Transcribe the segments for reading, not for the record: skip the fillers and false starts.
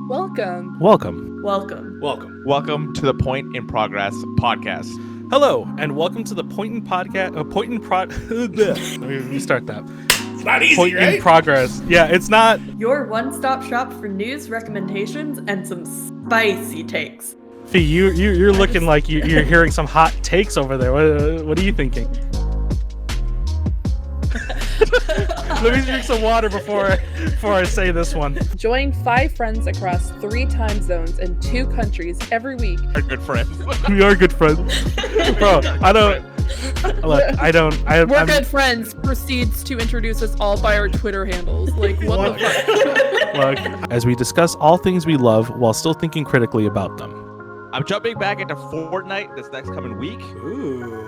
Welcome. Welcome. Welcome. Welcome. Welcome to the Point in Progress podcast. Hello, and welcome to the Point in Podcast. Let me restart that. It's not easy, Point right? in Progress. Yeah, it's not. Your one-stop shop for news, recommendations, and some spicy takes. Fee, you're looking like you're hearing some hot takes over there. What are you thinking? Let me drink some water before I say this one. Join 5 friends across 3 time zones in 2 countries every week. Our good friends. We are good friends, bro. We're good friends. Proceeds to introduce us all by our Twitter handles. Like, what the fuck? Look, as we discuss all things we love while still thinking critically about them. I'm jumping back into Fortnite this next coming week. Ooh.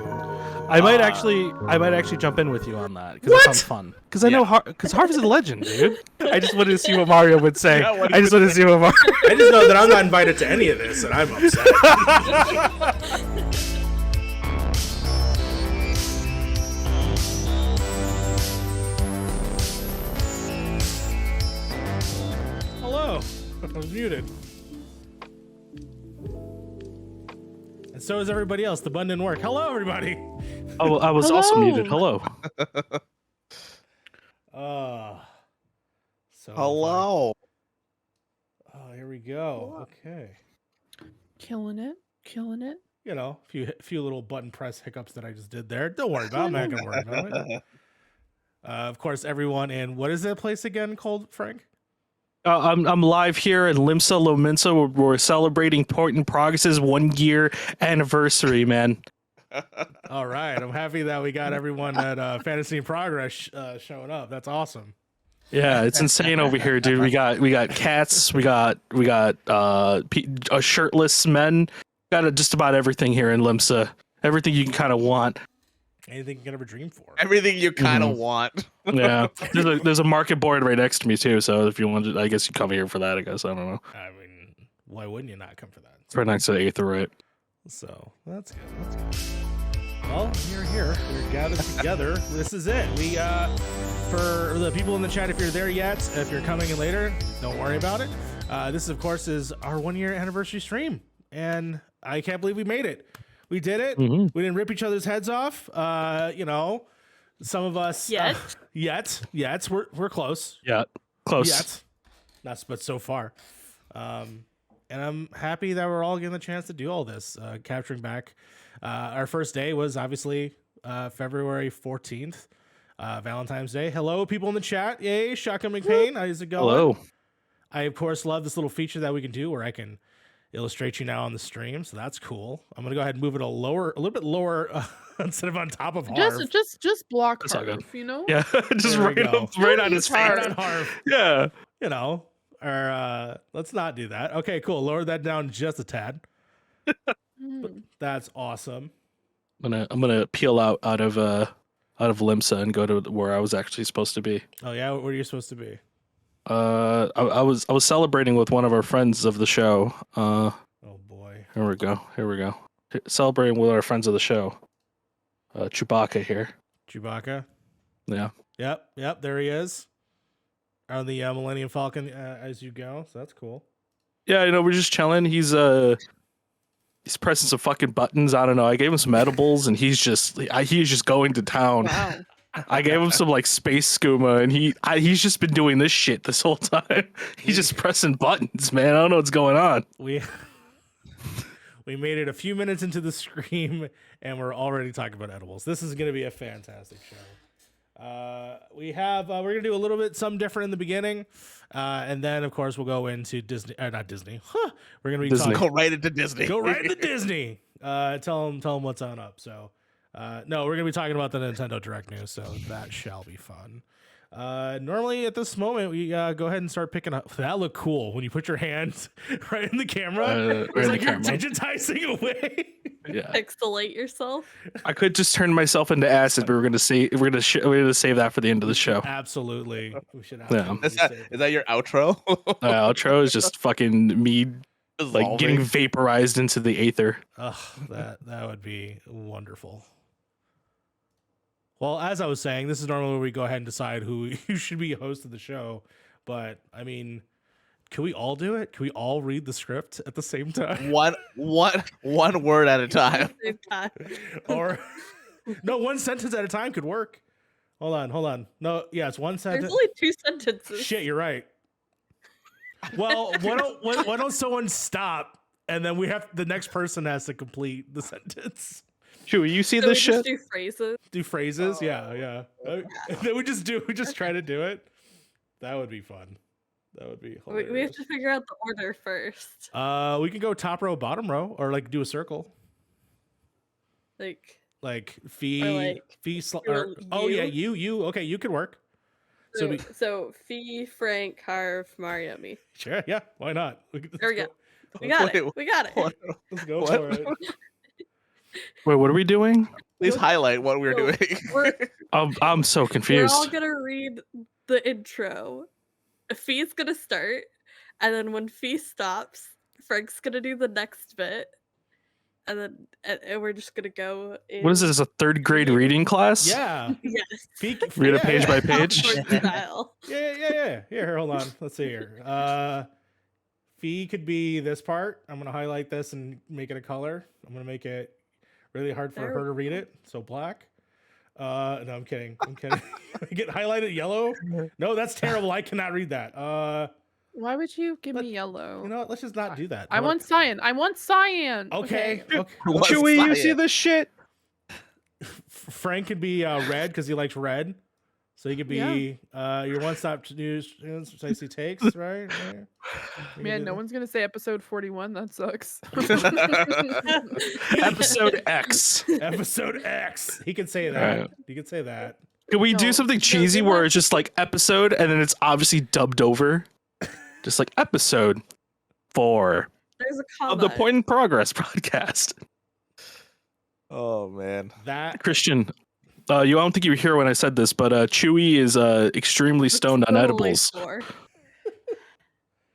I might actually jump in with you on that because it sounds fun. Because I know because Harv is a legend, dude. I just wanted to see what Mario would say. I just wanted to see what Mario. I just know that I'm not invited to any of this, and I'm upset. Hello. I was muted. And so is everybody else. The button didn't work. Hello, everybody. Oh, I was also muted. Hello. So Hello. Oh, here we go. Okay. Killing it. You know, a few little button press hiccups that I just did there. Don't worry about it. I'm not gonna worry about it. Of course, everyone in what is that place again called, Frank? I'm live here in Limsa Lominsa. We're celebrating Point in Progress's 1-year anniversary, man. All right. I'm happy that we got everyone at Fantasy in Progress showing up. That's awesome. Yeah, it's insane over here, dude. We got cats. We got shirtless men. Got just about everything here in Limsa. Everything you can kind of want. Anything you can ever dream for. Everything you kind of want. Yeah, there's a market board right next to me too. So if you wanted, I guess you come here for that. I guess I don't know. I mean, why wouldn't you not come for that? It's right next to the Aether, right? So that's good. Well, you're here. We're gathered together. This is it. We for the people in the chat, if you're there yet, if you're coming in later, don't worry about it. This, of course, is our 1-year anniversary stream, and I can't believe we made it. We did it. Mm-hmm. We didn't rip each other's heads off. You know, some of us yet. We're close. Yeah, close. Yet, but so far. And I'm happy that we're all getting the chance to do all this, capturing back. Our first day was obviously February 14th, Valentine's Day. Hello, people in the chat. Yay, Shotgun McPain. How's it going? Hello. I, of course, love this little feature that we can do where I can illustrate you now on the stream, so that's cool. I'm going to go ahead and move it a little bit lower instead of on top of Harv. Just block That's all Harv, good. you know? Yeah, just There we go. right on his face. Right on Harv. Yeah. You know, or let's not do that. Okay, cool. Lower that down just a tad. That's awesome. I'm gonna peel out of Limsa and go to where I was actually supposed to be. Oh yeah, where are you supposed to be? I was celebrating with one of our friends of the show. Oh boy. Here we go. Celebrating with our friends of the show. Chewbacca here. Chewbacca. Yeah. Yep. There he is. On the Millennium Falcon as you go. So that's cool. Yeah, we're just chilling. He's pressing some fucking buttons. I don't know. I gave him some edibles, and he's just going to town. Wow. I gave him some like space skooma, and he's just been doing this shit this whole time. He's just pressing buttons, man. I don't know what's going on. We made it a few minutes into the stream, and we're already talking about edibles. This is going to be a fantastic show. We're going to do a little bit something different in the beginning, and then of course we'll go into Disney. Not Disney. We're going to be Disney. Go right into Disney. Go right into Disney. Tell them what's on up. So. No, we're going to be talking about the Nintendo Direct news, so that shall be fun. Normally, at this moment, we go ahead and start picking up. That looked cool when you put your hands right in the camera. It's like you're digitizing away. Yeah, Pixelate yourself. I could just turn myself into acid, but we're gonna save that for the end of the show. Absolutely, we should. Is that your outro? Outro is just fucking me like getting vaporized into the aether. Ugh, that would be wonderful. Well, as I was saying, this is normally where we go ahead and decide who should be host of the show. But I mean, Can we all do it? Can we all read the script at the same time? One word at a time. Or no, one sentence at a time could work. Hold on. No, yeah, it's one sentence. There's only 2 sentences. Shit, you're right. Well, why don't someone stop, and then the next person has to complete the sentence. Chewie, you see So this we shit? just do phrases. Do phrases? Yeah. Then we just try to do it. That would be fun. That would be hilarious. We have to figure out the order first. We can go top row, bottom row, or like do a circle. Like fee, oh yeah, you. you. Okay, you could work. So Fee, Frank, Harv, Mario, me. Sure, yeah, why not? There we go. We got it. We got it. Let's go for it. Wait, what are we doing? Please highlight what we're doing. I'm so confused. We're all gonna read the intro. Fee's gonna start, and then when Fee stops, Frank's gonna do the next bit, and then and we're just gonna go. What is this? A 3rd grade reading class? Yeah. Yes. Read it page by page. Style. Yeah. Here, hold on. Let's see here. Fee could be this part. I'm gonna highlight this and make it a color. I'm gonna make it really hard for her to read it. So black. No, I'm kidding. Get highlighted yellow. No, that's terrible. I cannot read that. Why would you give me yellow? You know what? Let's just not do that. I want cyan. Okay. Chewie, you see this shit? Frank could be red because he likes red. So he could be your one-stop news spicy takes, right? Man, no one's gonna say episode 41. That sucks. Episode X. Episode X. He can say that. Right. He can say that. Can we do something cheesy where it's just like episode and then it's obviously dubbed over? Just like episode 4 There's a comma. of the Point in Progress podcast. Oh man. That Christian, I don't think you were here when I said this, but Chewie is extremely stoned on Totally edibles. sure.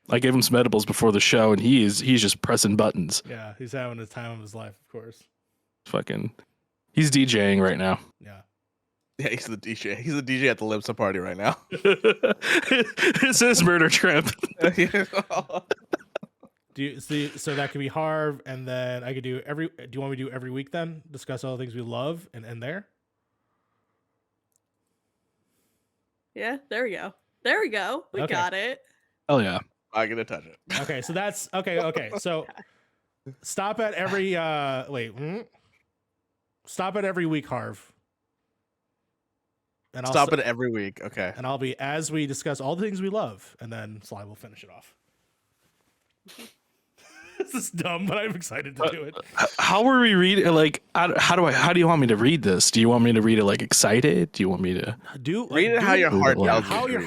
I gave him some edibles before the show, and he's just pressing buttons. Yeah, he's having the time of his life, of course. He's DJing right now. Yeah. Yeah, he's the DJ. He's the DJ at the Limsa party right now. This is Murder Trip. Do you see? So that could be Harv, and then I could do every. Do you want me to do every week then? Discuss all the things we love and end there. Yeah, there we go. There we go. We Okay. got it. Oh yeah. I'm gonna touch it. Okay, so that's okay. So stop at every stop at every week, Harv. And Stop it every week. Okay. And I'll be as we discuss all the things we love, and then Sly will finish it off. This is dumb, but I'm excited to do it. How are we reading? Like, how do you want me to read this? Do you want me to read it like excited? Do you want me to Read it how your heart tells you how to your read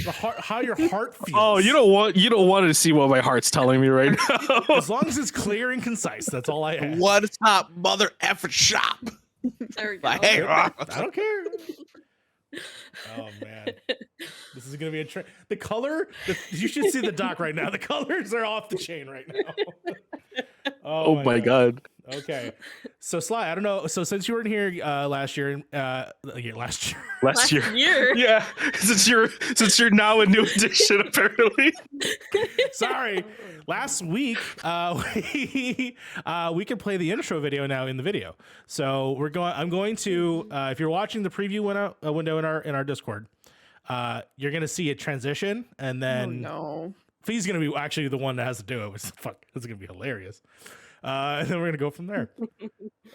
heart, how your heart feels. Oh, you don't want to see what my heart's telling me right now. As long as it's clear and concise, that's all I ask. One stop mother effing shop. There we go. Like, hey, I don't care. Oh man, this is gonna be the color. You should see the doc right now. The colors are off the chain right now. Oh my god. Okay, so Sly, I don't know. So since you weren't here last year, Last Last year. year. Yeah, since you're now a new addition apparently. Sorry. Last week, we can play the intro video now in the video. So I'm going to if you're watching the preview window in our Discord, you're gonna see a transition, and then Fee's gonna be actually the one that has to do it, which is it's gonna be hilarious. And then we're gonna go from there.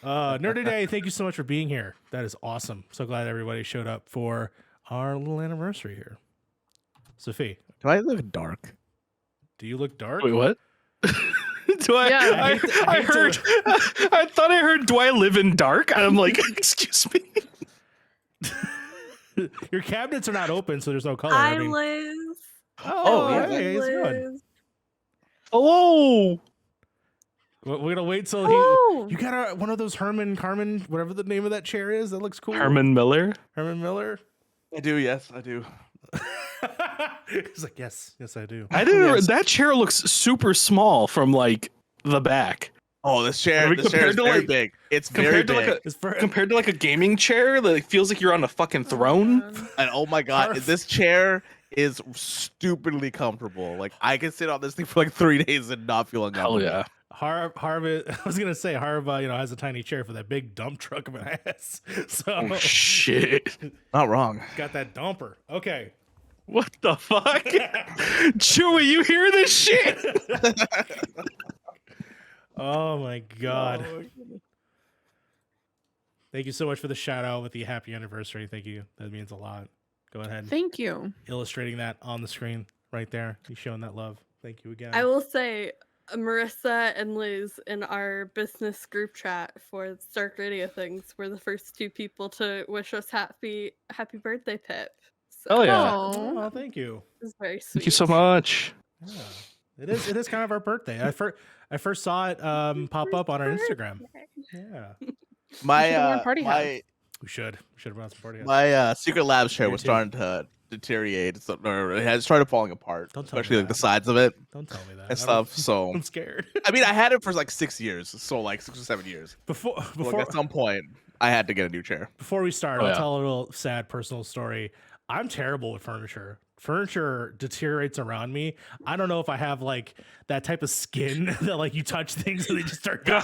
Nerd Today, thank you so much for being here. That is awesome. So glad everybody showed up for our little anniversary here. Sophie, do I look dark? do you look dark? Wait, what? Do I? Yeah. I heard. I thought I heard. Do I live in dark? And I'm like, excuse me. Your cabinets are not open, so there's no color. Hi, Liz. Oh, yeah, hey, it's good. Liz. Hello. We're gonna wait till Oh. you got one of those Carmen, whatever the name of that chair is. That looks cool. Herman Miller. Herman Miller. I do. Yes, I do. He's like, yes, I do. I didn't. That chair looks super small from like the back. Oh, this chair is compared to, very like- big. It's very Compared to like big. compared to like a gaming chair, that like, feels like you're on a fucking throne. And oh my god, Harv. this chair is stupidly comfortable. Like I can sit on this thing for like 3 days and not feel uncomfortable. Hell yeah. Harv, I was gonna say Harv, has a tiny chair for that big dump truck of an ass. So Oh shit. Not wrong. got that dumper. Okay. What the fuck? Chewie, you hear this shit? Oh my god. Thank you so much for the shout out with the happy anniversary. Thank you. That means a lot. Go ahead. Thank you. Illustrating that on the screen right there. You showing that love. Thank you again. I will say, Marissa and Liz in our business group chat for Stark Radio things were the first 2 people to wish us happy birthday, Pip. So Oh yeah. Oh, thank you. it was very sweet. Thank you so much. Yeah. It is kind of our birthday. I first saw it pop up on our Instagram. Yeah. My wear party my We should have brought some party hats. my Secret Labs chair Me was too. starting to deteriorate, or it had started falling apart, Don't tell me especially like that. the sides of it Don't tell me that. and stuff. So I'm scared. I mean, I had it for like 6 years, so like 6 or 7 years. Before Like at some point, I had to get a new chair. Before we start, Oh, I'll yeah. tell a little sad personal story. I'm terrible with furniture. Furniture deteriorates around me. I don't know if I have like that type of skin that like you touch things and they just start dying.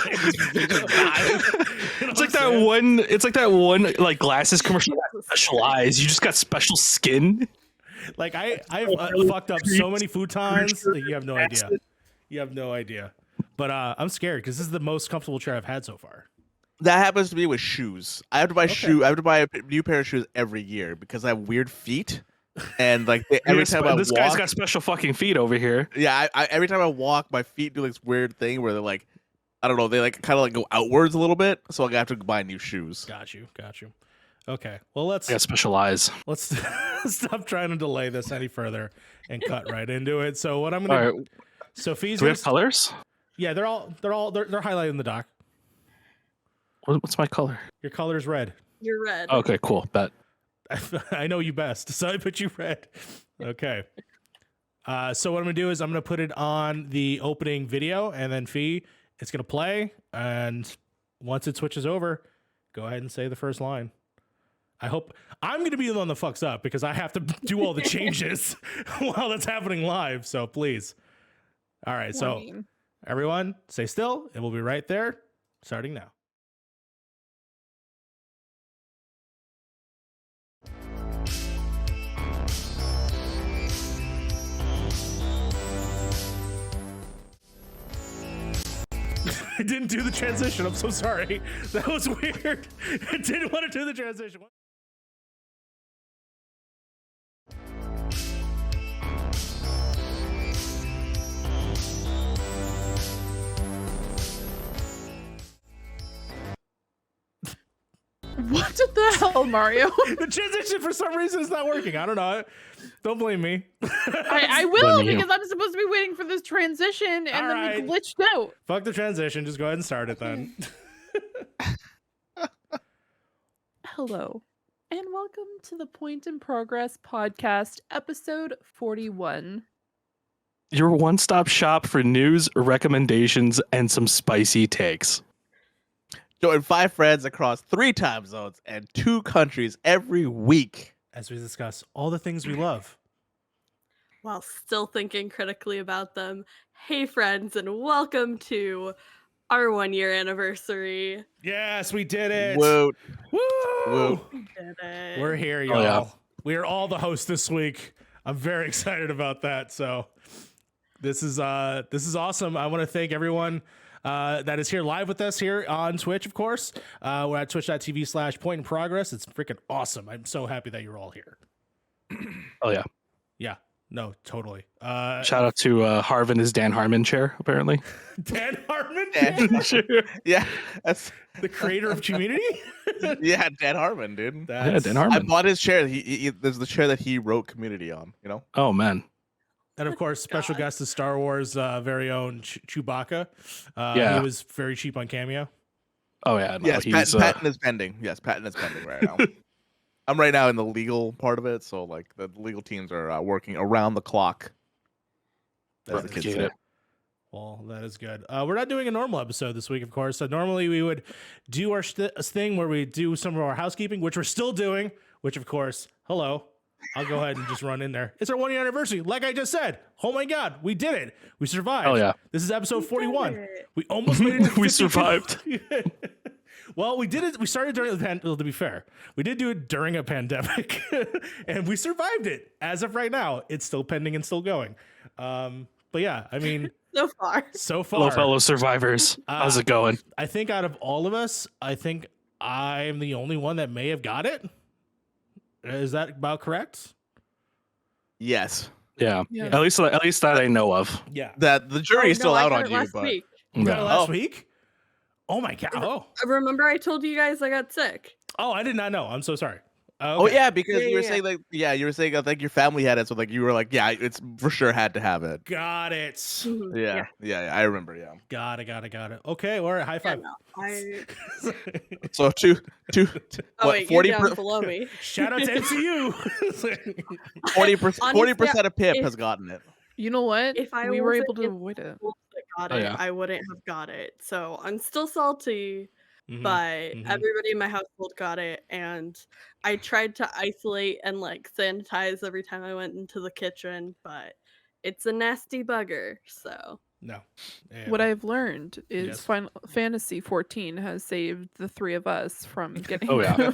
It's like that one. It's like that one like glasses commercial. Special eyes. You just got special skin. Like I've fucked up so many futons. Like, you have no idea. You have no idea. But I'm scared because this is the most comfortable chair I've had so far. That happens to me with shoes. I have to buy I have to buy a new pair of shoes every year because I have weird feet, and like every time I this walk, guy's got special fucking feet over here. yeah, I every time I walk, my feet do this weird thing where they're like, I don't know, they like kind of like go outwards a little bit, so I have to buy new shoes. Got you. Okay. Well, let's I got special eyes. stop trying to delay this any further and cut right into it. So what I'm All gonna right. Sophie's Do we have colors? yeah, they're highlighted in the doc. What's my color? Your color is red. You're red. Okay, cool. Bet. I know you best, so I put you red. Okay. So what I'm gonna do is I'm gonna put it on the opening video, and then Fee, it's gonna play, and once it switches over, go ahead and say the first line. I hope I'm gonna be the one that fucks up because I have to do all the changes while that's happening live. So please. All right. So Warning. everyone, stay still, and we'll be right there, starting now. I didn't do the transition. I'm so sorry. That was weird. I didn't want to do the transition. What the hell, Mario? The transition for some reason is not working. I don't know. Don't blame me. I will Blame you. because I'm supposed to be waiting for this transition and All then right. we glitched out. Fuck the transition. Just go ahead and start it then. Hello, and welcome to the Point in Progress podcast, episode 41. Your one-stop shop for news, recommendations, and some spicy takes. Join 5 friends across 3 time zones and 2 countries every week. As we discuss all the things we love. While still thinking critically about them. Hey, friends, and welcome to our 1-year anniversary. Yes, we did it. Whoa. Woo! Whoa. We did it. We're here, y'all. Oh, yeah. We are all the hosts this week. I'm very excited about that. So this is awesome. I want to thank everyone that is here live with us here on Twitch, of course. We're at twitch.tv/pointinprogress. It's freaking awesome. I'm so happy that you're all here. Oh yeah. Yeah. No, totally. Shout out to Harv and his Dan Harmon chair, apparently. Dan Harmon, Yeah, that's the creator of Community. yeah, Dan Harmon, dude. Yeah, Dan I Harmon. bought his chair. There's the chair that he wrote Community on. You know. Oh man. And of course, special guest is Star Wars' very own Chewbacca. Yeah. He was very cheap on Cameo. Oh yeah. No, Yes, he's patent is pending. Yes, patent is pending right now. I'm right now in the legal part of it, so like the legal teams are working around the clock. As the kids Get say. it. Well, that is good. We're not doing a normal episode this week, of course. So normally we would do our thing where we do some of our housekeeping, which we're still doing, which of course, hello. I'll go ahead and just run in there. It's our 1 year anniversary. Like I just said, oh my God, we did it. We survived. Oh yeah. This is episode We 41. did it. We almost made it to 52. We survived. Well, we did it. We started during the pandemic. To be fair, we did do it during a pandemic, and we survived it. As of right now, it's still pending and still going. But yeah, I mean, So far. Hello, fellow survivors. How's it going? I think out of all of us, I think I'm the only one that may have got it. Is that about correct? Yes. Yeah. Yeah. At least that I know of. Yeah. That the jury is Oh, still no, I out got on it you, last but week. You got it No. last week? Oh my God. Oh. Remember I told you guys I got sick? Oh, I did not know. I'm so sorry. oh Okay. yeah, because Yeah, you were yeah, saying like you were saying I think your family had it, so like you were like it's for sure had to have it. Got it. Mhm. Yeah, I remember. Yeah. Got it. Okay, all right. High Yeah, five. no, I... So two. Oh What, wait, you're 40 down below me. Shout out to MCU. 40% of PiP if- has gotten it. You know what? If I we were wasn't able to in avoid it. school that got Oh, it, yeah. I wouldn't have got it. So I'm still salty, Mhm, but mhm. everybody in my household got it, and I tried to isolate and like sanitize every time I went into the kitchen, but it's a nasty bugger. So No. Yeah. What I've learned is Yes. Final Fantasy 14 has saved the three of us from getting. Oh, yeah.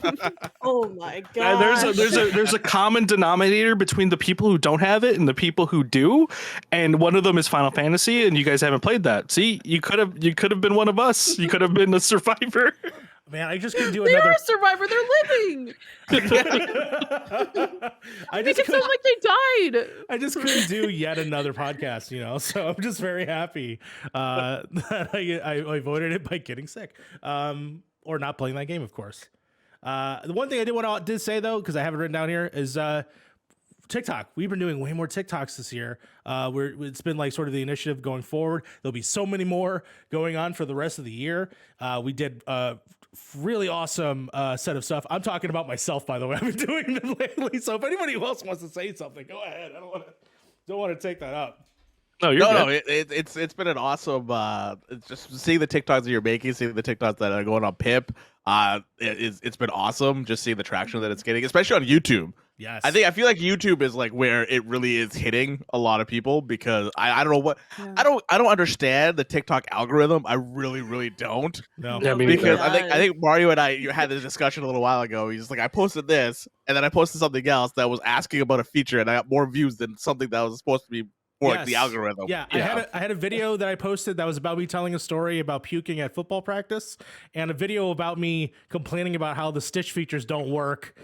oh my god, There's a common denominator between the people who don't have it and the people who do, and one of them is Final Fantasy, and you guys haven't played that. See, you could have been one of us. You could have been a survivor. Man, I just couldn't do They are another. a survivor. They're living. I Make just it sound like they died. I just couldn't do yet another podcast, so I'm just very happy that I avoided it by getting sick, or not playing that game, of course. The one thing I did say though, because I have it written down here, is TikTok. We've been doing way more TikToks this year. It's been like sort of the initiative going forward. There'll be so many more going on for the rest of the year. We did really awesome set of stuff. I'm talking about myself, by the way. I've been doing them lately. So if anybody else wants to say something, go ahead. I don't want to take that up. No, you're good. It's been an awesome it's just seeing the TikToks that you're making, seeing the TikToks that are going on PiP. It's been awesome just seeing the traction that it's getting, especially on YouTube. Yes. I feel like YouTube is like where it really is hitting a lot of people, because I don't know what Yeah. I don't understand the TikTok algorithm. I really don't. No. Yeah, me Because neither. I think Mario and you had this discussion a little while ago. He's just like, I posted this and then I posted something else that was asking about a feature and I got more views than something that was supposed to be for like, the Yes. algorithm. Yeah, Yeah. I had a video that I posted that was about me telling a story about puking at football practice, and a video about me complaining about how the stitch features don't work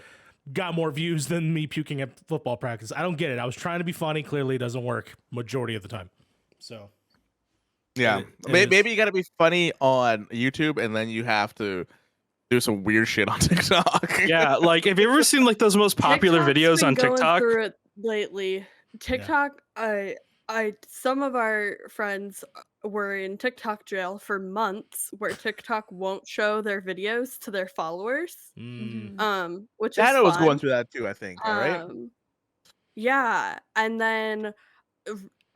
got more views than me puking at football practice. I don't get it. I was trying to be funny. Clearly, it doesn't work majority of the time. So Yeah. Maybe you got to be funny on YouTube and then you have to do some weird shit on TikTok. Yeah, like have you ever seen like those most popular TikTok's videos been on going TikTok? through it lately. TikTok, some of our friends were in TikTok jail for months, where TikTok won't show their videos to their followers. Which Dana is was fun. going through that too, I think, right? Yeah, and then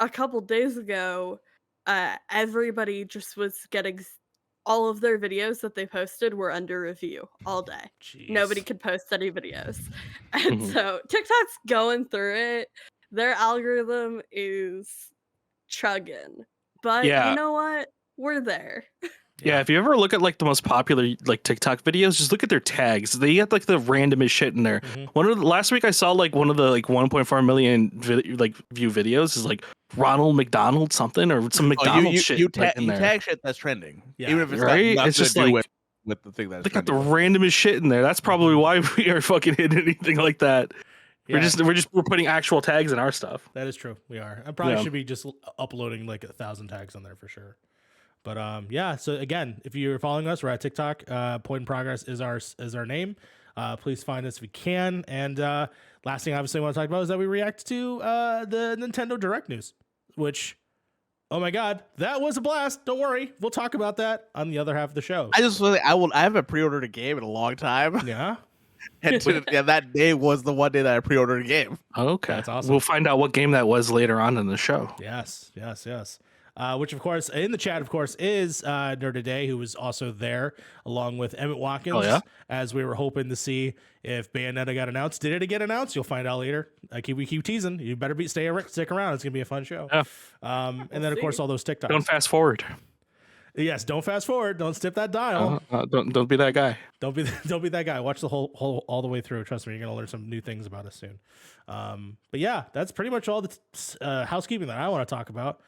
a couple days ago, everybody just was getting all of their videos that they posted were under review all day. jeez. Nobody could post any videos. And Mhm. so TikTok's going through it. Their algorithm is chugging. But Yeah. you know what? We're there. Yeah, if you ever look at like the most popular like TikTok videos, just look at their tags. They get like the randomest shit in there. Mhm. Last week I saw like one of the like 1.4 million view videos is like Ronald McDonald something or some McDonald's shit you like, in there. tag shit that's trending, Yeah. even if it's Right? got nothing It's just to do like- with the thing that's They got the trending. randomest shit in there. That's probably why we are fucking hitting anything like that. Yeah, We're putting actual tags in our stuff. that is true. We are. I probably Yeah. should be just uploading like 1,000 tags on there for sure. But yeah. So again, if you're following us, we're at TikTok. Point in Progress is our name. Please find us if you can. And last thing I obviously want to talk about is that we react to the Nintendo Direct news, which, oh my God, that was a blast. Don't worry, we'll talk about that on the other half of the show. I haven't pre-ordered a game in a long time, Yeah. and that day was the one day that I pre-ordered a game. Okay. That's awesome. We'll find out what game that was later on in the show. Yes. which of course in the chat, of course, is Nerd Today, who was also there along with Emmett Watkins. Oh, yeah? As we were hoping to see if Bayonetta got announced. Did it get announced? You'll find out later. We keep teasing. You better stick around. It's gonna be a fun show. Yeah. And then of course all those TikToks. Don't fast forward. Yes, don't fast forward. Don't skip that dial. Don't be that guy. Don't be that guy. Watch the whole all the way through. Trust me, you're gonna learn some new things about us soon. But yeah, that's pretty much all the housekeeping that I want to talk about.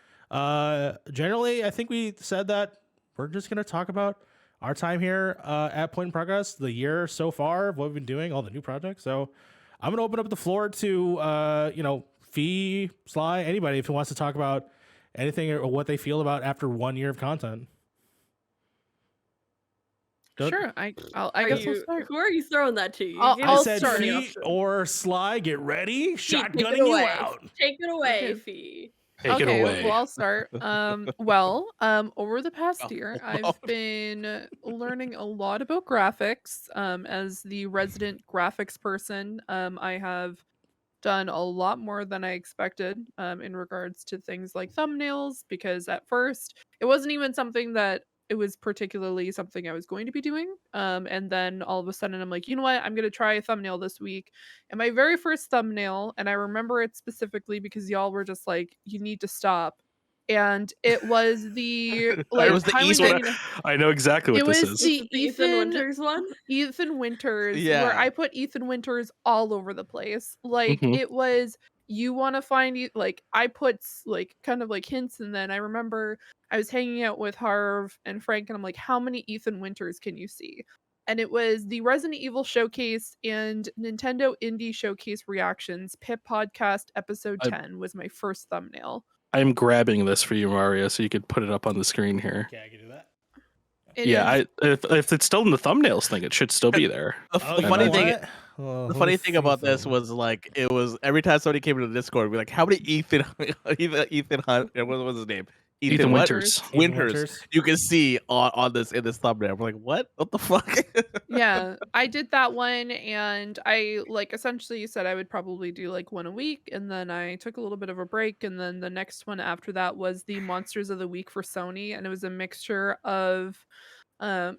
Generally, I think we said that we're just gonna talk about our time here at Point in Progress, the year so far, what we've been doing, all the new projects. So I'm gonna open up the floor to Fee, Sly, anybody if who wants to talk about anything or what they feel about after 1 year of content. Sure, I guess I'll start. Who are you throwing that to? I'll I said start. Fee or Sly, get ready. Shotgunning you out. Take it away, Okay. Fee. Take it away. Well, I'll start. Over the past year, I've been learning a lot about graphics. As the resident graphics person, I have done a lot more than I expected in regards to things like thumbnails, because at first it wasn't even something that it was particularly something I was going to be doing. And then all of a sudden I'm like, you know what? I'm going to try a thumbnail this week. And my very first thumbnail, and I remember it specifically because y'all were just like, you need to stop. And it was the like It was the highly East rated- I know exactly what It this was is. the Ethan Winters one? Ethan Winters, Yeah. where I put Ethan Winters all over the place. Like Mhm. it was, you want to find like I put like kind of like hints, and then I remember I was hanging out with Harv and Frank, and I'm like, how many Ethan Winters can you see? And it was the Resident Evil Showcase and Nintendo Indie Showcase reactions. PiP Podcast episode 10 was my first thumbnail. I'm grabbing this for you, Mario, so you could put it up on the screen here. Okay, I can do that. It Yeah, is- if it's still in the thumbnails thing, it should still be there. The Oh, you funny know thing, what? Well, the funny let me thing about this see. was like it was every time somebody came into the Discord, we'd be like, "How many Ethan Hunt? What was his name? Ethan what? Winters. Ethan Winters. You can see on this in this thumbnail." We're like, "What? What the fuck?" yeah, I did that one, and I like essentially said I would probably do like one a week, and then I took a little bit of a break, and then the next one after that was the Monsters of the Week for Sony, and it was a mixture of um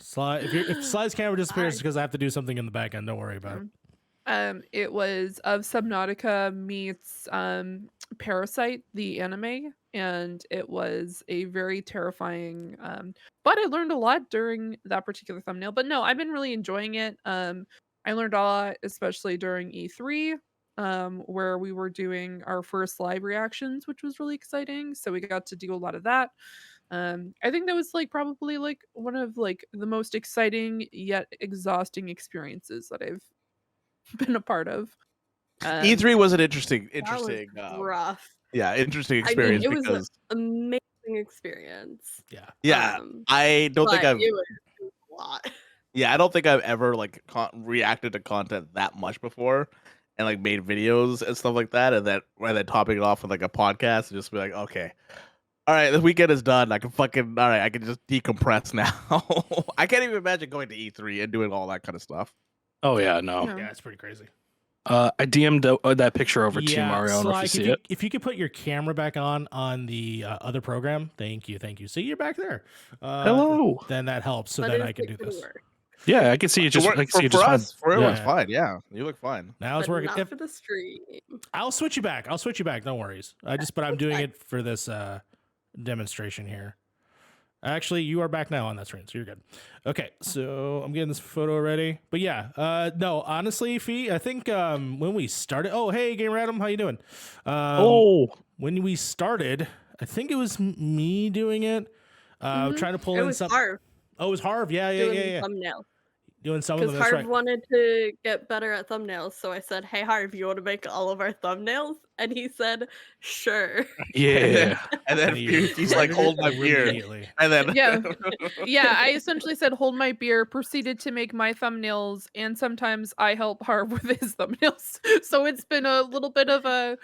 Sly, if Sly's camera disappears because I have to do something in the back end, don't worry about it. it was of Subnautica meets Parasite, the anime, and it was a very terrifying but I learned a lot during that particular thumbnail. But no, I've been really enjoying it. I learned a lot, especially during E3, where we were doing our first live reactions, which was really exciting. So we got to do a lot of that. I think that was like probably like one of like the most exciting yet exhausting experiences that I've been a part of. E3 was an interesting, That was rough. interesting I mean, experience it was because an amazing experience. yeah, Um, I don't think but I've it was a lot. yeah, I don't think I've ever like reacted to content that much before, and like made videos and stuff like that, and then topping it off with like a podcast and just be like, okay, all right, the weekend is done. I can I can just decompress now. I can't even imagine going to E3 and doing all that kind of stuff. Oh yeah, no. Yeah. Yeah, it's pretty crazy. I DM'd that picture over to you, Mario. I don't know if you Sly, see it. if you could put your camera back on the other program, thank you. See, you're back there. Hello. Then that helps. So That then is I can like do gonna this. work. Yeah, I can see you just. I can see you just for fine. us, for everyone's Yeah. fine. Yeah, you look fine. Now it's But working. not for the stream. I'll switch you back. No worries. But I'm doing it for this demonstration here. Actually, you are back now on that screen, so you're good. Okay, so I'm getting this photo ready. But yeah, no, honestly, Fee, I think when we started. Oh, hey, Game Adam, how you doing? When we started, I think it was me doing it. Trying to pull It in was some. Harv Oh, it was Harv. Yeah. doing the thumbnail. Doing some of Because them. That's Harv right. wanted to get better at thumbnails, so I said, "Hey Harv, you want to make all of our thumbnails?" And he said, "Sure." Yeah. And then he's like, "Hold my beer," Immediately. and then Yeah, I essentially said hold my beer, proceeded to make my thumbnails, and sometimes I help Harv with his thumbnails. So it's been a little bit of a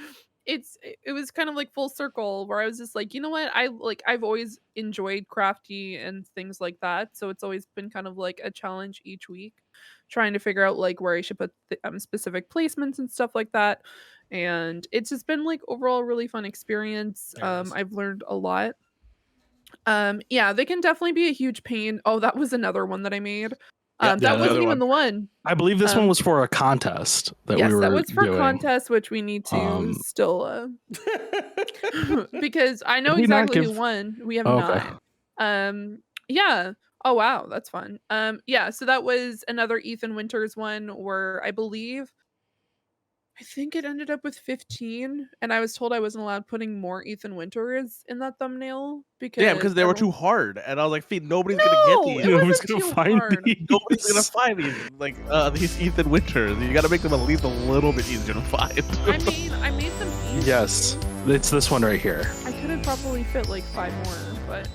it was kind of like full circle where I was just like, you know what? I've always enjoyed crafty and things like that. So it's always been kind of like a challenge each week. trying to figure out like where I should put specific placements and stuff like that. And it's just been like overall a really fun experience. There it is. I've learned a lot. Yeah, they can definitely be a huge pain. Oh, that was another one that I made. Yeah, That the wasn't other even one. the one. I believe this one was for a contest that Yes, we were that was for doing. contest, which we need to still because I know Did we not exactly who give- won. We have Oh, okay. not. Yeah. Oh wow, that's fun. Yeah, so that was another Ethan Winters one where I think it ended up with 15, and I was told I wasn't allowed putting more Ethan Winters in that thumbnail because Yeah, because they were everyone- too hard, and I was like, "Feet, nobody's gonna No, get it these. Nobody's wasn't gonna too find hard. these. Nobody's gonna find these these Ethan Winters. You got to make them at least a little bit easier to find." I mean, I made them easy. Yes, it's this one right here. I could have probably fit like 5 more, but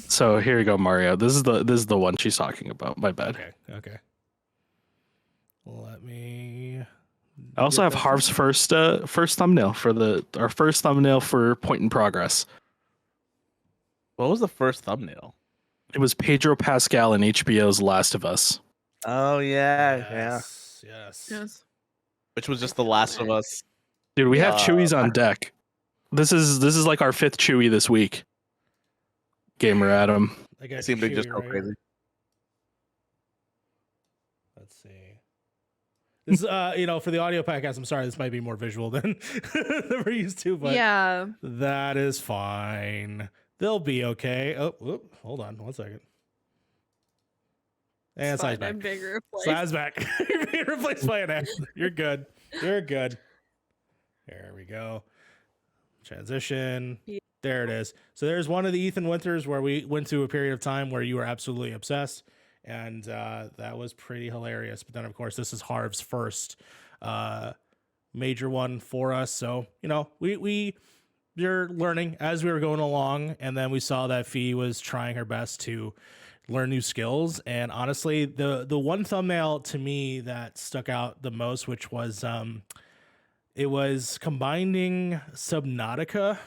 So here you go, Mario. This is the one she's talking about. My bad. Okay. Let me. I also have Harv's first thumbnail for our first thumbnail for Point in Progress. What was the first thumbnail? It was Pedro Pascal in HBO's Last of Us. Oh yeah, Yes. Which was just The Last of Us. Dude, we have Yeah. Chewies on deck. This is like our 5th Chewy this week. Gamer Adam. I got It seemed to just Chewy go right crazy. here. Let's see. This for the audio podcast, I'm sorry, this might be more visual than we're used to, but yeah. that is fine. They'll be okay. Oh, whoop, hold on 1 second. And It's size fine, I'm back. being replaced. Size back. You're being replaced by an X. You're good. You're good. There we go. Transition. Yeah. There it is. So there's one of the Ethan Winters where we went to a period of time where you were absolutely obsessed, and that was pretty hilarious. But then, of course, this is Harv's first major one for us. So you're learning as we were going along, and then we saw that Fee was trying her best to learn new skills. And honestly, the one thumbnail to me that stuck out the most, which was it was combining Subnautica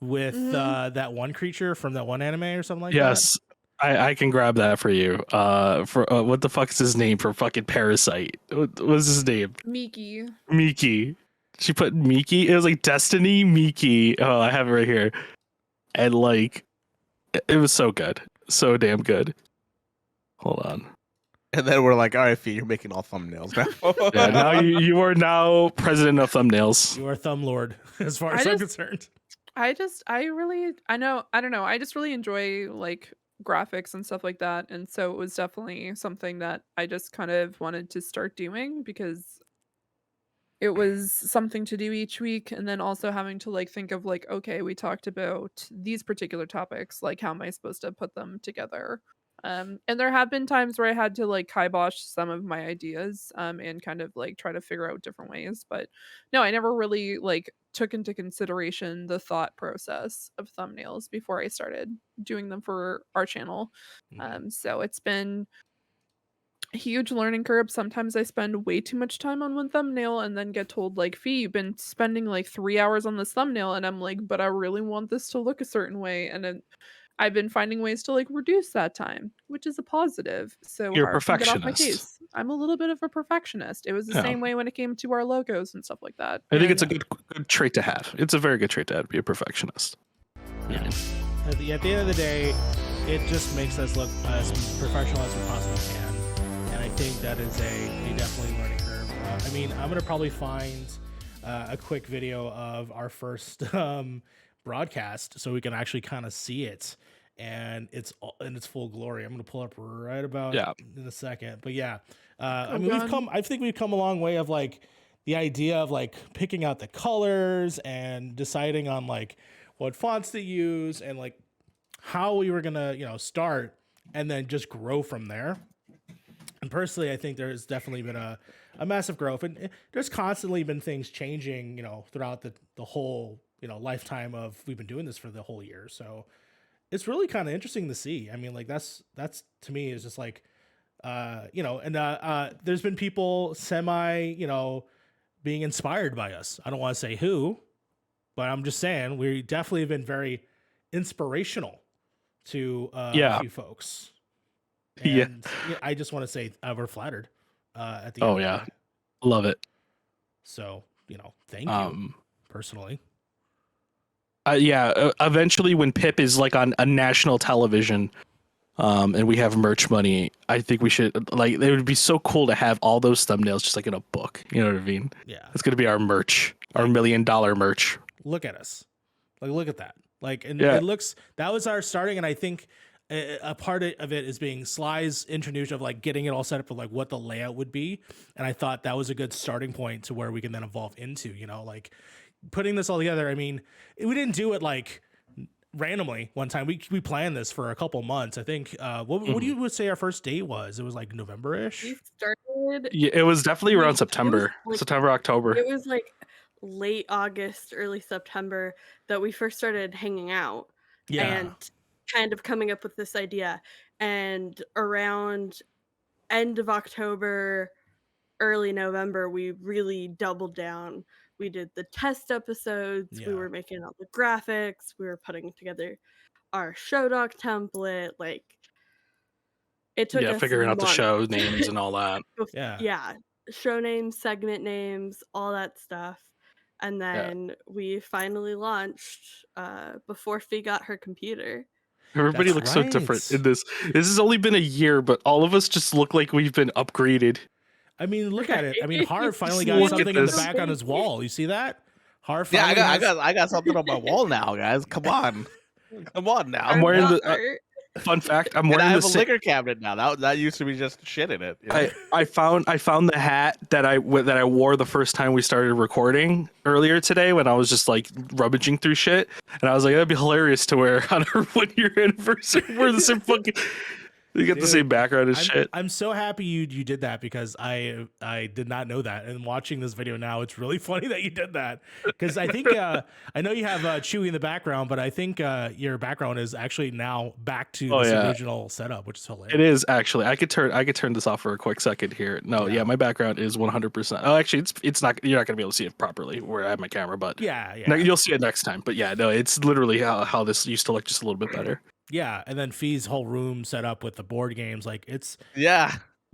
with that one creature from that one anime or something like that. Yes, I can grab that for you. For what the fuck is his name for fucking Parasite? What's his name? Miki. She put Miki. It was like Destiny Miki. Oh, I have it right here. And like, it was so good, so damn good. Hold on. And then we're like, "All right, Fee, you're making all thumbnails now." Yeah, now you are now president of thumbnails. You are thumb lord, as far as I'm concerned. I just really enjoy like graphics and stuff like that. And so it was definitely something that I just kind of wanted to start doing because it was something to do each week. And then also having to like think of like, okay, we talked about these particular topics, like how am I supposed to put them together? And there have been times where I had to like kibosh some of my ideas and kind of like try to figure out different ways. But no, I never really like took into consideration the thought process of thumbnails before I started doing them for our channel. So it's been a huge learning curve. Sometimes I spend way too much time on one thumbnail and then get told like, Fee, you've been spending like 3 hours on this thumbnail. And I'm like, but I really want this to look a certain way. And then I've been finding ways to like reduce that time, which is a positive. So You're a Harv can get off my perfectionist. case. I'm a little bit of a perfectionist. It was the Yeah. same way when it came to our logos and stuff like that. I think And it's a good trait to have. It's a very good trait to have to be a perfectionist. Yeah. At the end of the day, it just makes us look as professional as we possibly can. And I think that is a definitely learning curve. I mean, I'm going to probably find a quick video of our first broadcast so we can actually kind of see it and it's in its full glory. I'm going to pull up right about in a second. But yeah, I mean, I think we've come a long way of like the idea of like picking out the colors and deciding on like what fonts to use and like how we were going to, start and then just grow from there. And personally, I think there's definitely been a massive growth, and there's constantly been things changing, throughout the whole, lifetime of we've been doing this for the whole year. So it's really kind of interesting to see. I mean, like that's to me is just like, there's been people being inspired by us. I don't want to say who, but I'm just saying we definitely have been very inspirational to a few folks. Yeah. And I just want to say we're flattered at the Oh end. yeah, love it. So thank you personally. Eventually, when PiP is like on a national television, and we have merch money, I think we should like. It would be so cool to have all those thumbnails just like in a book. You know what I mean? Yeah. It's gonna be our merch, our $1 million merch. Look at us. Like, look at that. Like, and Yeah. it looks, that was our starting. And I think a part of it is being Sly's introduction of like getting it all set up for like what the layout would be. And I thought that was a good starting point to where we can then evolve into, like putting this all together. I mean, we didn't do it like randomly one time. We planned this for a couple months. I think, what do you would say our first date was? It was like November-ish. We started. Yeah, it was definitely around September, like- September, October. It was like late August, early September that we first started hanging out and kind of coming up with this idea. And around end of October, early November, we really doubled down. We did the test episodes. We were making all the graphics. We were putting together our show doc template. Like, it took us Figuring out the months. show names and all that. Yeah, show names, segment names, all that stuff. And then we finally launched before Fee got her computer. Everybody That's looks so right. different in this. This has only been a year, but all of us just look like we've been upgraded. I mean, look at it. I mean, Harv finally Just got look something at in the this. back on his wall. You see that? Harv Yeah, finally I got something on my wall now, guys. Come on, come on now. I'm wearing Not the art. fun fact. I'm And I wearing have the a liquor cabinet now. That used to be just shit in it. You know? I found the hat that I wore the first time we started recording earlier today when I was just like rummaging through shit, and I was like, that'd be hilarious to wear on our 1 year anniversary. We're the same fucking. You get the same background as shit. I'm so happy you did that because I did not know that. And watching this video now, it's really funny that you did that because I think I know you have Chewy in the background, but I think your background is actually now back to this original setup, which is hilarious. It is actually. I could turn this off for a quick second here. No, my background is 100%. Oh, actually, it's not. You're not gonna be able to see it properly where I have my camera, but you'll see it next time. But yeah, no, it's literally how this used to look, just a little bit better. Yeah, and then Fee's whole room set up with the board games, like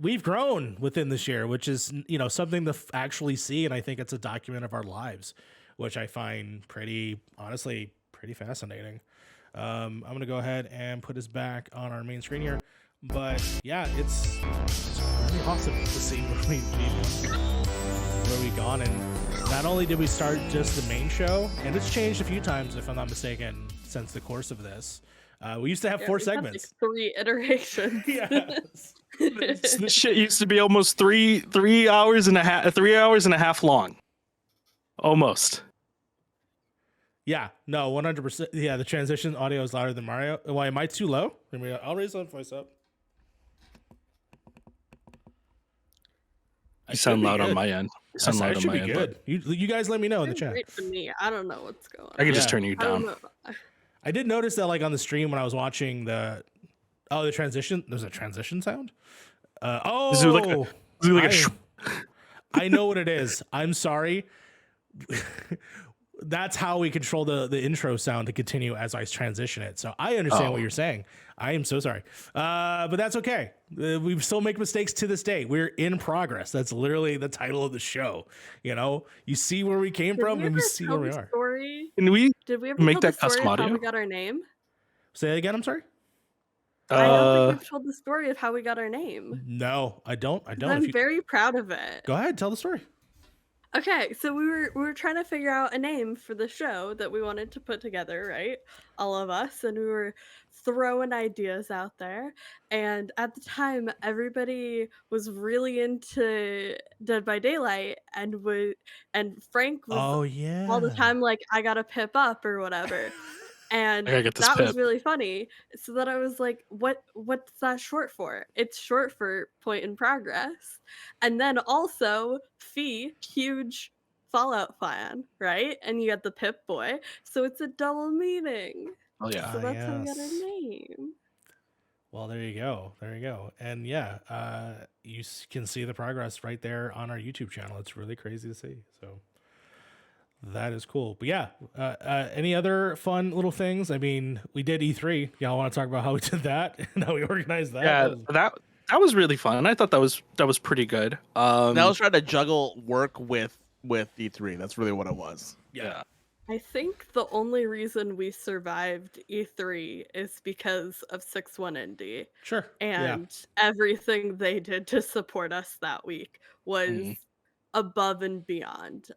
we've grown within this year, which is something to actually see, and I think it's a document of our lives, which I find honestly pretty fascinating. I'm gonna go ahead and put us back on our main screen here, but yeah, it's really awesome to see where we've gone, and not only did we start just the main show, and it's changed a few times if I'm not mistaken since the course of this. We used to have 4 segments. Had, like, 3 iterations. This shit used to be almost 3 hours and a half long. Almost. Yeah, no, 100%. Yeah, the transition audio is louder than Mario. Why am I too low? I'll raise the voice up. You sound loud on my end. You sound loud on my end. Good. You guys let me know in the chat. Great to me. I don't know what's going on. I can just turn you down. I did notice that, like on the stream when I was watching the transition. There's a transition sound. I know what it is. I'm sorry. That's how we control the intro sound to continue as I transition it. So I understand what you're saying. I am so sorry. But that's okay. We still make mistakes to this day. We're in progress. That's literally the title of the show. You see where we came from and we see where we are. Can we Did we ever make tell that the story custom of how audio? we got our name? Say it again. I'm sorry. I don't think we've told the story of how we got our name. No, I don't. I'm very proud of it. Go ahead, tell the story. Okay, so we were trying to figure out a name for the show that we wanted to put together, right? All of us, and we were throwing ideas out there. And at the time, everybody was really into Dead by Daylight, and Frank was all the time like, I gotta pip up or whatever. And that was really funny. So that I was like, what's that short for? It's short for Point in Progress. And then also Fee, huge Fallout fan, right? And you got the Pip Boy. So it's a double meaning. Oh yeah. So that's how we got our name. Well, there you go. And you can see the progress right there on our YouTube channel. It's really crazy to see. So That is cool. But yeah, any other fun little things? I mean, we did E3. Y'all want to talk about how we did that and how we organized that? Yeah, That was- that was really fun. I thought that was pretty good. And I was trying to juggle work with E3. That's really what it was. Yeah. I think the only reason we survived E3 is because of 6-1 Indie. sure. And everything they did to support us that week was Mhm. above and beyond.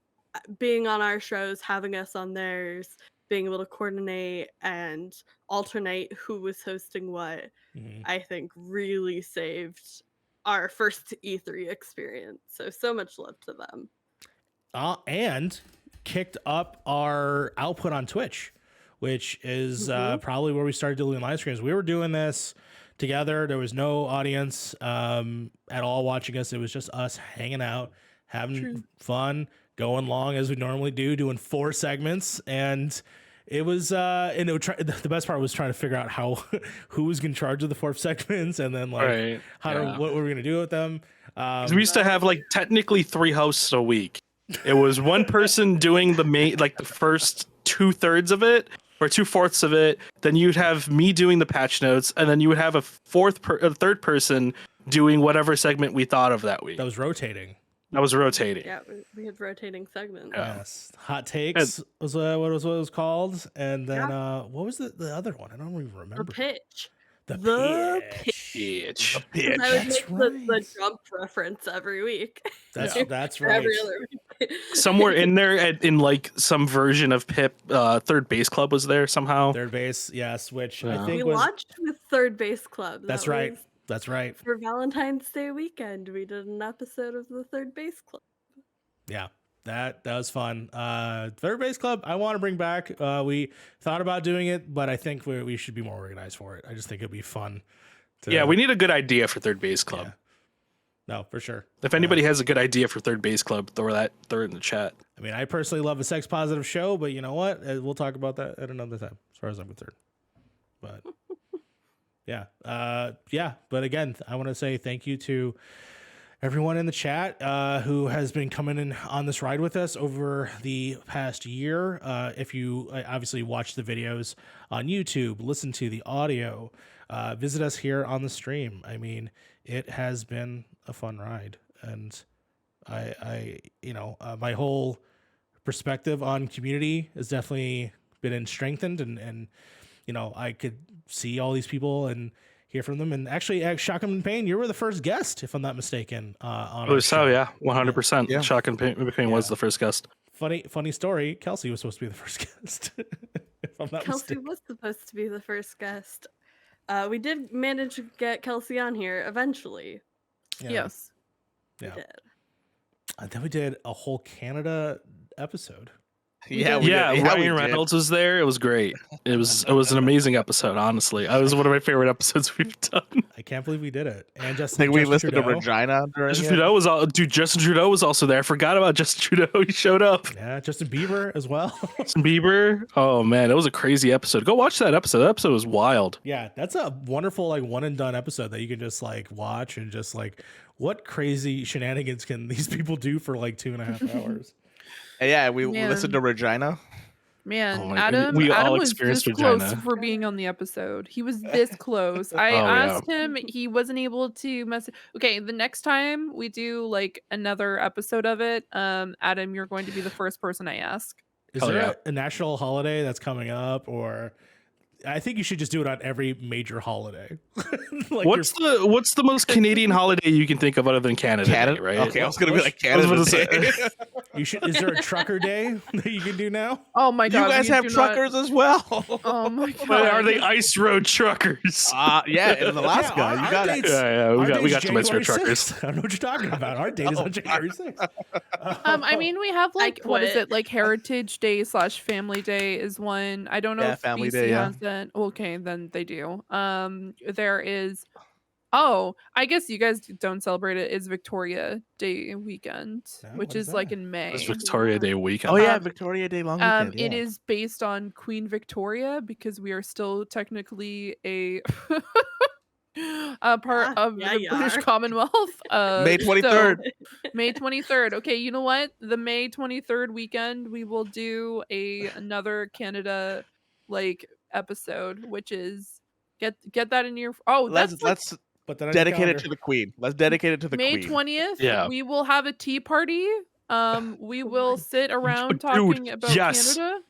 Being on our shows, having us on theirs, being able to coordinate and alternate who was hosting what, Mhm. I think really saved our first E3 experience. So much love to them. And kicked up our output on Twitch, which is probably where we started doing live streams. We were doing this together. There was no audience at all watching us. It was just us hanging out, having fun, going long as we normally do, doing 4 segments. And it was and it would the best part was trying to figure out how who was in charge of the 4 segments, and then like Right. what were we gonna do with them. 'Cause we used to have like technically 3 hosts a week. It was one person doing the main, like the first 2/3 of it or 2/4 of it. Then you'd have me doing the patch notes, and then you would have a third person doing whatever segment we thought of that week. That was rotating. That was rotating. Yeah, we had rotating segments. Yeah. Yes, hot takes was what it was called, and then what was the other one? I don't even The remember. pitch. The The pitch. Bitch. I would That's make the right. jump reference every week. That's Or right. every other week. Somewhere in there, in like some version of PiP, Third Base Club was there somehow. Third base, yes, which I Yeah. think We was. launched with Third Base Club. That's That right. was That's right. for Valentine's Day weekend. We did an episode of the Third Base Club. Yeah, that was fun. Third base club, I want to bring back. We thought about doing it, but I think we should be more organized for it. I just think it'd be fun. Yeah, we need a good idea for Third Base Club. Yeah. No, for sure. If anybody has a good idea for Third Base Club, throw it in the chat. I mean, I personally love a sex positive show, but you know what? We'll talk about that at another time, as far as I'm concerned. But yeah, yeah. But again, I want to say thank you to everyone in the chat who has been coming in on this ride with us over the past year. If you obviously watch the videos on YouTube, listen to the audio, visit us here on the stream. I mean, it has been a fun ride, and I my whole perspective on community has definitely been strengthened, and I could see all these people and hear from them. And actually, at Shock and Pain, you were the first guest, if I'm not mistaken. On our show. Yeah, 100%. Yeah. Shock and Pain was the first guest. Funny story. Kelsey was supposed to be the first guest. If I'm not Kelsey mistaken. was supposed to be the first guest. We did manage to get Kelsey on here eventually. Yeah. Yes. We Yeah. did. And then we did a whole Canada episode. Yeah, did. we Yeah, did. we Ryan did. Reynolds was there. It was great. It was an amazing episode. Honestly, it was one of my favorite episodes we've done. I can't believe we did it. And I Justin, think we Justin listened to Trudeau. Regina during Justin it. Trudeau was Justin Trudeau was also there. I forgot about Justin Trudeau. He showed up. Yeah, Justin Bieber as well. Justin Bieber. Oh man, it was a crazy episode. Go watch that episode. That episode was wild. Yeah, that's a wonderful like one and done episode that you can just like watch and just like what crazy shenanigans can these people do for like 2.5 hours. And yeah, we Man. listened to Regina. Man, Oh my Adam, we all Adam was experienced this close vagina. for being on the episode. He was this close. I Oh, yeah. asked him, he wasn't able to message. Okay, the next time we do like another episode of it, Adam, you're going to be the first person I ask. Is Hell there yeah. a national holiday that's coming up, or I think you should just do it on every major holiday. Like What's the most Canadian holiday you can think of other than Canada, Canada, Day, right? Okay, I was gonna be like I was Canada. about to say- Day. you should? Is there a trucker day that you can do now? Oh my You god. guys we have do not- truckers as well. Oh my god. But are they ice road truckers? Yeah, in Alaska, Yeah, you our got it. dates- Yeah, our we date's got some ice road January truckers. 6th. I don't know what you're talking about. Our date is on January 6th. I mean, we have like what is quit. it? Like Heritage Day / Family Day is one. I don't know Yeah, if Family BC Day, yeah. has that. Okay, then they do. There is. Oh, I guess you guys don't celebrate it. It's Victoria Day weekend, No, which what is is like that? in May. It's Victoria Day weekend. Oh yeah, Um, Victoria Day long weekend. It yeah. is based on Queen Victoria because we are still technically a Part of Yeah, the you British are. Commonwealth. May 23rd. May 23rd. Okay, you know what? The May 23rd weekend, we will do another Canada like episode, which is get that in your. Oh, that's like Let's Put that on your dedicate it calendar. to the Queen. Let's dedicate it to the May Queen. 20th. Yeah. We will have a tea party. We Oh will my sit around Dude, talking about yes. Canada.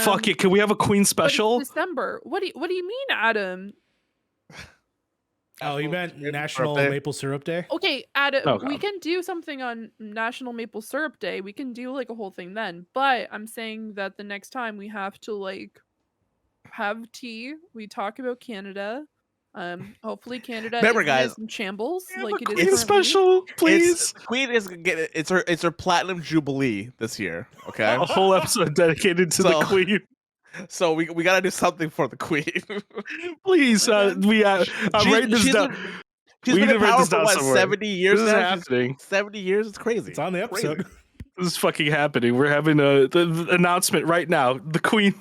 Fuck it. Can we have a Queen But special? it's December. What do you mean, Adam? Oh, you meant National Birthday. Maple Syrup Day? Okay, Adam, Okay. we can do something on National Maple Syrup Day. We can do like a whole thing then. But I'm saying that the next time we have to like have tea. We talk about Canada. Hopefully Canada Remember, isn't guys, in shambles We have like a it is Queen It's- currently. special, please. The Queen is it's her platinum jubilee this year. Okay, A whole episode dedicated to the So- Queen. so we gotta do something for the Queen. Please, Okay. I'm writing this she's down. She's We been need in to write power this for down what, somewhere. 70 years This is now? happening. 70 years? It's crazy. It's on the Crazy. episode. This is fucking happening. We're having the announcement right now. The Queen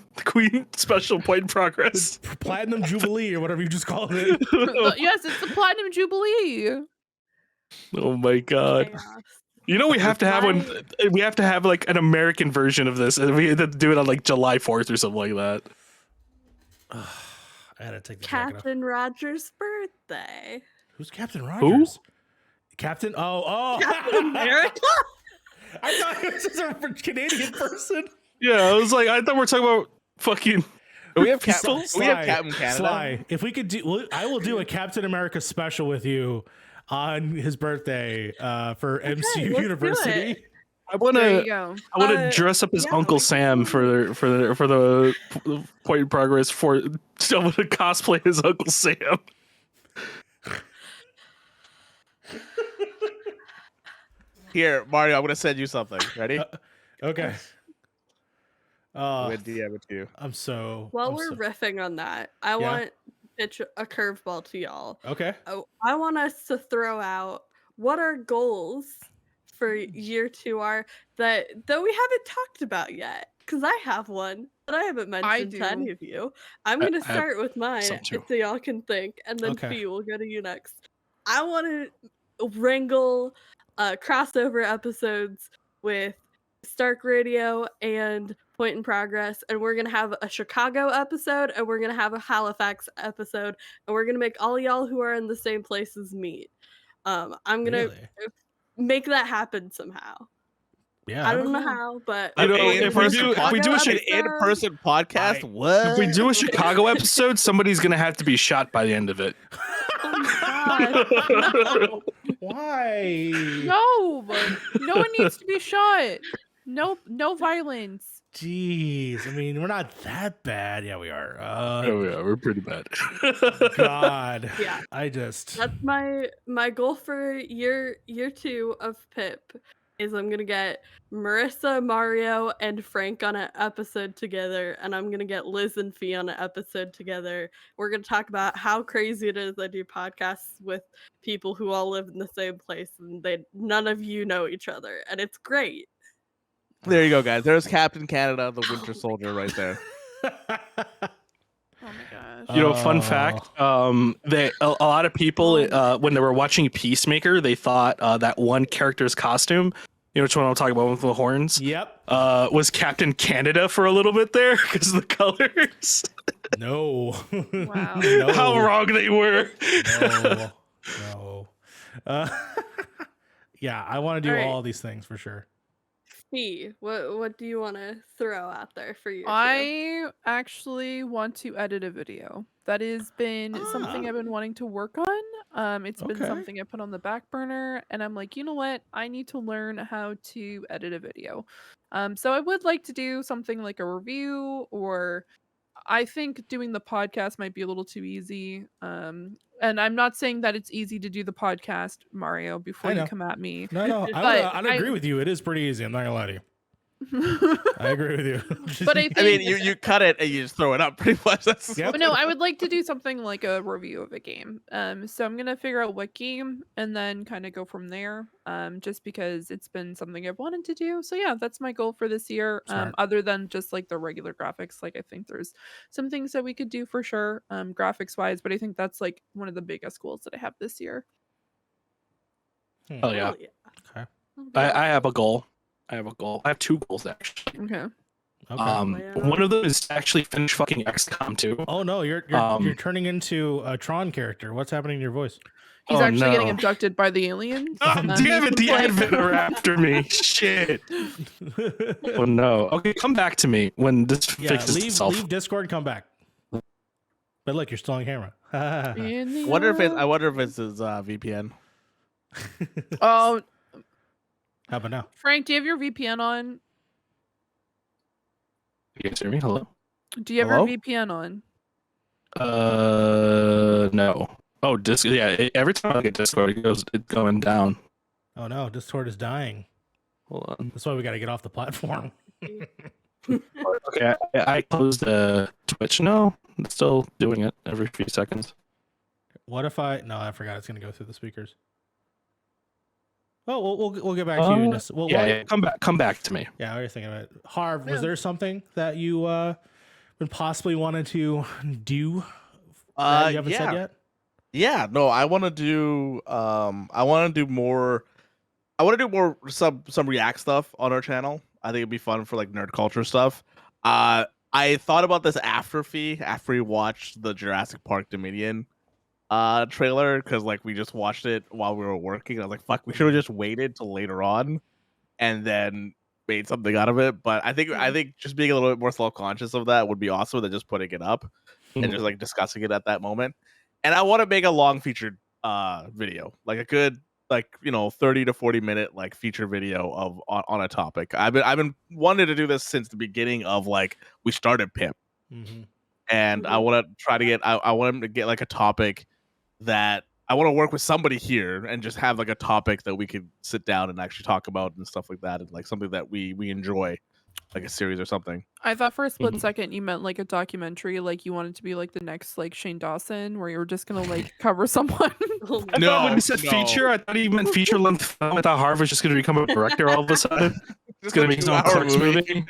special point in progress. Platinum Jubilee or whatever you just called it. Yes, it's the Platinum Jubilee. Oh my god. Chaos. You know we have to have one. My- We have to have like an American version of this, and we have to do it on like July 4th or something like that. I had to take the jacket off. Captain Rogers' birthday. Who's Captain Rogers? Captain? Captain America? I thought it was just a Canadian person. Yeah, I was like, I thought we were talking about fucking. We have Sly. we have Captain Canada. Sly, if we could do, I will do a Captain America special with you on his birthday for MCU let's do University. it. I want There you to. go. I want to dress up as yeah, Uncle we Sam can. for the point in progress. For I want to cosplay as Uncle Sam. Here, Mario, I'm gonna send you something. Ready? Okay. I'm gonna DM it to you. I'm so. While I'm we're so- riffing on that, I want to pitch a curveball to y'all. okay. I want us to throw out what our goals for year 2 are that we haven't talked about yet. Because I have one that I haven't mentioned to any do. of you. I'm I- going I to have start with mine some too. so y'all can think, and then Okay. Fee, we'll go to you next. I want to wrangle crossover episodes with Stark Radio and Point in Progress, and we're gonna have a Chicago episode, and we're gonna have a Halifax episode, and we're gonna make all y'all who are in the same places meet. I'm gonna Really? make that happen somehow. Yeah. I don't know Okay. how, but You know, we're if gonna we do a Chicago Chi- an in-person podcast, I- what? If we do a Chicago episode, somebody's gonna have to be shot by the end of it. Oh my God. Why? No, no one needs to be shot. No violence. Jeez. I mean, we're not that bad. Yeah, we are. Oh yeah, we're pretty bad. God. Yeah. I just. That's my goal for year 2 of PiP is I'm gonna get Marissa, Mario, and Frank on an episode together, and I'm gonna get Liz and Fee on an episode together. We're gonna talk about how crazy it is I do podcasts with people who all live in the same place and none of you know each other, and it's great. There you go, guys. There's Captain Canada, the Winter Soldier, right there. Oh my gosh. You know, fun fact. They a lot of people when they were watching Peacemaker, they thought that one character's costume, you know which one I'm talking about with the horns, Yep. was Captain Canada for a little bit there because of the colors. No. Wow. No. How wrong they were. No. No. Yeah, I want to do All right. all these things for sure. Fee, what do you want to throw out there for year 2? I actually want to edit a video. That has been something I've been wanting to work on. It's been Okay. something I put on the back burner, and I'm like, you know what? I need to learn how to edit a video. So I would like to do something like a review, or I think doing the podcast might be a little too easy. And I'm not saying that it's easy to do the podcast, Mario, before I you know. come at me. No, But I'd agree with you. It is pretty easy. I'm not gonna lie to you. I agree with you. But I I mean, think you cut it and you just throw it up pretty much. That's Yep. But no, I would like to do something like a review of a game. So I'm gonna figure out what game and then kind of go from there. Just because it's been something I've wanted to do. So yeah, that's my goal for this year. Smart. Other than just like the regular graphics, like I think there's some things that we could do for sure, graphics wise. But I think that's like one of the biggest goals that I have this year. Oh yeah, Hell yeah. Okay. I have a goal. I have 2 goals actually. Okay. Okay. One of them is to actually finish fucking XCOM 2. Oh no, you're turning into a Tron character. What's happening to your voice? He's Oh, actually getting no. abducted by the aliens. Oh, damn it, the he's like- advent are after me. Shit. Oh no. Okay, come back to me when this fixes itself. leave Discord, come back. But look, you're still on camera. In the I wonder if old- it's his VPN. Oh, How about now? Frank, do you have your VPN on? You guys hear me? Hello? Do you have Hello? your VPN on? No. Oh, every time I get Discord, it's going down. Oh no, Discord is dying. Hold on. That's why we got to get off the platform. Okay, I closed Twitch. No, it's still doing it every few seconds. What if I? No, I forgot. It's gonna go through the speakers. Oh, we'll get back to you. Well, Yeah, come back to me. Yeah, what are you thinking about it? Harv, was Yeah. there something that you would possibly wanted to do that you haven't said yet? Yeah, no, I want to do more some React stuff on our channel. I think it'd be fun for like nerd culture stuff. I thought about this after we watched the Jurassic Park Dominion trailer, because like we just watched it while we were working. I was like, fuck, we should have just waited till later on and then made something out of it. But I think just being a little bit more self-conscious of that would be awesome than just putting it up and just like discussing it at that moment. And I want to make a long featured video, like a good 30 to 40 minute like feature video on a topic. I've been wanting to do this since the beginning of like we started PiP. Mm-hmm. And I want to try to get I want him to get like a topic that I want to work with somebody here and just have like a topic that we could sit down and actually talk about and stuff like that, and like something that we enjoy, like a series or something. I thought for a split second you meant like a documentary, like you wanted to be like the next like Shane Dawson, where you were just gonna like cover someone. Oh I my thought when No, he said no. feature, I thought he meant feature length film. I thought Harv was just going to become a director all of a sudden. It's going to make his own Clerks movie.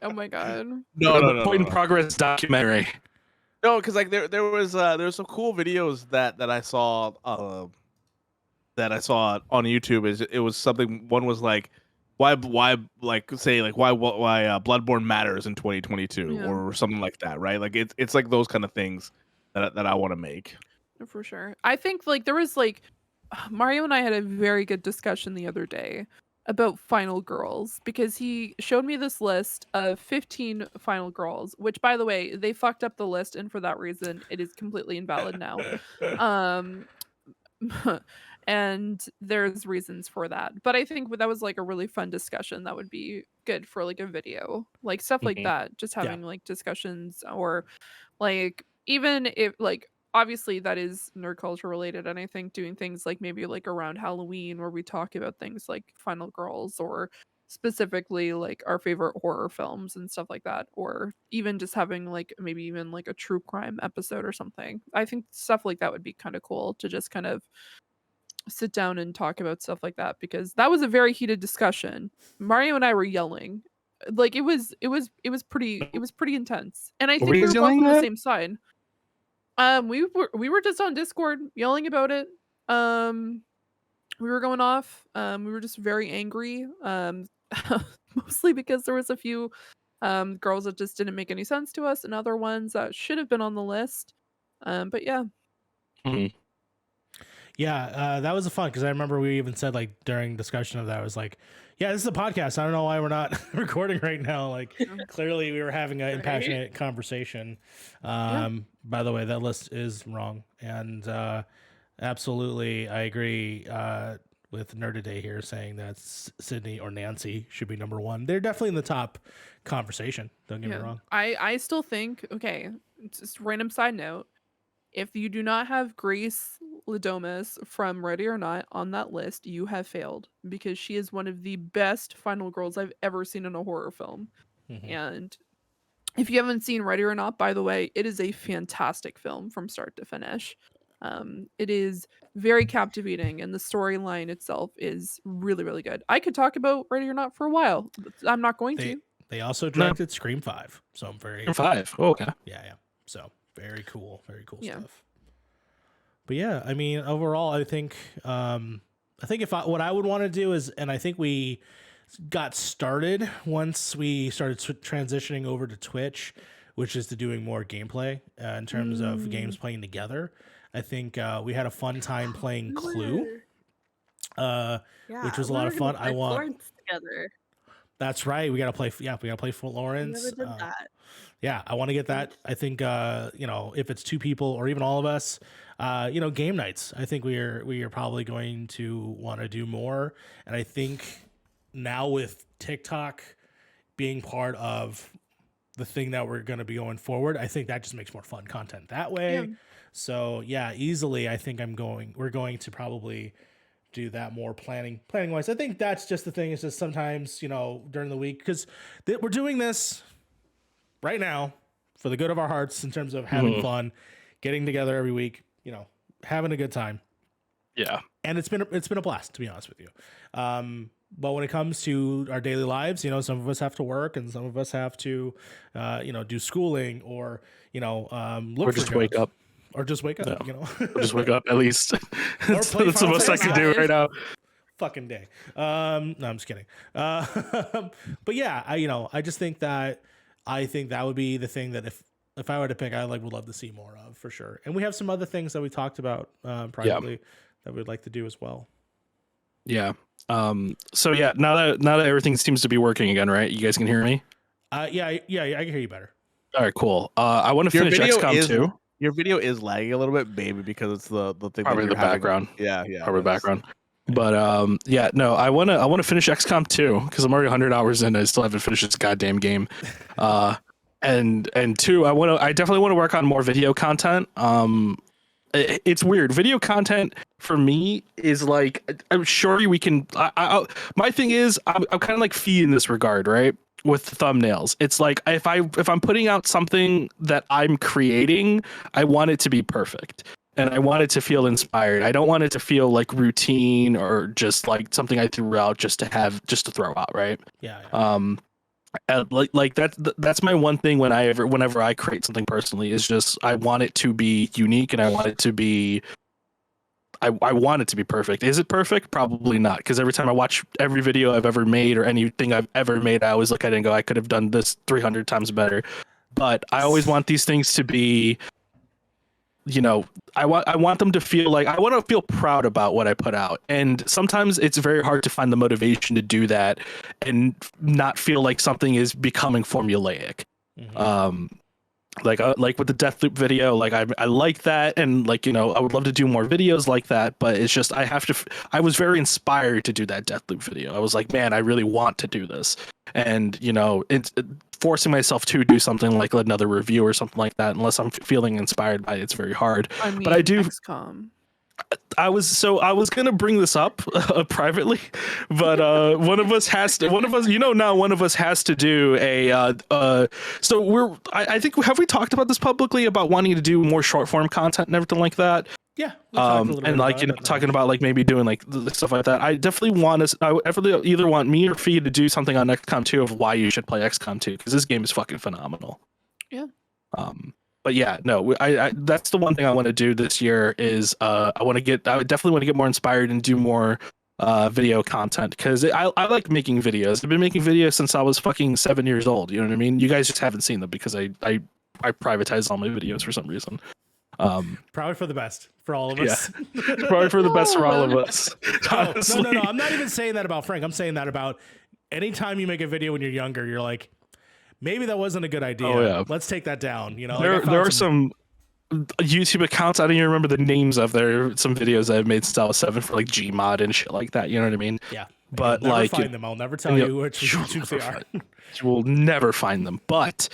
Oh my god. No. Point in progress documentary. No, because like there was some cool videos that I saw on YouTube. It was something. One was like why Bloodborne matters in 2022 Yeah. or something like that, right? Like it's like those kind of things that I want to make. For sure. I think like there was like Mario and I had a very good discussion the other day about Final Girls, because he showed me this list of 15 Final Girls, which by the way, they fucked up the list, and for that reason it is completely invalid now. And there's reasons for that. But I think that was like a really fun discussion that would be good for like a video. Like stuff like that, just having like discussions, or like even if like obviously that is nerd culture related, and I think doing things like maybe like around Halloween where we talk about things like Final Girls, or specifically like our favorite horror films and stuff like that, or even just having like maybe even like a true crime episode or something. I think stuff like that would be kind of cool to just kind of sit down and talk about stuff like that, because that was a very heated discussion. Mario and I were yelling. Like it was pretty intense. And I think we were both on the same side. We were just on Discord yelling about it. We were going off. We were just very angry. Mostly because there was a few girls that just didn't make any sense to us, and other ones that should have been on the list. But yeah. Yeah, that was fun, because I remember we even said like during discussion of that, I was like, yeah, this is a podcast. I don't know why we're not recording right now. Like clearly we were having an impassionate conversation. By the way, that list is wrong. And absolutely, I agree with Nerdaday here saying that Sydney or Nancy should be number one. They're definitely in the top conversation. Don't get me wrong. I still think, okay, just random side note, if you do not have Grace Villagomez from Ready or Not on that list, you have failed because she is one of the best final girls I've ever seen in a horror film. Mhm. And if you haven't seen Ready or Not, by the way, it is a fantastic film from start to finish. It is very captivating, and the storyline itself is really, really good. I could talk about Ready or Not for a while. But I'm not going They to. they also directed Scream 5, so I'm very 5. Oh, okay. yeah. So very cool Yeah. stuff. But yeah, I mean, overall, I think if what I would want to do is, and I think we got started once we started transitioning over to Twitch, which is to doing more gameplay in terms of games playing together. I think we had a fun time playing Clue, which was a lot of fun. I want Florence together. That's right. We gotta play. Yeah, we gotta play Florence. Never did that. Yeah, I want to get that. I think if it's 2 people or even all of us, game nights. I think we are probably going to want to do more. And I think now with TikTok being part of the thing that we're going to be going forward, I think that just makes more fun content that way. Yeah. So yeah, easily I think we're going to probably do that more planning wise. I think that's just the thing, is just sometimes, during the week, because we're doing this right now for the good of our hearts in terms of having fun, getting together every week, having a good time. Yeah. And it's been a blast, to be honest with you. But when it comes to our daily lives, some of us have to work and some of us have to, do schooling or, look Or just wake up. Or just wake up, Or just wake up at least. that's play the Final most I can do Fantasy right now. fucking day. No, I'm just kidding. But yeah, I just think that would be the thing that if I were to pick, I would love to see more of, for sure. And we have some other things that we talked about privately that we'd like to do as well. Yeah. So yeah, now that everything seems to be working again, right? You guys can hear me? Yeah, I can hear you better. All right, cool. I want to finish XCOM 2. Your video is lagging a little bit, maybe because it's the thing. Probably that the background. Yeah. Probably background. But no, I wanna finish XCOM 2 because I'm already 100 hours in and I still haven't finished this goddamn game. And 2, I definitely want to work on more video content. It's weird. Video content for me is like, I'm sure we can. My thing is, I'm kind of like Fee in this regard, right? With the thumbnails, it's like if I'm putting out something that I'm creating, I want it to be perfect and I want it to feel inspired. I don't want it to feel like routine or just like something I threw out just to throw out, right? Yeah. Like that's my one thing whenever I create something personally, is just I want it to be unique and I want it to be I want it to be perfect. Is it perfect? Probably not, because every time I watch every video I've ever made or anything I've ever made, I always look at it and go, I could have done this 300 times better. But I always want these things to be, I want them to feel like, I want to feel proud about what I put out. And sometimes it's very hard to find the motivation to do that and not feel like something is becoming formulaic. Mm-hmm. Like with the Deathloop video, like I like that, and like I would love to do more videos like that, but it's just I was very inspired to do that Deathloop video. I was like, man, I really want to do this, and it's forcing myself to do something like another review or something like that, unless I'm feeling inspired by it, it's very hard. But I do. XCOM. I was gonna bring this up privately, but one of us has to do a so I think, have we talked about this publicly about wanting to do more short form content and everything like that? Yeah. And like talking about like maybe doing like stuff like that. I definitely either want me or Fee to do something on XCOM 2 of why you should play XCOM 2, because this game is fucking phenomenal. Yeah. But yeah, no, I that's the one thing I want to do this year is I definitely want to get more inspired and do more video content, because I like making videos. I've been making videos since I was fucking 7 years old. You know what I mean? You guys just haven't seen them because I privatized all my videos for some reason. Probably for the best for all of us. Yeah. Probably for the best for all of us. No. I'm not even saying that about Frank. I'm saying that about anytime you make a video when you're younger, you're like, maybe that wasn't a good idea. Oh, yeah. Let's take that down. There are some YouTube accounts I don't even remember the names of. There are some videos I've made since I was 7 for like Gmod and shit like that. You know what I mean? Yeah. But I'll never find them. I'll never tell you which YouTubes they are. You will never find them. But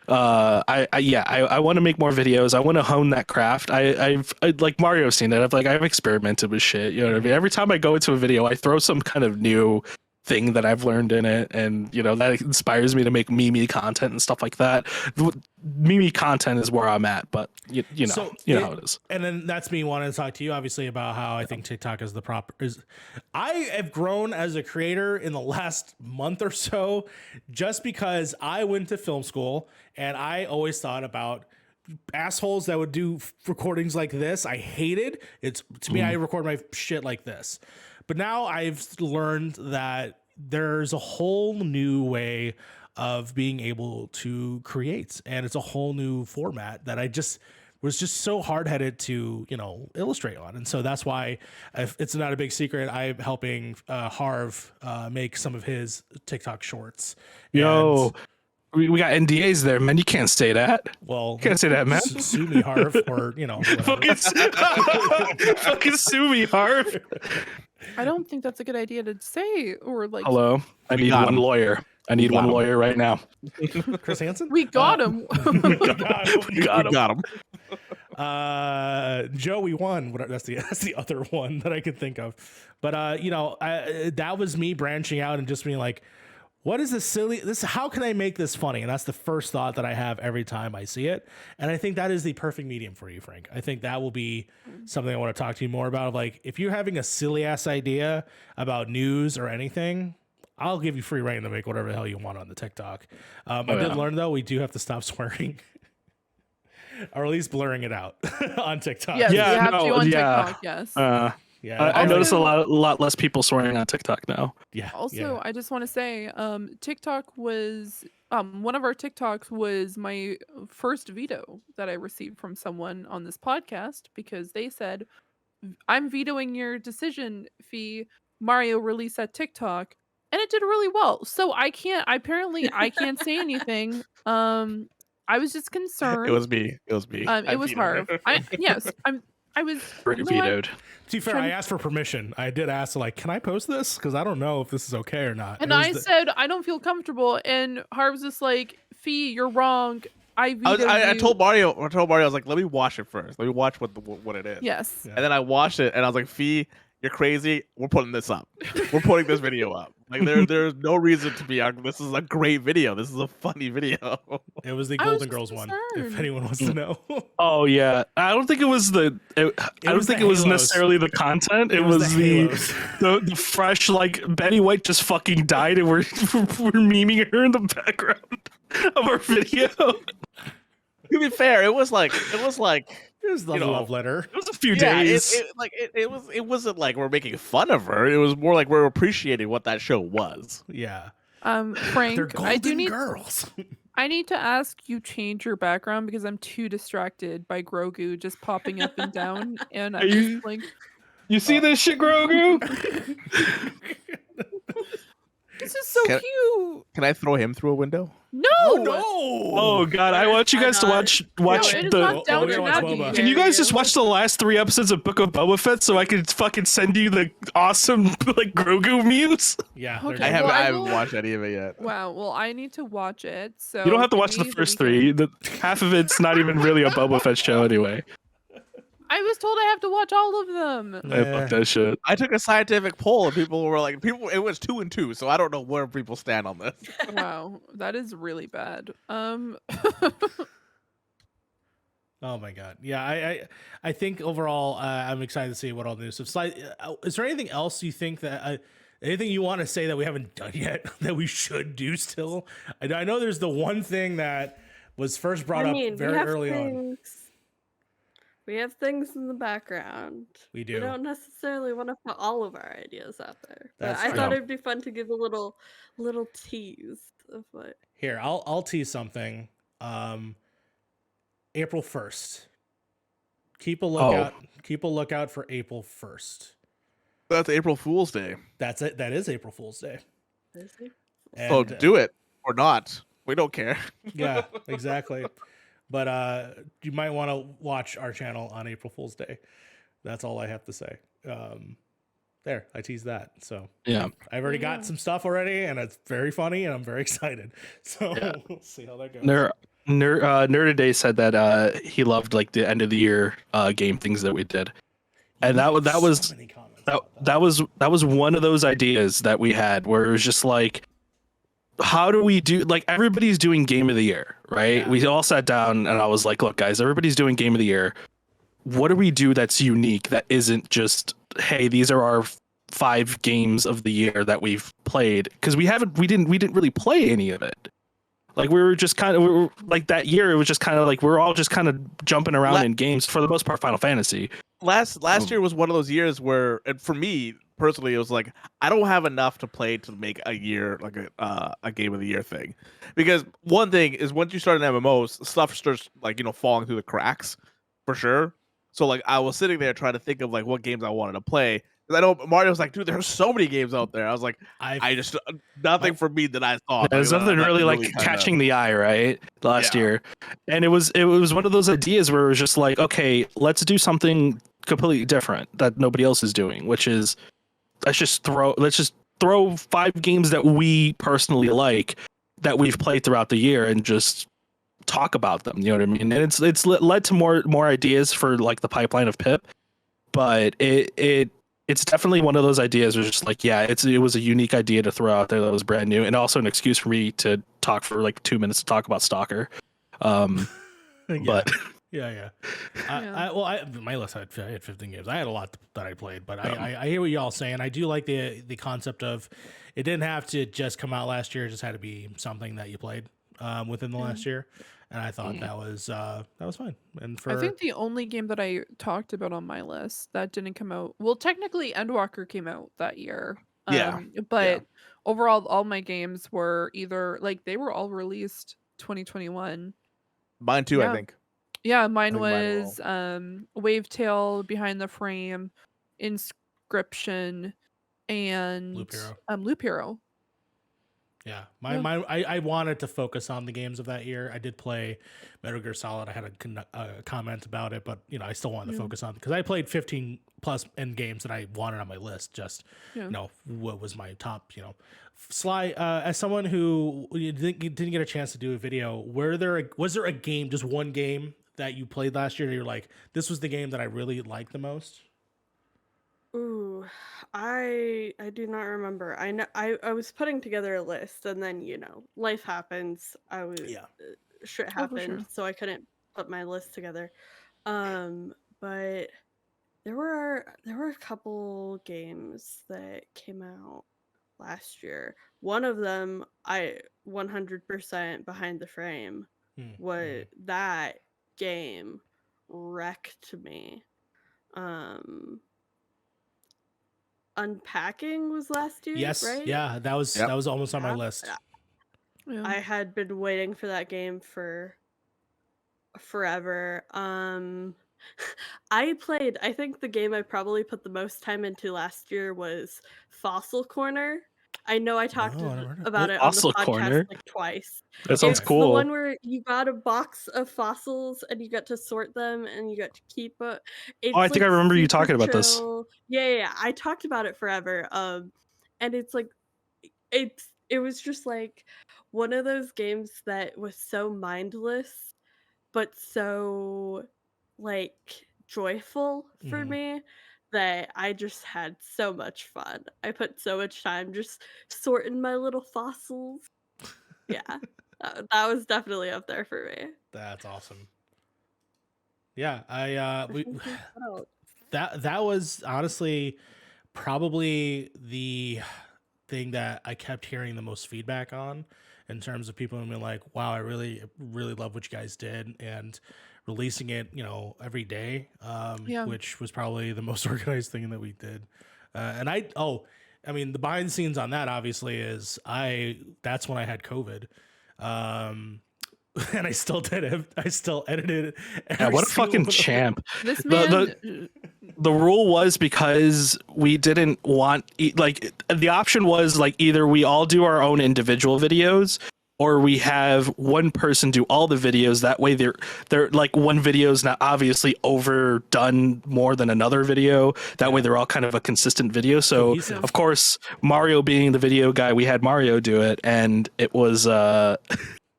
I want to make more videos. I want to hone that craft. I've like Mario's seen it. I've experimented with shit. You know what I mean? Every time I go into a video, I throw some kind of new thing that I've learned in it, and you know that inspires me to make meme content and stuff like that. Meme content is where I'm at, but you know how it is. And then that's me wanting to talk to you, obviously, about how I think TikTok is the proper. I have grown as a creator in the last month or so, just because I went to film school and I always thought about assholes that would do recordings like this. I hated it. To me, I record my shit like this. But now I've learned that there's a whole new way of being able to create, and it's a whole new format that I just was just so hard-headed to, you know, illustrate on. And so that's why, if it's not a big secret, I'm helping Harv make some of his TikTok shorts. Yo, we got NDAs there, man. You can't say that. Well, You can't say that, man. Sue me, Harv, or, you know, Fucking sue me, Harv. I don't think that's a good idea to say, or like. Hello, I need got one him. lawyer. I need one lawyer right now. Chris Hansen. We got him. We got him. Joe, we won. That's the other one that I could think of. But you know, that was me branching out and just being like, what is this silly? How can I make this funny? And that's the first thought that I have every time I see it. And I think that is the perfect medium for you, Frank. I think that will be something I want to talk to you more about. Like, if you're having a silly ass idea about news or anything, I'll give you free reign to make whatever the hell you want on the TikTok. I did learn, though, we do have to stop swearing. Or at least blurring it out on TikTok. Yes, Yeah, you have no, to on yeah. TikTok. Yes. Yeah. I notice a Also- lot less people swearing on TikTok now. Yeah. Also, I just want to say, TikTok was one of our TikToks was my first veto that I received from someone on this podcast, because they said, "I'm vetoing your decision, Fee. Mario released that TikTok, and it did really well. So I can't say anything. I was just concerned. It was me. It was me. It was Harv. I was Pretty you know what? vetoed. To be fair, I asked for permission. I did ask, like, can I post this? Because I don't know if this is okay or not. And it was I said, I don't feel comfortable. And Harv's just like, Fee, you're wrong. I told Mario, I was like, let me watch it first. Let me watch what it is. Yes. Yeah. And then I watched it, and I was like, Fee, you're crazy. We're putting this up. We're putting this video up. Like, there's no reason to be on. This is a great video. This is a funny video. It was the I was Golden just Girls one. If concerned. anyone wants to know. Oh yeah, I don't think it was I don't was think the it was halos. necessarily the content. It was was the the halos. the fresh, like, Betty White just fucking died, and we're memeing her in the background of our video. To be fair, it was like It was the You know, love letter. It was a few yeah, days. it wasn't like we're making fun of her. It was more like we're appreciating what that show was. Yeah. Frank, They're I Golden need Girls. I need to ask you change your background, because I'm too distracted by Grogu just popping up and down, and I'm you- just like, You see this shit, Grogu? this is so Can- cute. Can I throw him through a window? No. Oh god, I want you guys to watch No, it is the. not down we or watch not. Boba. Can you guys just watch the last 3 episodes of Book of Boba Fett so I can fucking send you the awesome, like, Grogu memes? Yeah. Okay. they're I Well, haven't will- watched any of it yet. Wow. Well, I need to watch it. So You don't have to watch the maybe first we can- 3. Half of it's not even really a Boba Fett show anyway. I was told I have to watch all of them. I fuck that shit. I took a scientific poll and people were like, it was 2 and 2, so I don't know where people stand on this. Wow, that is really bad. Oh my god. Yeah, I think overall I'm excited to see what all the new stuff. Is there anything else you think that anything you want to say that we haven't done yet that we should do still? I know there's the one thing that was first brought up very early on. We have things in the background. We do. We don't necessarily want to put all of our ideas out there. But That's I true. thought it'd be fun to give a little tease of what. Here, I'll tease something. April 1st. Keep a lookout. Keep a lookout for April 1st. That's April Fool's Day. That's it. That is April Fool's Day. Is it? So And, do it or not. We don't care. Yeah, exactly. But you might want to watch our channel on April Fool's Day. That's all I have to say. There, I teased that. So Yeah. I've already got some stuff already, and it's very funny, and I'm very excited. So Yeah. we'll see how that goes. Nerdaday said that he loved like the end of the year game things that we did, and that was So many comments that, about that was one of those ideas that we had where it was just like, how do we do, like, everybody's doing game of the year, right? Yeah. We all sat down and I was like, look guys, everybody's doing game of the year. What do we do that's unique that isn't just, hey, these are our 5 games of the year that we've played? Because we didn't really play any of it. Like we were just kind of like that year. It was just kind of like we're all just kind of jumping around in games, for the most part. Final Fantasy. Last year was one of those years where, and for me personally, it was like I don't have enough to play to make a year like a game of the year thing, because one thing is once you start an MMO, stuff starts like falling through the cracks, for sure. So like I was sitting there trying to think of like what games I wanted to play. I know Mario's like, dude, there's so many games out there. I was like, I just nothing for me that I thought. There's nothing really like catching the eye, right? Last year, and it was one of those ideas where it was just like, okay, let's do something completely different that nobody else is doing, which is let's just throw 5 games that we personally like that we've played throughout the year and just talk about them. You know what I mean? And it's led to more ideas for like the pipeline of PiP, but it's definitely one of those ideas where it's just like, yeah, it was a unique idea to throw out there that was brand new, and also an excuse for me to talk for like 2 minutes to talk about Stalker. But yeah. My list had 15 games. I had a lot that I played, but I hear what y'all saying. I do like the concept of it didn't have to just come out last year. It just had to be something that you played within the last year. And I thought that was fine. And I think the only game that I talked about on my list that didn't come out, well, technically Endwalker came out that year. But overall, all my games were either like they were all released 2021. Mine too, I think. Yeah, mine think mine were was Wavetail, Behind the Frame, Inscription, and Loop Hero. Loop Hero. Yeah, I wanted to focus on the games of that year. I did play Metal Gear Solid. I had a comment about it, but I still wanted to focus on, because I played 15 plus end games that I wanted on my list. Just what was my top. Sly, as someone who didn't get a chance to do a video, was there a game, just one game that you played last year that you're like, this was the game that I really liked the most? Ooh, I do not remember. I know I was putting together a list, and then life happens. Shit happened, so I couldn't put my list together. But there were a couple games that came out last year. One of them, I 100% Behind the Frame. What that game wrecked me. Unpacking was last year, yes, right? Yeah, that was almost on my list. Yeah. I had been waiting for that game for forever. I think the game I probably put the most time into last year was Fossil Corner. I know I talked about it on the Fossil podcast Corner? like twice. That sounds It's cool. the one where you got a box of fossils and you got to sort them and you got to keep it. I think I remember you talking about this. Yeah. I talked about it forever. And it's like it was just like one of those games that was so mindless but so like joyful for me that I just had so much fun. I put so much time just sorting my little fossils. Yeah, that was definitely up there for me. That's awesome. Yeah, that was honestly probably the thing that I kept hearing the most feedback on, in terms of people being like, wow, I really love what you guys did, and releasing it every day, which was probably the most organized thing that we did. The behind the scenes on that obviously is that's when I had COVID, and I still did it. I still edited it. Yeah, what a fucking champ. This man. The rule was, because we didn't want, like, the option was like either we all do our own individual videos, or we have one person do all the videos. That way they're like, one video's not obviously overdone more than another video. That way they're all kind of a consistent video. So of course, Mario being the video guy, we had Mario do it, and it was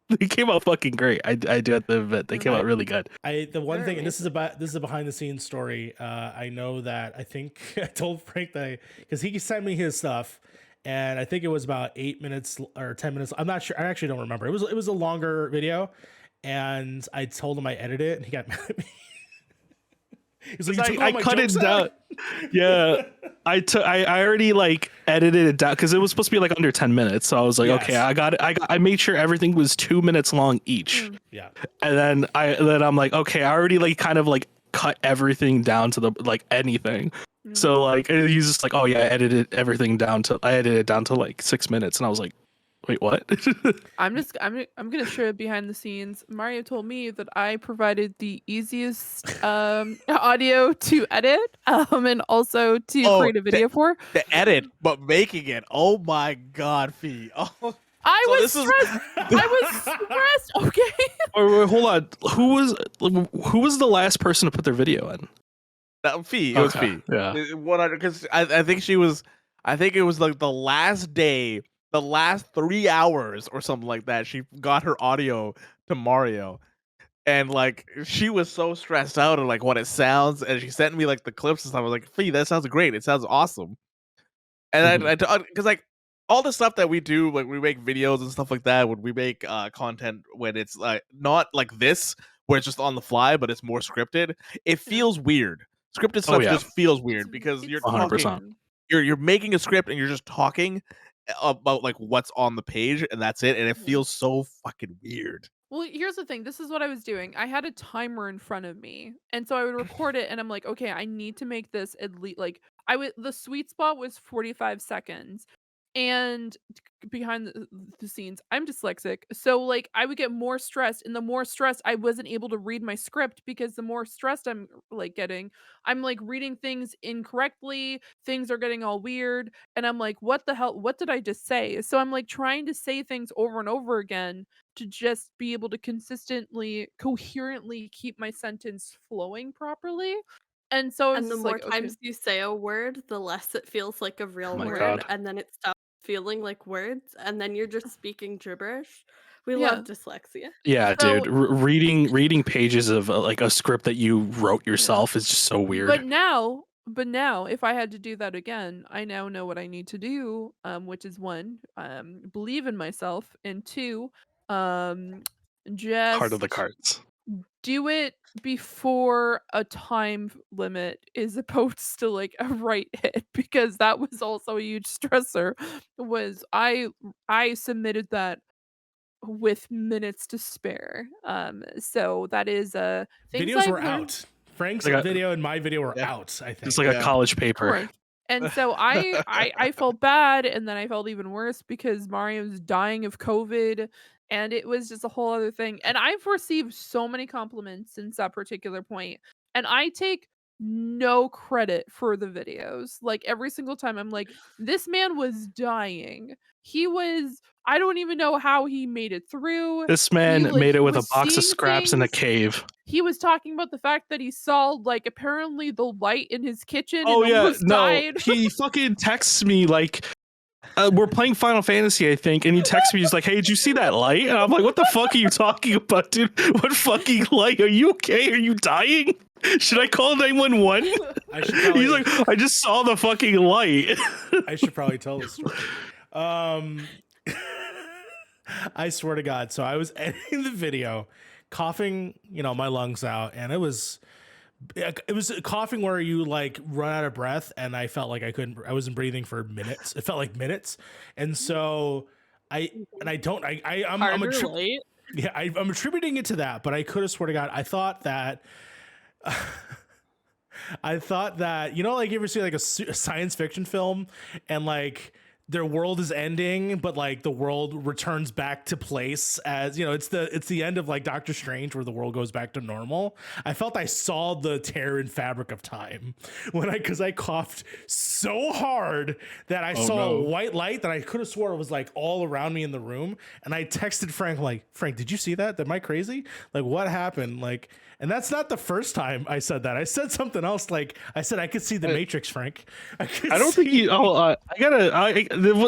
They came out fucking great. I do have to admit, they came out really good. The one Very thing, and this is a behind the scenes story. I know that I think I told Frank that because he sent me his stuff, and I think it was about 8 minutes or 10 minutes. I'm not sure. I actually don't remember. It was a longer video, and I told him I edited it, and he got mad at me. He's like, I cut it down. Yeah, I already like edited it down because it was supposed to be like under 10 minutes. So I was like, Yes. okay, I got it. I made sure everything was 2 minutes long each. Yeah. And then I'm like, okay, I already like kind of like cut everything down to the like anything. So like he's just like, oh yeah, I edited it down to like 6 minutes, and I was like, wait, what? I'm gonna share it behind the scenes. Mario told me that I provided the easiest audio to edit and also to create a video for. The edit, but making it. Oh my god, Fee. Oh, I So was this is- stressed. I was stressed. Okay. Wait, hold on. Who was the last person to put their video in? that Fee. It was Okay, Fee. yeah. 100. Because I think she was. I think it was like the last day, the last 3 hours or something like that. She got her audio to Mario, and like she was so stressed out and like what it sounds, and she sent me like the clips and stuff. I was like, Fee, that sounds great. It sounds awesome. And I because like all the stuff that we do, like we make videos and stuff like that, when we make content when it's like not like this, where it's just on the fly, but it's more scripted, it feels weird. Scripted stuff yeah. just feels weird because It's you're 100%. talking, you're making a script and you're just talking about like what's on the page and that's it, and it feels so fucking weird. Well, here's the thing. This is what I was doing. I had a timer in front of me, and so I would record it, and I'm like, okay, I need to make this at least like the sweet spot was 45 seconds, and behind the scenes, I'm dyslexic, so like I would get more stressed, and the more stressed, I wasn't able to read my script because the more stressed I'm like getting, I'm like reading things incorrectly, things are getting all weird, and I'm like, what the hell? What did I just say? So I'm like trying to say things over and over again to just be able to consistently, coherently keep my sentence flowing properly. And so it's And the just more like, okay, times you say a word, the less it feels like a real my word, God. and then it stops feeling like words, and then you're just speaking gibberish. We Yeah. love dyslexia. Yeah, So- dude. Reading pages of like a script that you wrote yourself is just so weird. But now, if I had to do that again, I now know what I need to do, which is one, believe in myself, and two, just Heart of the cards. do it before a time limit is opposed to like a right hit, because that was also a huge stressor. Was I submitted that with minutes to spare. So that is things Videos I've were learned. out. Frank's Like a- video and my video were Yeah. out, I think. It's like a college paper. Correct. And so I felt bad, and then I felt even worse because Mario's dying of COVID, and it was just a whole other thing. And I've received so many compliments since that particular point, and I take no credit for the videos. Like every single time I'm like, this man was dying. I don't even know how he made it through. This man like, made it with a was box of seeing scraps in a things. cave. He was talking about the fact that he saw like apparently the light in his kitchen Oh and yeah, almost no. died. He fucking texts me like we're playing Final Fantasy, I think, and he texts me. He's like, "Hey, did you see that light?" And I'm like, "What the fuck are you talking about, dude? What fucking light? Are you okay? Are you dying? Should I call 911?" I should probably, He's like, "I just saw the fucking light." I should probably tell the story. I swear to God. So I was editing the video, coughing, my lungs out, and it was coughing where you like run out of breath, and I felt like I wasn't breathing for minutes. It felt like minutes, and so I'm Relate. I'm attributing it to that, but I could have swear to God I thought that. Like you ever see like a science fiction film and like their world is ending, but like the world returns back to place as it's the end of like Doctor Strange where the world goes back to normal. I felt I saw the tear in fabric of time because I coughed so hard that I saw a white light that I could have swore it was like all around me in the room. And I texted Frank like, Frank, did you see that? Am I crazy? Like what happened? Like, and that's not the first time I said that. I said something else. Like I said, I could see the Matrix, Frank. I don't think you.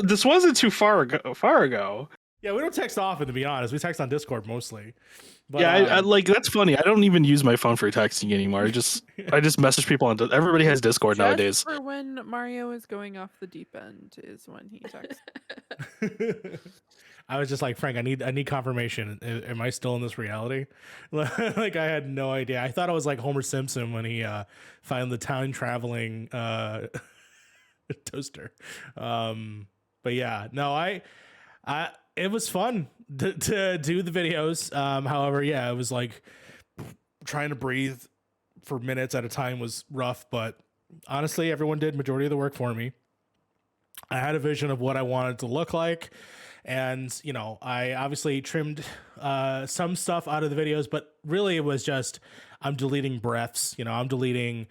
This wasn't too far ago. Yeah, we don't text often, to be honest. We text on Discord mostly. But, Yeah, I like that's funny. I don't even use my phone for texting anymore. I just message people on. Everybody has Discord Just nowadays. for when Mario is going off the deep end is when he texts. I was just like, Frank, I need confirmation. Am I still in this reality? Like, I had no idea. I thought it was like Homer Simpson when he found the time traveling toaster. But yeah, no, I it was fun to do the videos. However, yeah, it was like trying to breathe for minutes at a time was rough, but honestly, everyone did majority of the work for me. I had a vision of what I wanted to look like. And, you know, I obviously trimmed some stuff out of the videos, but really it was just, I'm deleting breaths, you know, I'm deleting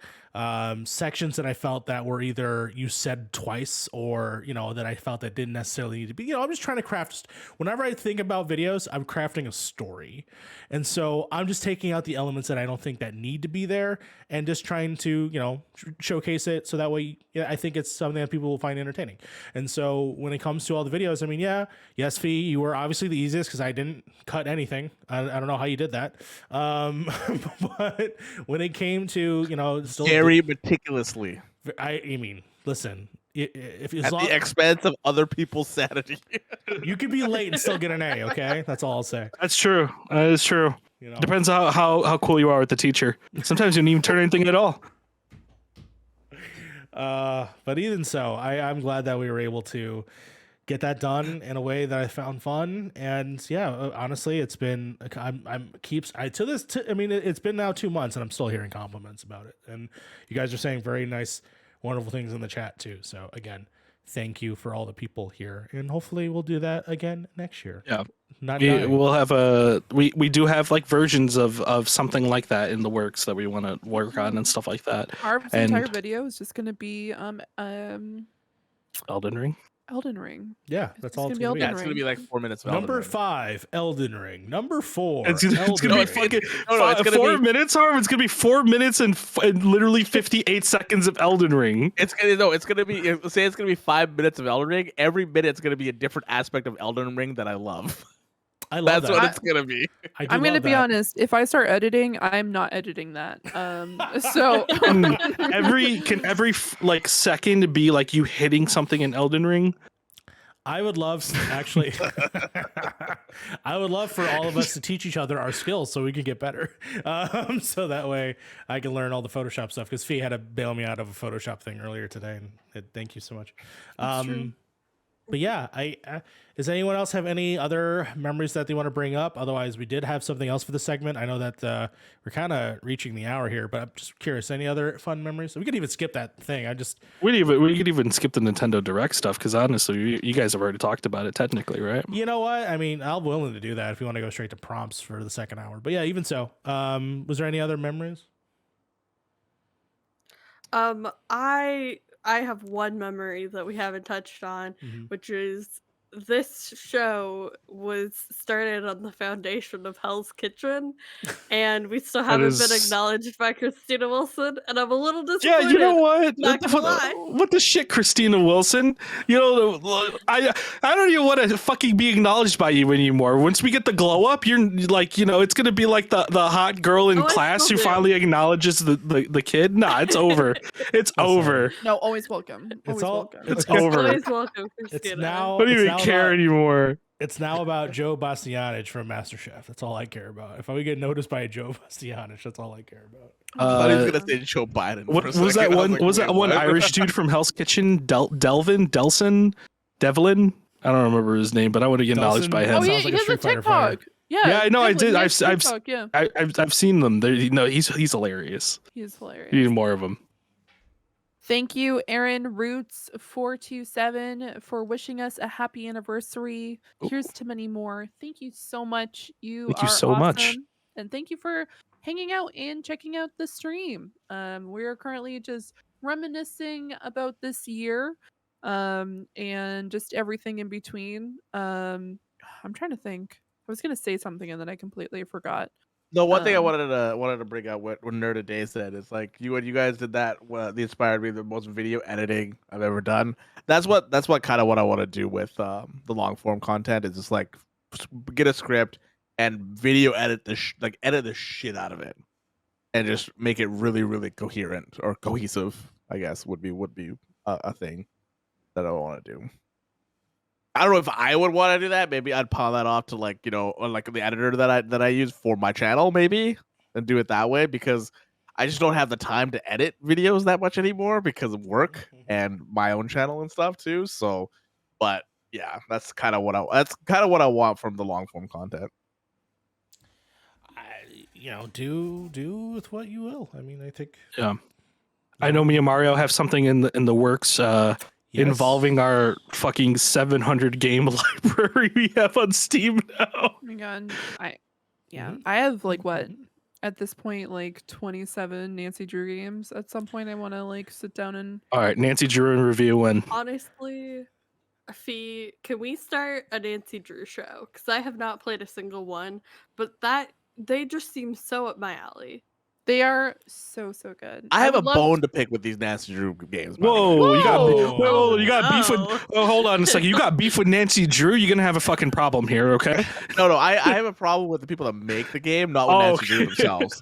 sections that I felt that were either you said twice or, you know, that I felt that didn't necessarily need to be, you know, I'm just trying to craft, whenever I think about videos, I'm crafting a story. And so I'm just taking out the elements that I don't think that need to be there and just trying to, you know, showcase it. So that way, yeah, I think it's something that people will find entertaining. And so when it comes to all the videos, I mean, yeah, yes, Fee, you were obviously the easiest because I didn't cut anything. I don't know how you did that. But when it came to, you know, still Very meticulously. I mean, listen, if At the expense of other people's sanity. you could be late and still get an A, okay? That's all I'll say. That's true. That is true. You know? Depends on how cool you are with the teacher. Sometimes you don't even turn anything at all. But even so, I'm glad that we were able to get that done in a way that I found fun. And yeah, honestly, it's been I mean, it's been now 2 months and I'm still hearing compliments about it. And you guys are saying very nice, wonderful things in the chat too. So again, thank you for all the people here, and hopefully we'll do that again next year. Yeah. We'll have we do have like versions of something like that in the works that we want to work on and stuff like that. Harv's entire video is just going to be Elden Ring. Elden Ring. Yeah, that's all it's gonna gonna be be. Yeah, it's gonna be like 4 minutes of Number Elden Ring. 5, Elden Ring. Number 4, It's gonna Elden be Ring. fucking it's gonna 4 be- minutes, Harv. It's gonna be 4 minutes and literally 58 seconds of Elden Ring. It's gonna be say it's gonna be 5 minutes of Elden Ring. Every minute's gonna be a different aspect of Elden Ring that I love. I love That's that. what it's gonna be. I'm going to be honest. If I start editing, I'm not editing that. So Can every like second be like you hitting something in Elden Ring? I would love, actually, I would love for all of us to teach each other our skills so we can get better. So that way I can learn all the Photoshop stuff, because Fee had to bail me out of a Photoshop thing earlier today. And thank you so much. true. But yeah, does anyone else have any other memories that they want to bring up? Otherwise, we did have something else for the segment. I know that we're kind of reaching the hour here, but I'm just curious. Any other fun memories? We could even skip that thing. We could even skip the Nintendo Direct stuff, because honestly, you guys have already talked about it technically, right? You know what? I mean, I'm willing to do that if you want to go straight to prompts for the second hour. But yeah, even so, was there any other memories? I have one memory that we haven't touched on, Mhm. which is this show was started on the foundation of Hell's Kitchen, and we still haven't been acknowledged by Christina Wilson, and I'm a little disappointed. Yeah, you know what? Not gonna lie. What the shit, Christina Wilson? You know, I don't even want to fucking be acknowledged by you anymore. Once we get the glow up, you're like, you know, it's gonna be like the hot girl in Oh, I class still who do. finally acknowledges the kid. Nah, it's over. It's over. no, always welcome. It's Always all- welcome. It's Okay. over. Always welcome, Christina. now- I don't It's even now care about- anymore. It's now about Joe Bastianich from MasterChef. That's all I care about. If I would get noticed by Joe Bastianich, that's all I care about. I thought he was Uh, gonna say Joe Biden. What for a was that second. I one? like, Was wait, that one what? Irish dude from Hell's Kitchen? Devlin? I don't remember his name, but I want to get acknowledged by him. Oh, yeah, sounds like he a has a Street Fighter fighter. TikTok. Yeah, Yeah, I know, I definitely, did. he I've has I've TikTok, yeah. I've seen them. He's hilarious. He's hilarious. You need more of them. Thank you, Aaron Roots 427, for wishing us a happy anniversary. Here's to many more. Thank you so much. Thank are you so much. awesome. And thank you for hanging out and checking out the stream. We are currently just reminiscing about this year, and just everything in between. I'm trying to think. I was gonna say something and then I completely forgot. No, one thing I Um, wanted to bring out what Nerd a Day said is like when you guys did that, the inspired me the most video editing I've ever done. That's what kind of what I want to do with the long form content is just like get a script and video edit edit the shit out of it and just make it really really coherent or cohesive. I guess would be a thing that I want to do. I don't know if I would want to do that. Maybe I'd pawn that off to or like the editor that I use for my channel, maybe, and do it that way because I just don't have the time to edit videos that much anymore because of work and my own channel and stuff too. So, but yeah, that's kind of what I want from the long form content. Do with what you will. I mean, I think. Yeah. I know me and Mario have something in the works involving our fucking 700 game library we have on Steam now. oh my god, I have like what at this point like 27 Nancy Drew games. At some point, I want to like sit down and. All right, Nancy Drew and review when. Honestly, Fee, can we start a Nancy Drew show? Because I have not played a single one, but they just seem so up my alley. They are so good. I have a would love bone to pick with these Nancy Drew games. By the way. Whoa, you got Whoa. you got beef with. No. Oh, hold on a second. You got beef with Nancy Drew. You're gonna have a fucking problem here, okay? No, I have a problem with the people that make the game, not with Nancy Drew themselves.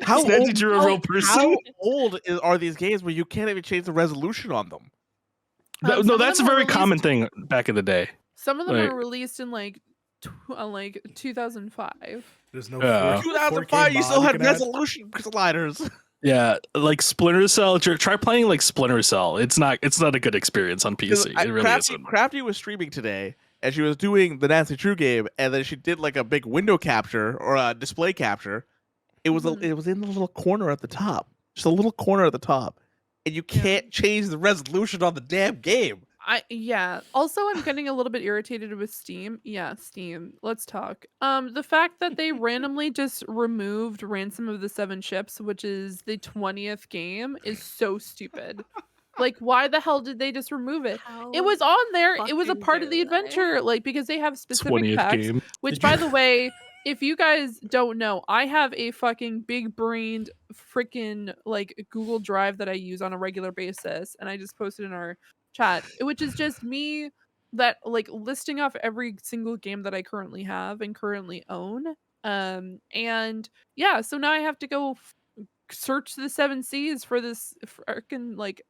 How's Nancy Drew a real person? How old are these games where you can't even change the resolution on them? No, some of that's a them were very released- common thing back in the day. Some of them Like- were released in like 2005. There's no Yeah. 2005, you still mod had can add. resolution sliders. Yeah, like Splinter Cell. Try playing like Splinter Cell. It's not a good experience on PC. It really isn't. Crafty was streaming today, and she was doing the Nancy Drew game, and then she did like a big window capture or a display capture. It was Mhm. it was in the little corner at the top, just a little corner at the top, and you can't change the resolution on the damn game. Also, I'm getting a little bit irritated with Steam. Yeah, Steam. Let's talk. The fact that they randomly just removed Ransom of the Seven Ships, which is the 20th game, is so stupid. Like, why the hell did they just remove it? It was on there. It was a fucking part of the dare they? adventure, like because they have specific 20th packs. game. Which, Did by you- the way, if you guys don't know, I have a fucking big-brained freaking like Google Drive that I use on a regular basis, and I just posted in our chat, which is just me that like listing off every single game that I currently have and currently own. And yeah, so now I have to go search the 7 Seas for this freaking like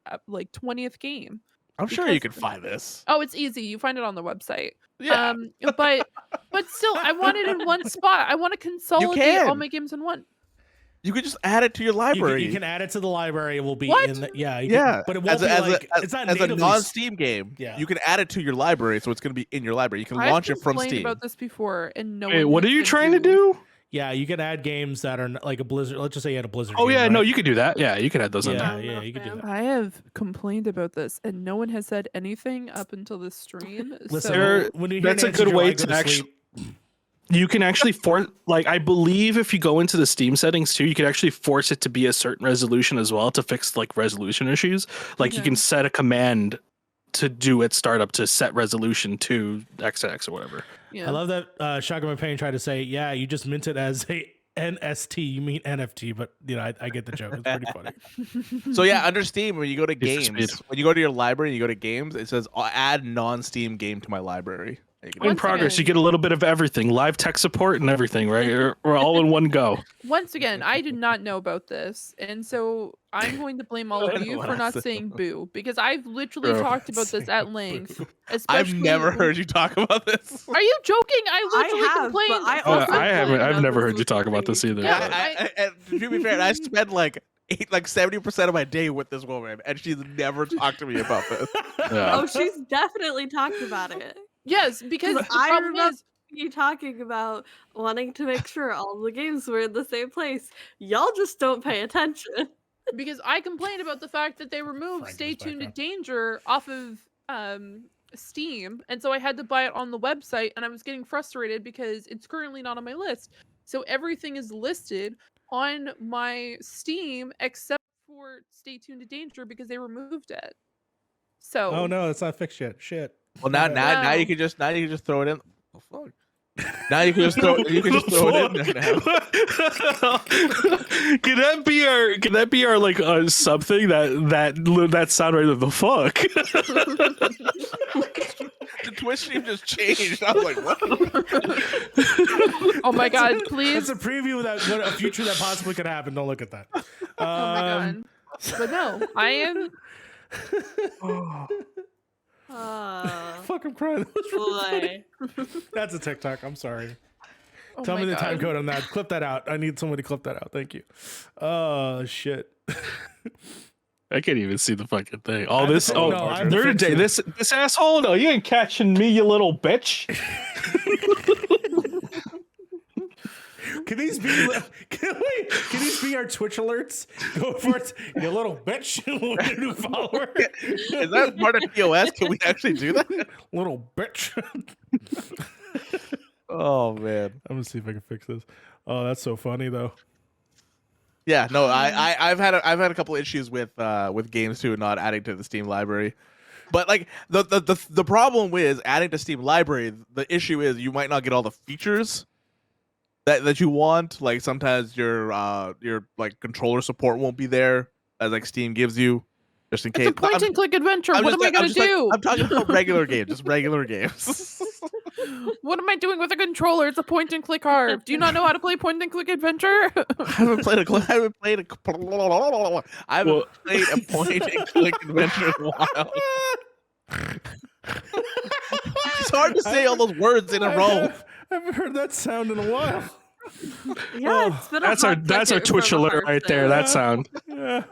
20th game. I'm sure you Because- can find this. Oh, it's easy. You find it on the website. Yeah, But still, I want it in one spot. I want to consolidate all can. my games in one. you could just add it to your library. You can add it to the library. It will be What? in the you Yeah, can, but it won't be like it's not as a natively. non-Steam game. Yeah. You can add it to your library, so it's going to be in your library. You can I've launch it from complained Steam. about this before, and no Wait, one what are has you been trying to do? Yeah, you can add games that are like a Blizzard. Let's just say you had a Blizzard. Oh game, yeah, right? no, you could do that. Yeah, you can add those in Yeah, there. yeah, you could do that. I have complained about this, and no one has said anything up until this stream. Listen, so There- when you hear that's a Nancy good Drew, way I go to sleep. You can actually force, like, I believe if you go into the Steam settings too, you can actually force it to be a certain resolution as well to fix like resolution issues. Like you Okay. can set a command to do at startup to set resolution to XX or whatever. yeah. I love that Shotgun McPain tried to say, "Yeah, you just meant it as a NST. You mean NFT, but I get the joke. It's pretty funny." So yeah, under Steam, when you go to Need for games, speed. when you go to your library and you go to games, it says add non-Steam game to my library. You can In Once progress, you again- get a little bit of everything, live tech support and everything, right? We're all in one go. Once again, I did not know about this, and so I'm going to blame all I of know you what for I not said. saying boo because I've literally Bro. talked about this at length. I've especially never when- heard you talk about this. Are you joking? I literally have, but complained. I Uh, also I haven't. complained I've about never this heard you with talk about something this either. Yeah, but- And to be fair, I spend like 70% of my day with this woman, and she's never talked to me about this. yeah. Oh, she's definitely talked about it. Yes, because the I problem remember is you talking about wanting to make sure all the games were in the same place. Y'all just don't pay attention. because I complained about the fact that they removed Frank Stay is Tuned to back Danger off of Steam, and so I had to buy it on the website, and I was getting frustrated because it's currently not on my list. So everything is listed on my Steam except for Stay Tuned to Danger because they removed it. So Oh no, it's not fixed yet. Shit. Well, now Wow. you can just throw it in. Oh fuck! Now you can just throw it in there now. Can that be our like something that sound right? The fuck? The Twitch stream just changed. I was like, what? Oh my god, It's please. a preview of that what a future that possibly could happen. Don't look at that. Oh my god. But no, I am. Oh, Fuck, I'm crying. That was really boy. funny. That's a TikTok. I'm sorry. Oh Tell my me the time God. code on that. Clip that out. I need somebody to clip that out. Thank you. Oh shit. I can't even see the fucking thing. Oh, I have this. to- Oh, no, I have to nerd fix day. it. This asshole. No, you ain't catching me, you little bitch. Can these be can these be our Twitch alerts? Go for it, you little bitch. Your new follower. Is that part of POS? Can we actually do that? Little bitch. Oh man. I'm gonna see if I can fix this. Oh, that's so funny though. Yeah, no, I've had a couple issues with games too not adding to the Steam library. But like the problem with adding to Steam library, the issue is you might not get all the features that you want. Like sometimes your like controller support won't be there as like Steam gives you, just in It's case. a point and click adventure. I'm What just am I gonna do? I'm talking about regular games, just regular games. What am I doing with a controller? It's a point and click Harv. Do you not know how to play point and click adventure? I haven't played a point and click adventure in a while. It's hard to say all those words in a row. I haven't heard that sound in a while. Yeah, it's been a That's our hot second Twitch from a alert Harv right there. fan. That sound. Yeah.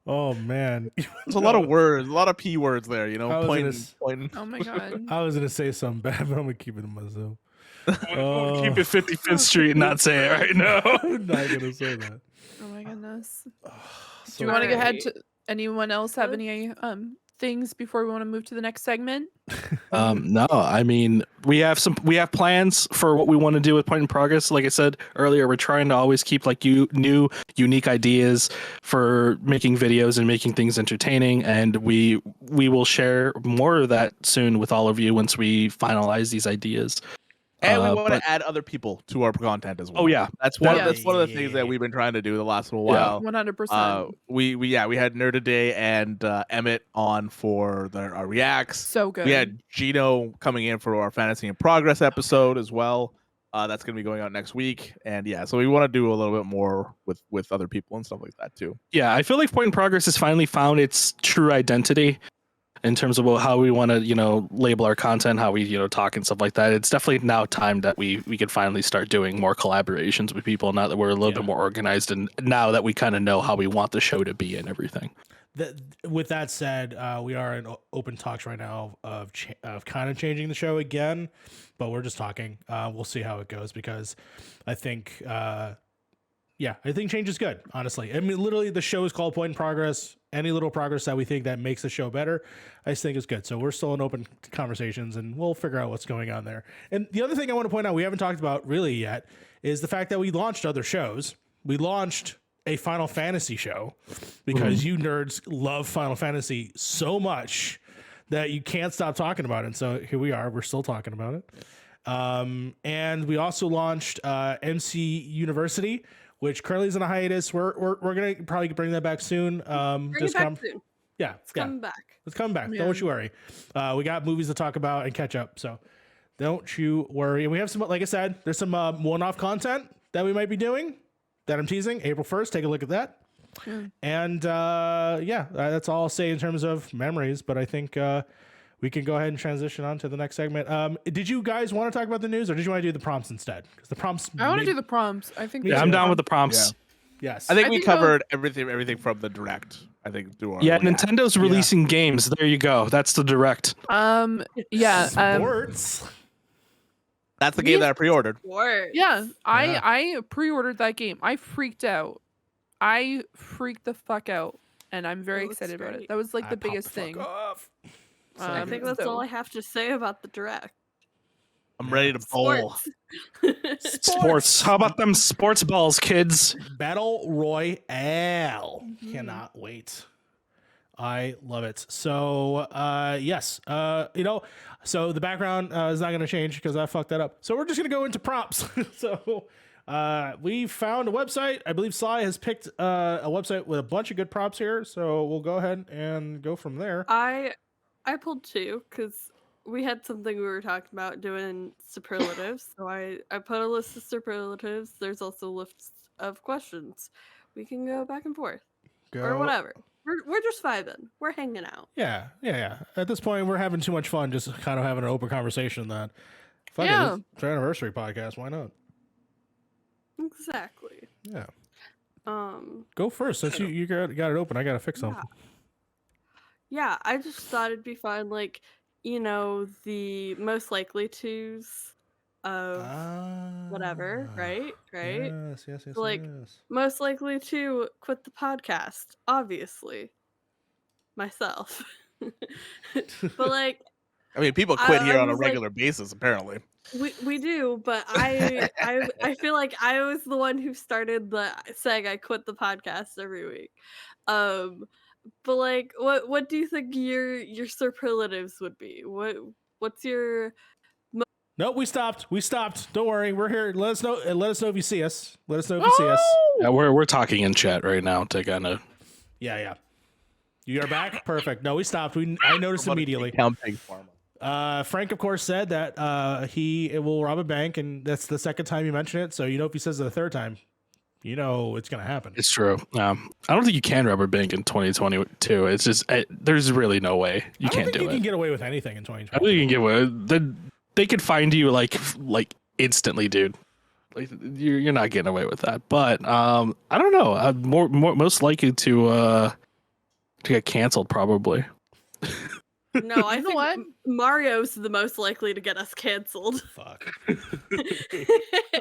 Oh man. There's a lot of words, a lot of P words there, you I know, was point. Oh my god. I was gonna say something bad, but I'm gonna keep it to myself. We'll keep it 55th Street and not say it right now. I'm not gonna say that. Oh my goodness. Do So- you want to go ahead Alright. to anyone else have any things before we want to move to the next segment? No, I mean we have plans for what we want to do with Point in Progress. Like I said earlier, we're trying to always keep like new unique ideas for making videos and making things entertaining, and we will share more of that soon with all of you once we finalize these ideas. And we want but- to add other people to our content as well. Oh yeah, That's one. Yeah. That's one of the things that we've been trying to do the last little while. 100%. We had Nerd Today and Emmett on for our reacts. So good. We had Gino coming in for our Fantasy in Progress episode as well. That's going to be going out next week, and yeah, so we want to do a little bit more with other people and stuff like that too. yeah. I feel like Point in Progress has finally found its true identity in terms of how we want to label our content, how we talk and stuff like that. It's definitely now time that we can finally start doing more collaborations with people now that we're a little bit more organized, and now that we kind of know how we want the show to be and everything. With that said, we are in open talks right now of kind of changing the show again, but we're just talking. We'll see how it goes, because I think I think change is good, honestly. I mean, literally, the show is called Point in Progress. Any little progress that we think that makes the show better, I just think is good. So we're still in open conversations, and we'll figure out what's going on there. And the other thing I want to point out, we haven't talked about really yet, is the fact that we launched other shows. We launched a Final Fantasy show because you nerds love Final Fantasy so much that you can't stop talking about it. And so here we are. We're still talking about it. And we also launched MC University, which currently is on a hiatus. We're gonna probably bring that back soon. Bring it back soon. Yeah, It's coming back. it's coming back. Yeah. Don't you worry. We got movies to talk about and catch up. So don't you worry. And we have some, like I said, there's some one-off content that we might be doing that I'm teasing. April 1st. Take a look at that. And that's all I'll say in terms of memories. But I think we can go ahead and transition on to the next segment. Did you guys want to talk about the news, or did you want to do the prompts instead? Because the prompts. I want to do the prompts. I think. Me Yeah, too. I'm down with the prompts. Yes. I think I we think I'll- covered everything from the direct. I think through our Nintendo's releasing games. There you go. That's the direct. Yeah. Sports. That's the game that I pre-ordered. Word. Yeah. I pre-ordered that game. I freaked out. I freaked the fuck out, and I'm very It looks excited about great. it. That was like I the popped biggest fuck thing. off. I think that's all I have to say about the direct. I'm ready to bowl. Sports. Sports. How about them sports balls, kids? Battle Royale. Cannot wait. I love it. So, yes, so the background is not going to change because I fucked that up. So we're just going to go into prompts. So, we found a website. I believe Sly has picked a website with a bunch of good prompts here. So we'll go ahead and go from there. I pulled 2 because we had something we were talking about doing superlatives. So I put a list of superlatives. There's also lists of questions. We can go back and forth or whatever. We're just vibing. We're hanging out. Yeah. At this point, we're having too much fun, just kind of having an open conversation. That fuck it, Yeah. it's our anniversary podcast. Why not? Exactly. Yeah. Go first since you got it open. I gotta fix something. Yeah, I just thought it'd be fun, like, the most likely tos of whatever, right? Right? Yes. Like, most likely to quit the podcast, obviously. Myself. But like, I mean, people quit here I on a was like, regular basis, apparently. we do, but I feel like I was the one who started the saying I quit the podcast every week. But like, what do you think your superlatives would be? What's your No, we stopped. Don't worry, we're here. Let us know if you see us. Let us know if you see us. Yeah, we're talking in chat right now to kind of. Yeah. You are back. Perfect. No, we stopped. I noticed immediately. Counting Parmar. Frank, of course, said that he will rob a bank, and that's the second time you mention it. So if he says it the third time, it's gonna happen. It's true. I don't think you can rob a bank in 2022. It's just there's really no way you can't do it. You can get away with anything in 2022. I think you can get away. They could find you like instantly, dude. Like you're not getting away with that. But I don't know. I'm most likely to get canceled probably. No, I You know think what? Mario's the most likely to get us canceled. Fuck.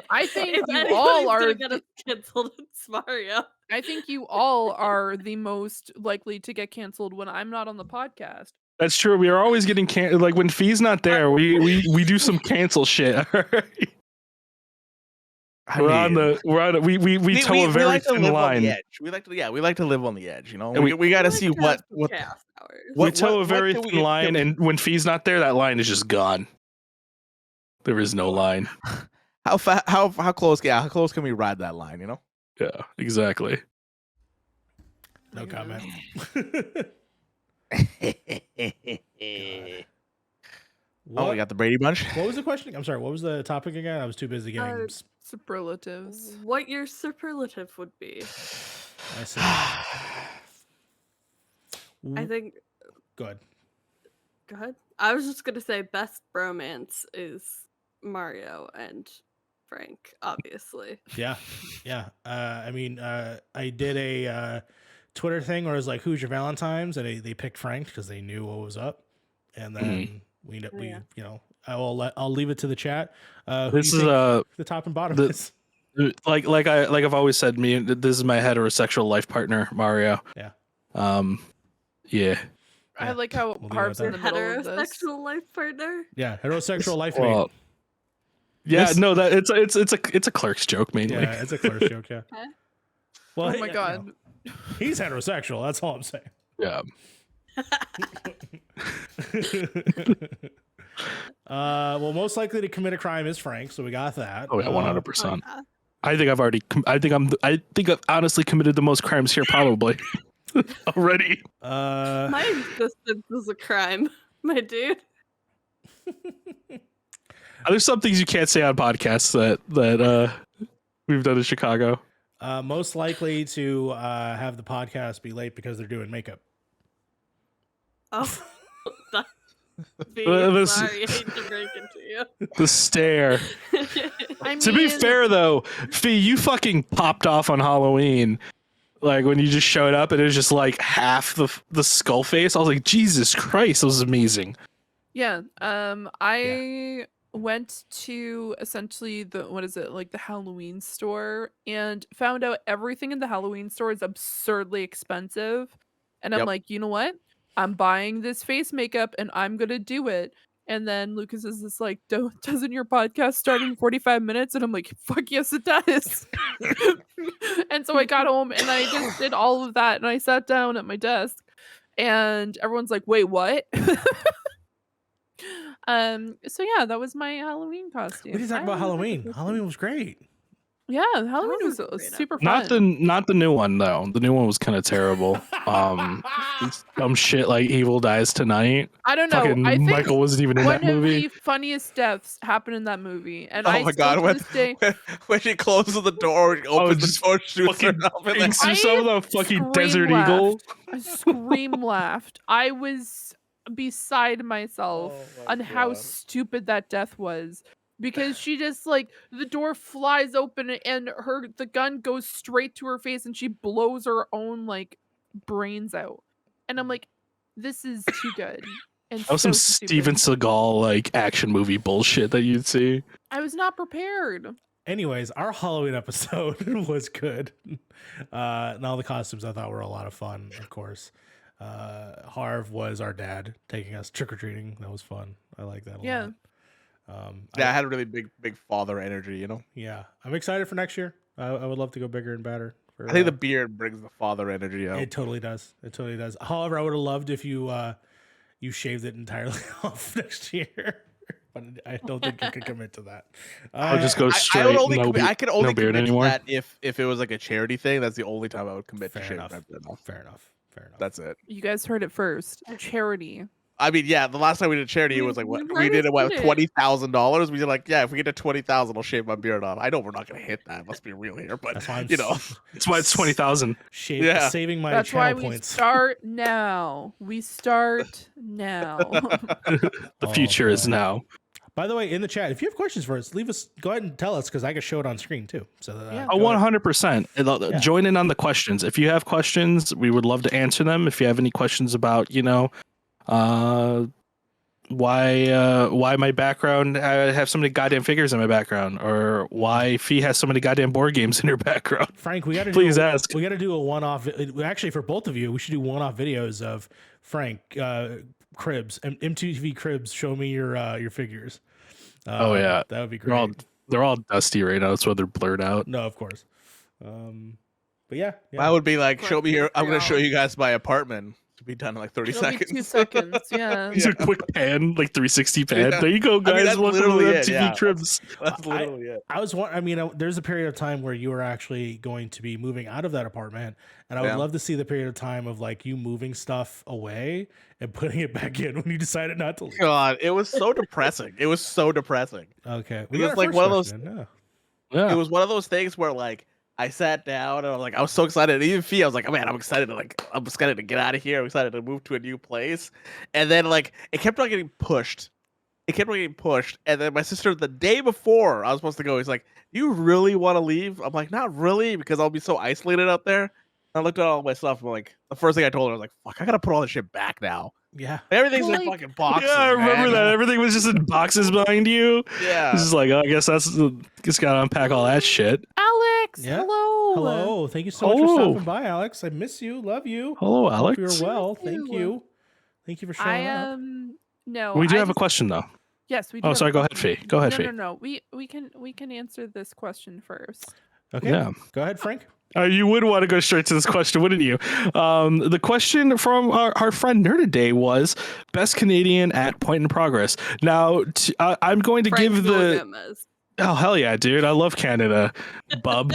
I think If you anybody's all are. gonna get us canceled, it's Mario. I think you all are the most likely to get canceled when I'm not on the podcast. That's true. We are always getting like when Fee's not there, we do some cancel shit. All right? We toe a very like to thin live on line. the edge. We like to live on the edge. We got to see what chaos hours. We toe a very can we- thin line, and when Fee's not there, that line is just gone. There is no line. how close? Yeah, how close can we ride that line? Yeah, exactly. No comment. Oh, we got the Brady Bunch. What was the question? I'm sorry. What was the topic again? I was too busy getting. Superlatives. What your superlative would be? I see. I think. Go ahead. Go ahead. I was just gonna say best bromance is Mario and Frank, obviously. Yeah. I mean, I did a Twitter thing where it was like, "Who's your Valentine's?" and they picked Frank because they knew what was up, and then I'll leave it to the chat. This is the top and bottom is. Like I've always said, this is my heterosexual life partner, Mario. Yeah. Yeah. I like how We'll leave it Harv's at in the middle of this. Heterosexual life partner. Yeah, heterosexual life mate. Well, yeah, no, that it's a Clerks joke mainly. Yeah, it's a clear joke. Yeah. Okay. Well, Oh my god. he's heterosexual. That's all I'm saying. Yeah. Well, most likely to commit a crime is Frank, so we got that. Oh yeah, 100%. Yeah. I think I've honestly committed the most crimes here probably already. My existence is a crime, my dude. There's some things you can't say on podcasts that we've done in Chicago. Most likely to have the podcast be late because they're doing makeup. Oh, sorry, I hate to break it to you. The stare. I mean, To be fair though, Fee, you fucking popped off on Halloween. Like when you just showed up and it was just like half the skull face. I was like, Jesus Christ, that was amazing. yeah. I went to essentially the Halloween store and found out everything in the Halloween store is absurdly expensive. And I'm Yep. like, you know what? I'm buying this face makeup and I'm gonna do it. And then Lucas is just like, doesn't your podcast start in 45 minutes? And I'm like, fuck yes, it does. And so I got home and I just did all of that and I sat down at my desk And everyone's like, wait, what? So yeah, that was my Halloween costume. We didn't talk I about really like the Halloween. costume. Halloween was great. Yeah, Halloween was was a great super Not fun. the new one though. The new one was kind of terrible. Some shit like Evil Dies Tonight. I don't know. Fucking I think Michael wasn't even in one that of movie. the funniest deaths happened in that movie, and Oh I my still god, to when, this day when she closes the door, opens just the door, shoots fucking herself in the thinks head. herself the fucking scream Desert laughed. Eagle. I scream laughed. I was beside myself Oh my on how God. stupid that death was. Because she just like the door flies open and the gun goes straight to her face and she blows her own like brains out. And I'm like, this is too good. And That was so some Steven stupid. Seagal like action movie bullshit that you'd see. I was not prepared. Anyways, our Halloween episode was good. And all the costumes I thought were a lot of fun, of course. Harv was our dad taking us trick-or-treating. That was fun. I like that a Yeah. lot. Yeah, I had a really big father energy, you know. Yeah, I'm excited for next year. I would love to go bigger and badder. I think the beard brings the father energy out. It totally does. It totally does. However, I would have loved if you you shaved it entirely off next year. But I don't think I could commit to that. I'll just go I straight. would only no, I could only no beard commit anymore. to that if it was like a charity thing. That's the only time I would commit to Fair shaving enough. my beard off. Fair enough. Fair enough. That's it. You guys heard it first. Charity. I mean, yeah, the last time we did charity, it was like what You we might did have it what did it. $20,000. We did like, yeah, if we get to 20,000, I'll shave my beard off. I know we're not gonna hit that. Let's be real here, but That's why I'm you know, That's why it's 20,000. Yeah. saving my That's why channel we points. start now. We start now. The Oh, future is man. now. By the way, in the chat, if you have questions for us, leave us. Go ahead and tell us because I can show it on screen too. So Yeah. Oh, go ahead. 100%. Yeah. Join in on the questions. If you have questions, we would love to answer them. If you have any questions about, why my background, I have so many goddamn figures in my background, or why Fee has so many goddamn board games in her background. Frank, we got to Please ask. We got to do a one-off. Actually, for both of you, we should do one-off videos of Frank Cribs and MTV Cribs. Show me your figures. Oh, yeah. that would be great. They're all dusty right now. That's why they're blurred out. No, of course. But yeah. I would be like, show me your. I'm gonna Wow. show you guys my apartment. To be done in like 30 It'll be seconds. 2 seconds. Yeah. It's a quick pan, like 360 pan. Yeah. There you go, I mean, guys. that's Welcome to literally the it, MTV yeah. Cribs. That's literally it. There's a period of time where you were actually going to be moving out of that apartment, and I would Yeah. love to see the period of time of like you moving stuff away and putting it back in when you decided not to leave. God, it was so depressing. It was so depressing. Okay, It was like one of those- Yeah. Yeah. It was one of those things where like I sat down and I was so excited. And even Fee, I was like, oh man, I'm excited to get out of here. I'm excited to move to a new place. And then like it kept on getting pushed. And then my sister, the day before I was supposed to go, he's like, "Do you really want to leave?" I'm like, "Not really, because I'll be so isolated out there." And I looked at all my stuff. I'm like, the first thing I told her, I was like, "Fuck, I gotta put all this shit back now. Yeah. Everything's Well, in like- fucking boxes." Yeah, I remember man." that. Everything was just in boxes behind you. Yeah. It's just like, oh, I guess just gotta unpack all that shit. Alex, Yeah. hello. Hello. Thank you so much for Hello. stopping by, Alex. I miss you. Love you. Hello, Hope Alex. you're well. Thank Thank you. you. Thank you for I showing up. no. We do I have a just- question though. Yes, we do. Oh, have a sorry. Go ahead, question. Fee. Go ahead, Fee. No. We can answer this question first. Okay. Yeah. Go ahead, Frank. You would want to go straight to this question, wouldn't you? The question from our friend Nerdaday was best Canadian at Point in Progress. Now, I'm going to give the. Villagomez. Oh, hell yeah, dude. I love Canada, bub.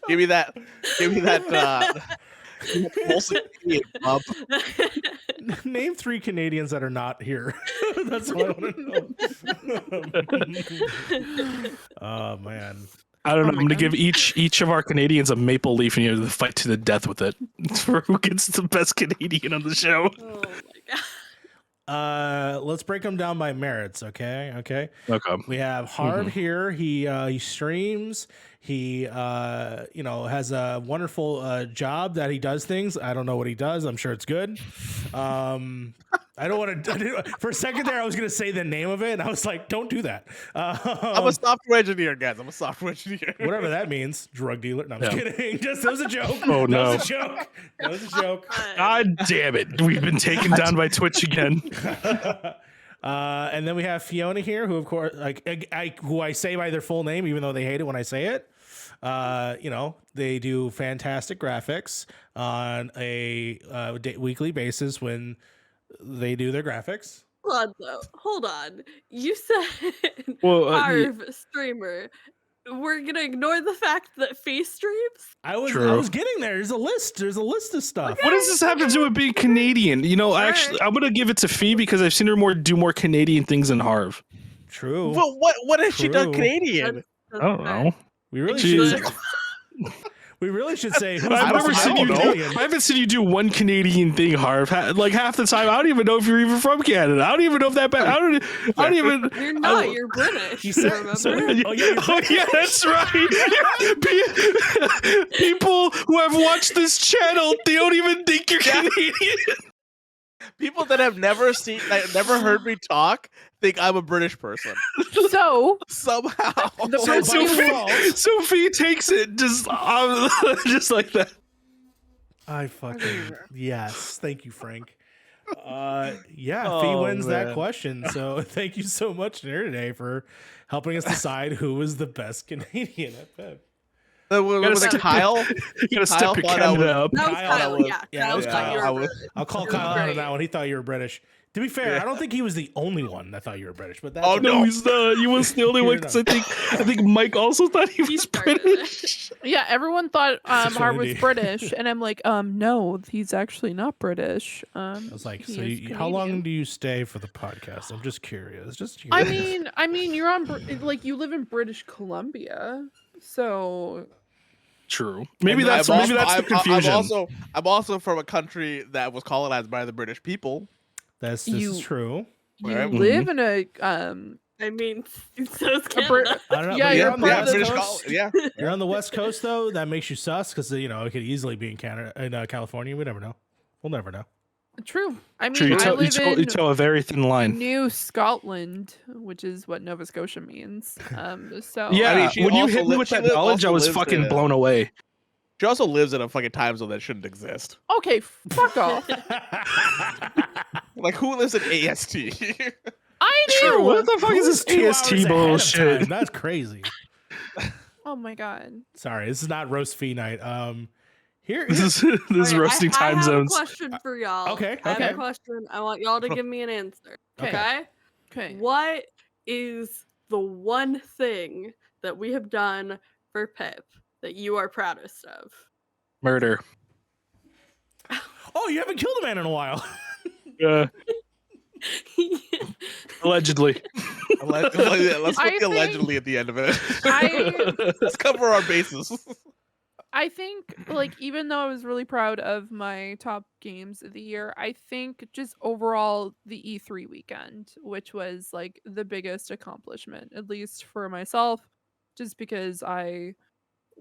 Give me that. Molson Canadian, bub. Name 3 Canadians that are not here. That's what I want to know. Oh man. I don't know. Oh I'm my going to God. give each of our Canadians a maple leaf and you have to fight to the death with it for who gets the best Canadian on the show. Oh my god. Let's break them down by merits, okay? Okay. We have Harv here. He streams. He has a wonderful job that he does things. I don't know what he does. I'm sure it's good. I don't want to. For a second there, I was going to say the name of it, and I was like, "Don't do that." I'm a software engineer, guys. I'm a software engineer. Whatever that means, drug dealer. No, I'm just Yeah. kidding. That was a joke. Oh, no. That was a joke. That was a joke. God damn it. We've been taken down by Twitch again. And then we have Fiona here, who of course, who I say by their full name, even though they hate it when I say it. They do fantastic graphics on a weekly basis when they do their graphics. Hold on, though. Hold on. You said Well, Harv streamer. We're gonna ignore the fact that Fee streams. I was True. getting there. There's a list of stuff. What does this have to do with being Canadian? I'm gonna give it to Fee because I've seen her do more Canadian things than Harv. True. Well, what has she done True. Canadian? I don't know. We really Jeez. should. We really should say. Who's I've the never most seen you Canadian? do. I haven't seen you do one Canadian thing, Harv. Like half the time, I don't even know if you're even from Canada. I don't even know if that bad. I don't even. You're not. You're British. You said- remember? so- Oh, yeah, Oh yeah, that's right. People who have watched this channel, they don't even think you're Canadian. People that have never never heard me talk think I'm a British person So somehow. Sophie takes it just like that. I fucking yes. Thank you, Frank. Fee Oh, wins that man. question. So thank you so much, Nerd Today, for helping us decide who was the best Canadian at PiP. Was it Kyle? You gotta step Kyle your thought I Canada was- up. That was Kyle, Kyle. that was- Yeah, yeah, Kyle that thought was you Kyle. were I was- British. I'll call That was Kyle out on great. that one. He thought you were British. To be fair, I don't think he was the only one that thought you were British. But that's Oh, okay. No, he's not. He was the only one because I think Mike also thought he He was started it. British. yeah, everyone thought Harv was Infinity. British, and I'm like, no, he's actually not British. I was like, he so is how long Canadian. do you stay for the podcast? I'm just curious. Just curious. I mean, you're on like you live in British Columbia, so True. Maybe And that's the confusion. I'm also from a country that was colonized by the British people. this you- is true. you Right. live in a I mean, so is Brit- Canada. I don't know. Yeah, but you're you're on the part of West the Coast. Yeah. You're on the West Coast though. That makes you sus because it could easily be in Canada, in California. We never know. We'll never know. true. I mean, True. You I tell, live in a very thin line. New Scotland, which is what Nova Scotia means. So Yeah, I mean, she when you also hit me li- with she that li- knowledge, I also was lives fucking in- blown away. She also lives in a fucking time zone that shouldn't exist. Okay, fuck off. Like, who lives in AST? I do. True. What the fuck is this 2 hours AST ahead of bullshit? time? That's crazy. Oh my god. Sorry, this is not roast fee night. Here, This is Alright, roasting I time have zones. a question for y'all. Okay, I have okay. a question. I want y'all to give me an answer. Okay. Okay. Okay. What is the one thing that we have done for PiP that you are proudest of? Murder. oh, you haven't killed a man in a while. Allegedly. Let's I put think- allegedly at the end of it. I Let's cover our bases. I think like even though I was really proud of my top games of the year, I think just overall the E3 weekend, which was like the biggest accomplishment, at least for myself, just because I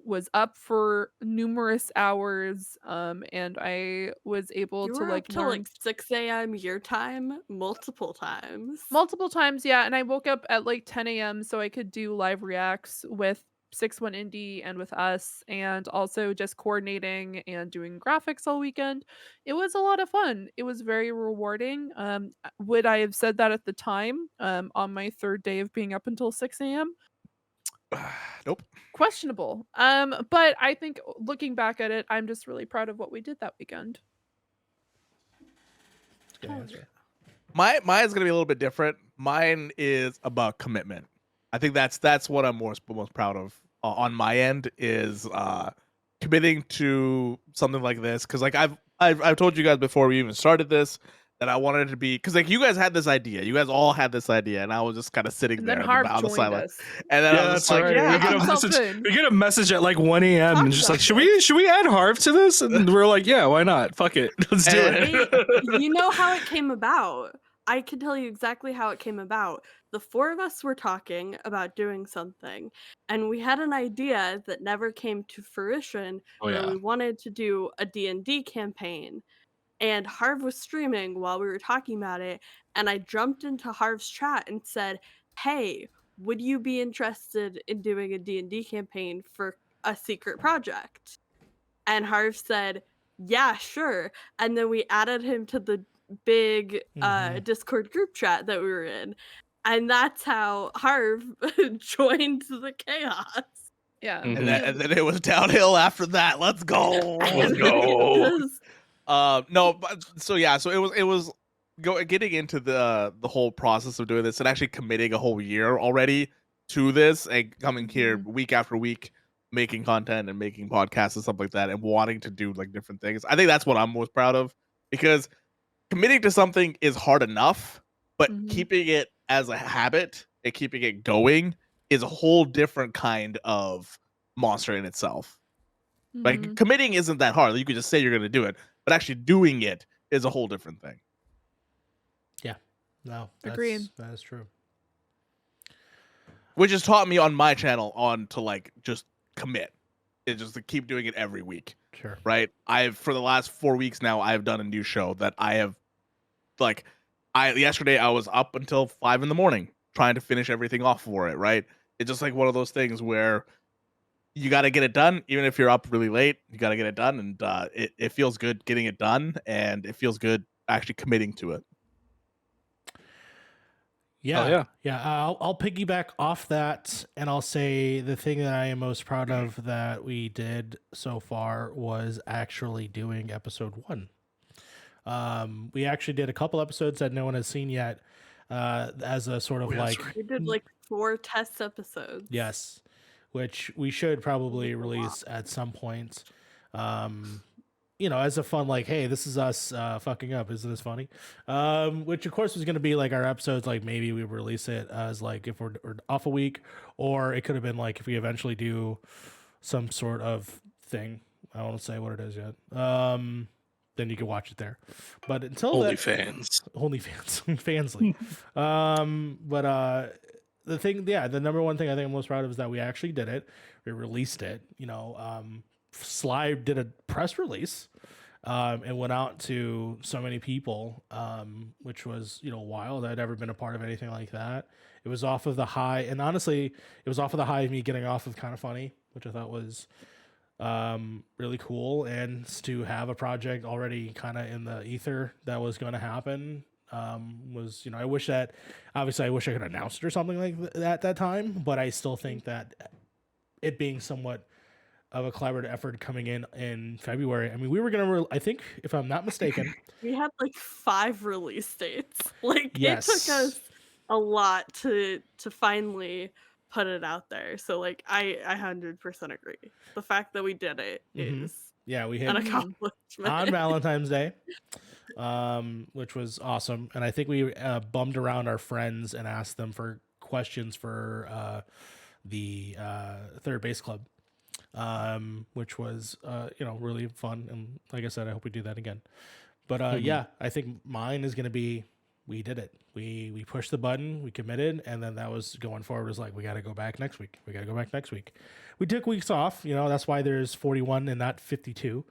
was up for numerous hours and I was able You to were like up till learn like 6 a.m. your time multiple times. multiple times, yeah, and I woke up at like 10 a.m. so I could do live reacts with 6-1 Indie and with us, and also just coordinating and doing graphics all weekend. It was a lot of fun. It was very rewarding. Would I have said that at the time on my third day of being up until 6 a.m.? Nope. Questionable. But I think looking back at it, I'm just really proud of what we did that weekend. Good answer. Mine's gonna be a little bit different. Mine is about commitment. I think that's what I'm most proud of on my end is committing to something like this. Because like I've told you guys before we even started this that I wanted it to be because like you guys had this idea, you guys all had this idea, and I was just kind of sitting And there then on Harv the joined sideline. us. And then I was that's just like, right. yeah, we, get a I'm message, something. we get a message at like 1 a.m. and just like, should we add Harv to this? And we're like, yeah, why not? Fuck it. Let's do it. You know how it came about. I can tell you exactly how it came about. The four of us were talking about doing something, and we had an idea that never came to fruition Oh, where yeah. we wanted to do a D&D campaign. And Harv was streaming while we were talking about it, and I jumped into Harv's chat and said, "Hey, would you be interested in doing a D&D campaign for a secret project?" And Harv said, "Yeah, sure." And then we added him to the big Mhm. Discord group chat that we were in. And that's how Harv joined the chaos. Yeah. And Mhm. then it was downhill after that. Let's go. Let's It really go. does. No, but so yeah, so it was getting into the whole process of doing this and actually committing a whole year already to this and coming here Mhm. week after week making content and making podcasts and stuff like that and wanting to do like different things. I think that's what I'm most proud of because committing to something is hard enough, but Mhm. keeping it as a habit and keeping it going is a whole different kind of monster in itself. Like Mhm. committing isn't that hard. You could just say you're going to do it, but actually doing it is a whole different thing. No, Agreed. that is true. Which has taught me on my channel on to like just commit. It's just to keep doing it every week, Sure. right? I've for the last 4 weeks now I've done a new show that I have like yesterday I was up until 5 in the morning trying to finish everything off for it, right? It's just like one of those things where you got to get it done even if you're up really late. You got to get it done and it feels good getting it done and it feels good actually committing to it. Yeah, yeah. yeah. I'll piggyback off that, and I'll say the thing that I am most proud of that we did so far was actually doing episode 1. We actually did a couple episodes that no one has seen yet, as a sort of Oh, yeah, that's like right. We did like 4 test episodes. yes, which we should probably a lot. release at some point. As a fun like, hey, this is us fucking up. Isn't this funny? Which of course was going to be like our episodes. Like maybe we release it as like if we're off a week, or it could have been like if we eventually do some sort of thing. I won't say what it is yet. Then you can watch it there. But until Holy that, fans. only fans, fansly. But the number one thing I think I'm most proud of is that we actually did it. We released it. Sly did a press release, and went out to so many people, which was wild. I'd ever been a part of anything like that. It was off of the high, and honestly, it was off of the high of me getting off of Kind of Funny, which I thought was really cool, and to have a project already kind of in the ether that was going to happen was I wish that obviously I wish I could announce it or something like that at that time, but I still think that it being somewhat of a collaborative effort coming in February. I mean, we were gonna I think if I'm not mistaken, We had like 5 release dates. Like it took yes, us a lot to finally put it out there. So like I 100% agree. The fact that we did it Mhm. is Yeah, we an hit Mhm. accomplishment. on Valentine's Day, which was awesome. And I think we bummed around our friends and asked them for questions for the third base club, which was really fun. And like I said, I hope we do that again. But Mhm. yeah, I think mine is gonna be we did it. We pushed the button, we committed, and then that was going forward was like we got to go back next week. We got to go back next week. We took weeks off, that's why there's 41 and not 52,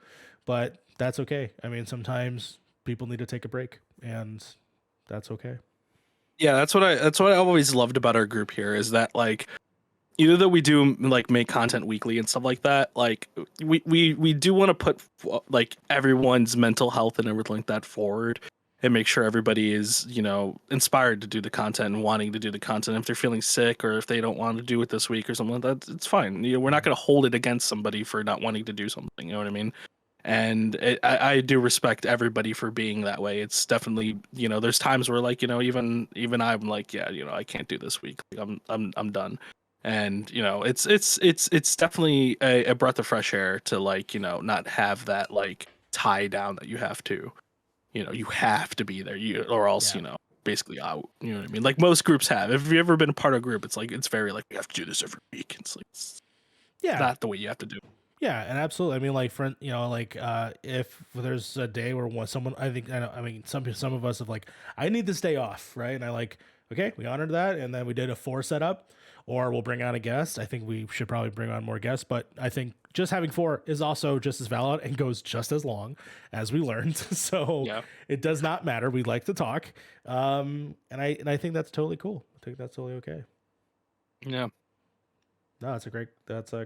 but that's okay. I mean, sometimes people need to take a break, and that's okay. Yeah, that's what I always loved about our group here is that like either that we do like make content weekly and stuff like that, like we do want to put like everyone's mental health and everything like that forward and make sure everybody is inspired to do the content and wanting to do the content. If they're feeling sick or if they don't want to do it this week or something like that, it's fine. We're not going to hold it against somebody for not wanting to do something. You know what I mean? And I do respect everybody for being that way. It's definitely there's times where like even I'm like I can't do this week. Like, I'm done. And it's definitely a breath of fresh air to like not have that like tie down that you have to you have to be there or else Yeah. basically out. You know what I mean? Like most groups have. If you've ever been a part of a group, it's like it's very like we have to do this every week. It's like it's Yeah. not the way you have to do. Yeah, and absolutely. I mean, like, if there's a day where someone, some of us have like, I need this day off, right? And I like, okay, we honored that, and then we did a 4 setup, or we'll bring on a guest. I think we should probably bring on more guests, but I think just having 4 is also just as valid and goes just as long as we learned. So Yeah. it does not matter. We like to talk, and I think that's totally cool. I think that's totally okay. Yeah. No, that's a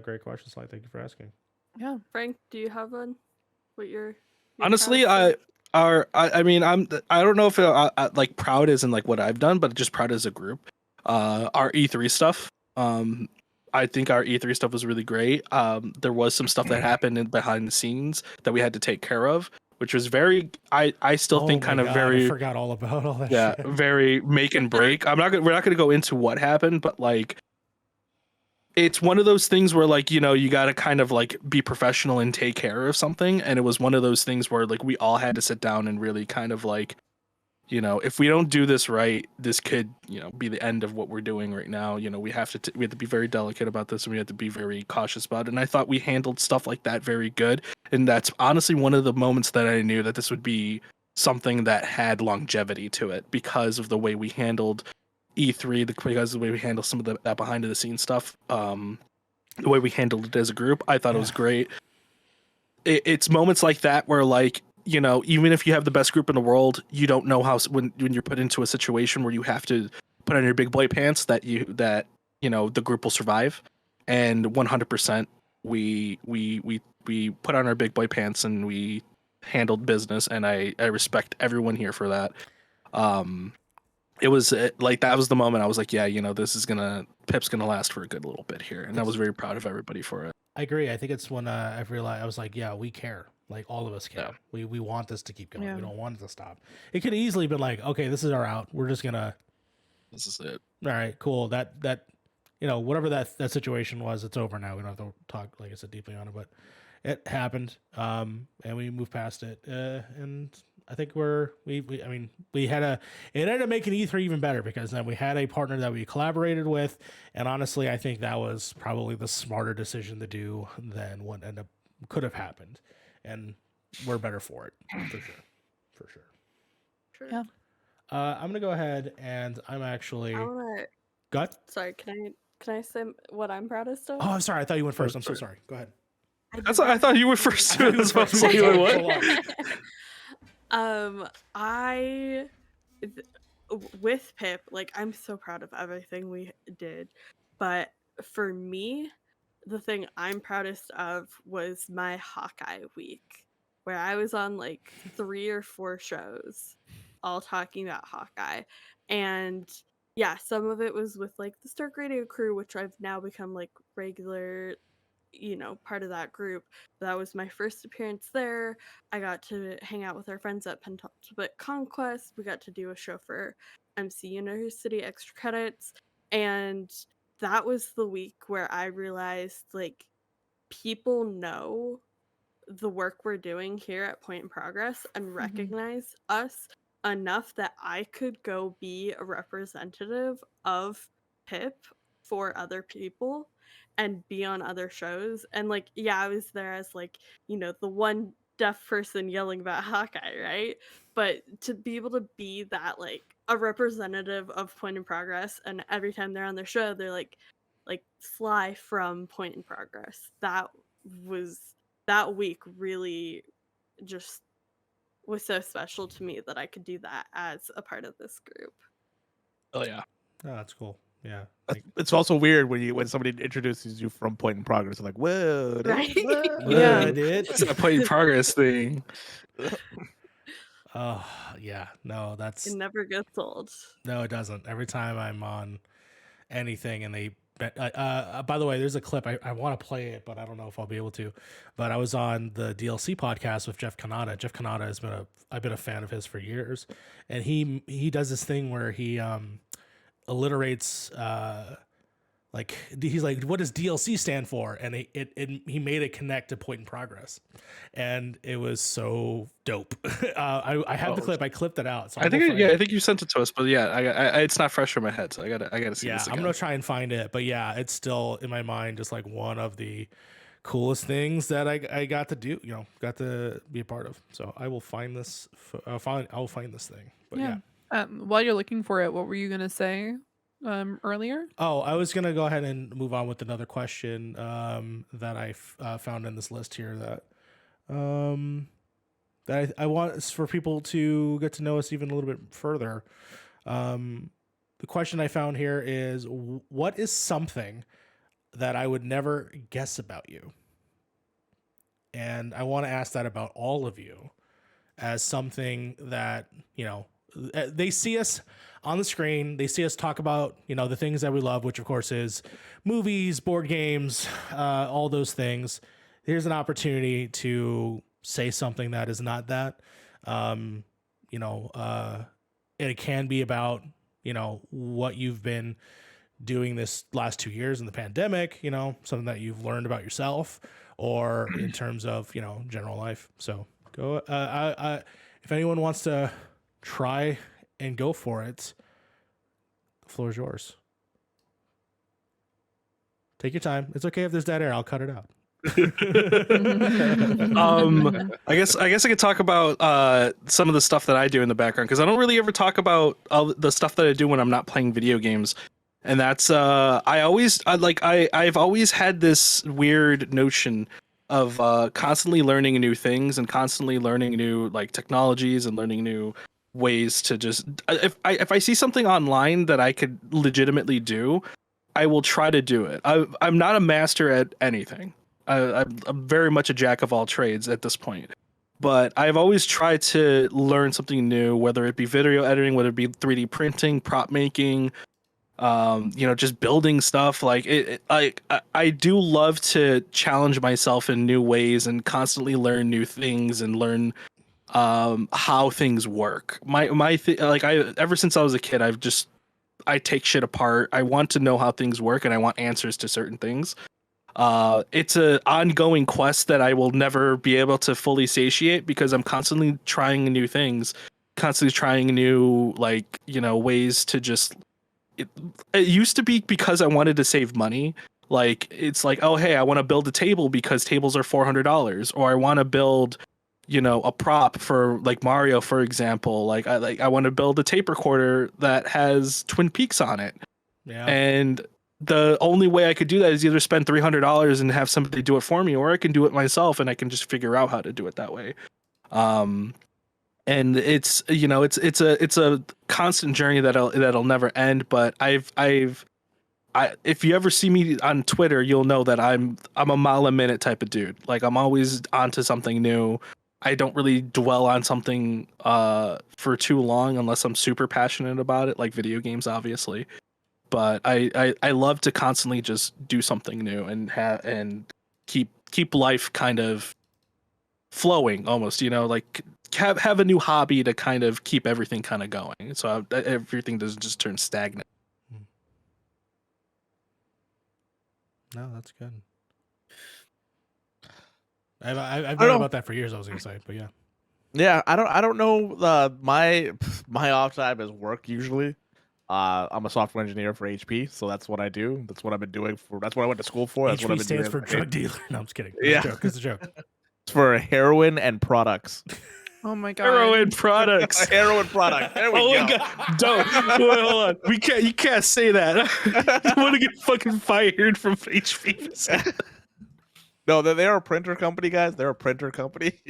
great question, Sly. Thank you for asking. Yeah. Frank, do you have one? What your Honestly, past I mean, I don't know if like proud isn't like what I've done, but just proud as a group. Our E3 stuff. I think our E3 stuff was really great. There was some stuff that happened behind the scenes that we had to take care of, which was very. I still Oh think my kind of God, very. I forgot all about all that Yeah, shit. very make and break. We're not gonna go into what happened, but like it's one of those things where like, you got to kind of like be professional and take care of something, and it was one of those things where like we all had to sit down and really kind of like, if we don't do this right, this could, be the end of what we're doing right now. We have to we have to be very delicate about this, and we have to be very cautious about it. And I thought we handled stuff like that very good, and that's honestly one of the moments that I knew that this would be something that had longevity to it because of the way we handled E3, because of the way we handle some of that behind the scenes stuff, the way we handled it as a group. I thought it was great. It's moments like that where like, even if you have the best group in the world, you don't know how when you're put into a situation where you have to put on your big boy pants that the group will survive. And 100% we put on our big boy pants and we handled business, and I respect everyone here for that. It was like that was the moment I was like, yeah, this is PiP's gonna last for a good little bit here, and I was very proud of everybody for it. I agree. I think it's when I realized, I was like, yeah, we care. Like all of us care. We want this to keep going. Yeah. We don't want it to stop. It could easily been like, okay, this is our out. We're just gonna. This is it. All right, cool. That whatever that situation was, it's over now. We don't have to talk, like I said, deeply on it, but it happened. And we moved past it. And I think we had it ended up making E3 even better because then we had a partner that we collaborated with, and honestly, I think that was probably the smarter decision to do than what could have happened, and we're better for it for sure. Sure. Yeah. I'm gonna go ahead and I'm actually. I wanna. Gut? Sorry, can I say what I'm proudest of? Oh, I'm sorry. I thought you went first. I'm so sorry. Go ahead. I thought you were first I too. thought you That's were what first. I was like, Hold what? on. I with PiP, like I'm so proud of everything we did, but for me, the thing I'm proudest of was my Hawkeye week, where I was on like 3 or 4 shows, all talking about Hawkeye, and yeah, some of it was with like the Stark Radio crew, which I've now become like regular, part of that group. That was my first appearance there. I got to hang out with our friends at Penultimate Conquest. We got to do a show for MC University Extra Credits, and that was the week where I realized like people know the work we're doing here at Point in Progress and recognize us enough that I could go be a representative of PiP for other people and be on other shows. And like, yeah, I was there as like, the one deaf person yelling about Hawkeye, right? But to be able to be that like a representative of Point in Progress, and every time they're on their show, they're like Sly from Point in Progress. That week really just was so special to me that I could do that as a part of this group. Oh yeah. Oh, that's cool. Yeah. It's also weird when somebody introduces you from Point in Progress. Like, whoa, dude, Right? what? Yeah. Dude. It's that Point in Progress thing. Oh, yeah. No, It never gets old. no, it doesn't. Every time I'm on anything and they by the way, there's a clip I want to play it, but I don't know if I'll be able to. But I was on the DLC podcast with Jeff Kanata. Jeff Kanata I've been a fan of his for years, and he does this thing where he alliterates like he's like, what does DLC stand for? And he made it connect to Point in Progress, and it was so dope. I have the clip. I clipped it out. So I think you sent it to us, but yeah, I it's not fresh in my head, so I gotta see this again. I'm gonna try and find it, but yeah, it's still in my mind, just like one of the coolest things that I got to do, got to be a part of. So I will find this. I'll find this thing. But yeah. While you're looking for it, what were you gonna say earlier? Oh, I was gonna go ahead and move on with another question that I found in this list here that I want for people to get to know us even a little bit further. The question I found here is, what is something that I would never guess about you? And I want to ask that about all of you. as something that, they see us on the screen, they see us talk about, the things that we love, which of course is movies, board games, all those things. Here's an opportunity to say something that is not that. You know, it can be about, what you've been doing this last 2 years in the pandemic, something that you've learned about yourself, or in terms of, general life. So go, if anyone wants to try and go for it, the floor is yours. Take your time. It's okay if there's dead air. I'll cut it out. I guess I could talk about some of the stuff that I do in the background, because I don't really ever talk about all the stuff that I do when I'm not playing video games. And that's I've always had this weird notion of constantly learning new things and constantly learning new like technologies and learning new ways to just if I see something online that I could legitimately do, I will try to do it. I'm not a master at anything. I'm very much a jack of all trades at this point. But I've always tried to learn something new, whether it be video editing, whether it be 3D printing, prop making, just building stuff. Like I do love to challenge myself in new ways and constantly learn new things and learn how things work. Ever since I was a kid, I take shit apart. I want to know how things work and I want answers to certain things. It's an ongoing quest that I will never be able to fully satiate, because I'm constantly trying new things, constantly trying new ways to just. It used to be because I wanted to save money. Like it's like, oh hey, I want to build a table because tables are $400, or I want to build, a prop for like Mario, for example. I want to build a tape recorder that has Twin Peaks on it. Yeah. And the only way I could do that is either spend $300 and have somebody do it for me, or I can do it myself and I can just figure out how to do it that way. And it's it's a constant journey that'll never end. But if you ever see me on Twitter, you'll know that I'm a mile a minute type of dude. Like I'm always onto something new. I don't really dwell on something for too long unless I'm super passionate about it, like video games, obviously. But I love to constantly just do something new and keep life kind of flowing almost, like have a new hobby to kind of keep everything kind of going, so everything doesn't just turn stagnant. No, that's good. I've known about that for years. I was gonna say, but yeah. Yeah, I don't know. My off time is work usually. I'm a software engineer for HP, so that's what I do. That's what I've been doing that's what I went to school for. That's what I've been stands doing. for drug dealer. No, I'm just kidding. Yeah. It's a joke. It's for heroin and products. Oh my god. Heroin products. A heroin product. There we go. My god! Don't. Wait, hold on. You can't say that. I want to get fucking fired from HP. No, they're a printer company, guys. They're a printer company.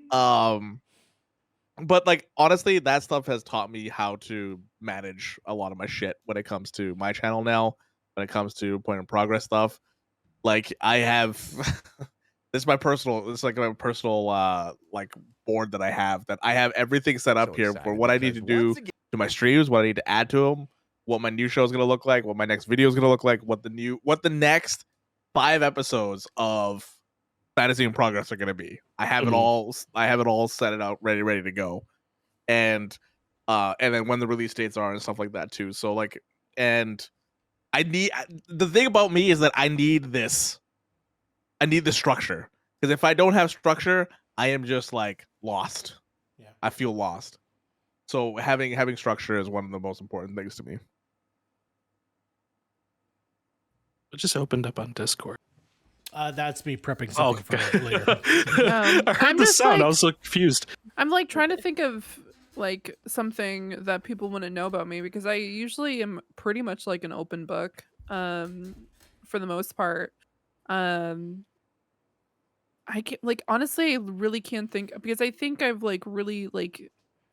But like honestly, that stuff has taught me how to manage a lot of my shit when it comes to my channel now. When it comes to point and progress stuff, like I have, this is my personal. It's like my personal like board that I have everything set up here for what I need to do to my streams, what I need to add to them, what my new show is gonna look like, what my next video is gonna look like, what the next 5 episodes of Fantasy in Progress are gonna be. I have it all. I have it all set it out, ready to go, and then when the release dates are and stuff like that too. So like, and I need the thing about me is that I need this. I need the structure, because if I don't have structure, I am just like lost. Yeah, I feel lost. So having structure is one of the most important things to me. It just opened up on Discord. That's me prepping something for later. I heard I'm the just, sound. like- I was so confused. I'm like trying to think of like something that people want to know about me, because I usually am pretty much like an open book for the most part. I can't, like, honestly, I really can't think, because I think I've like really like,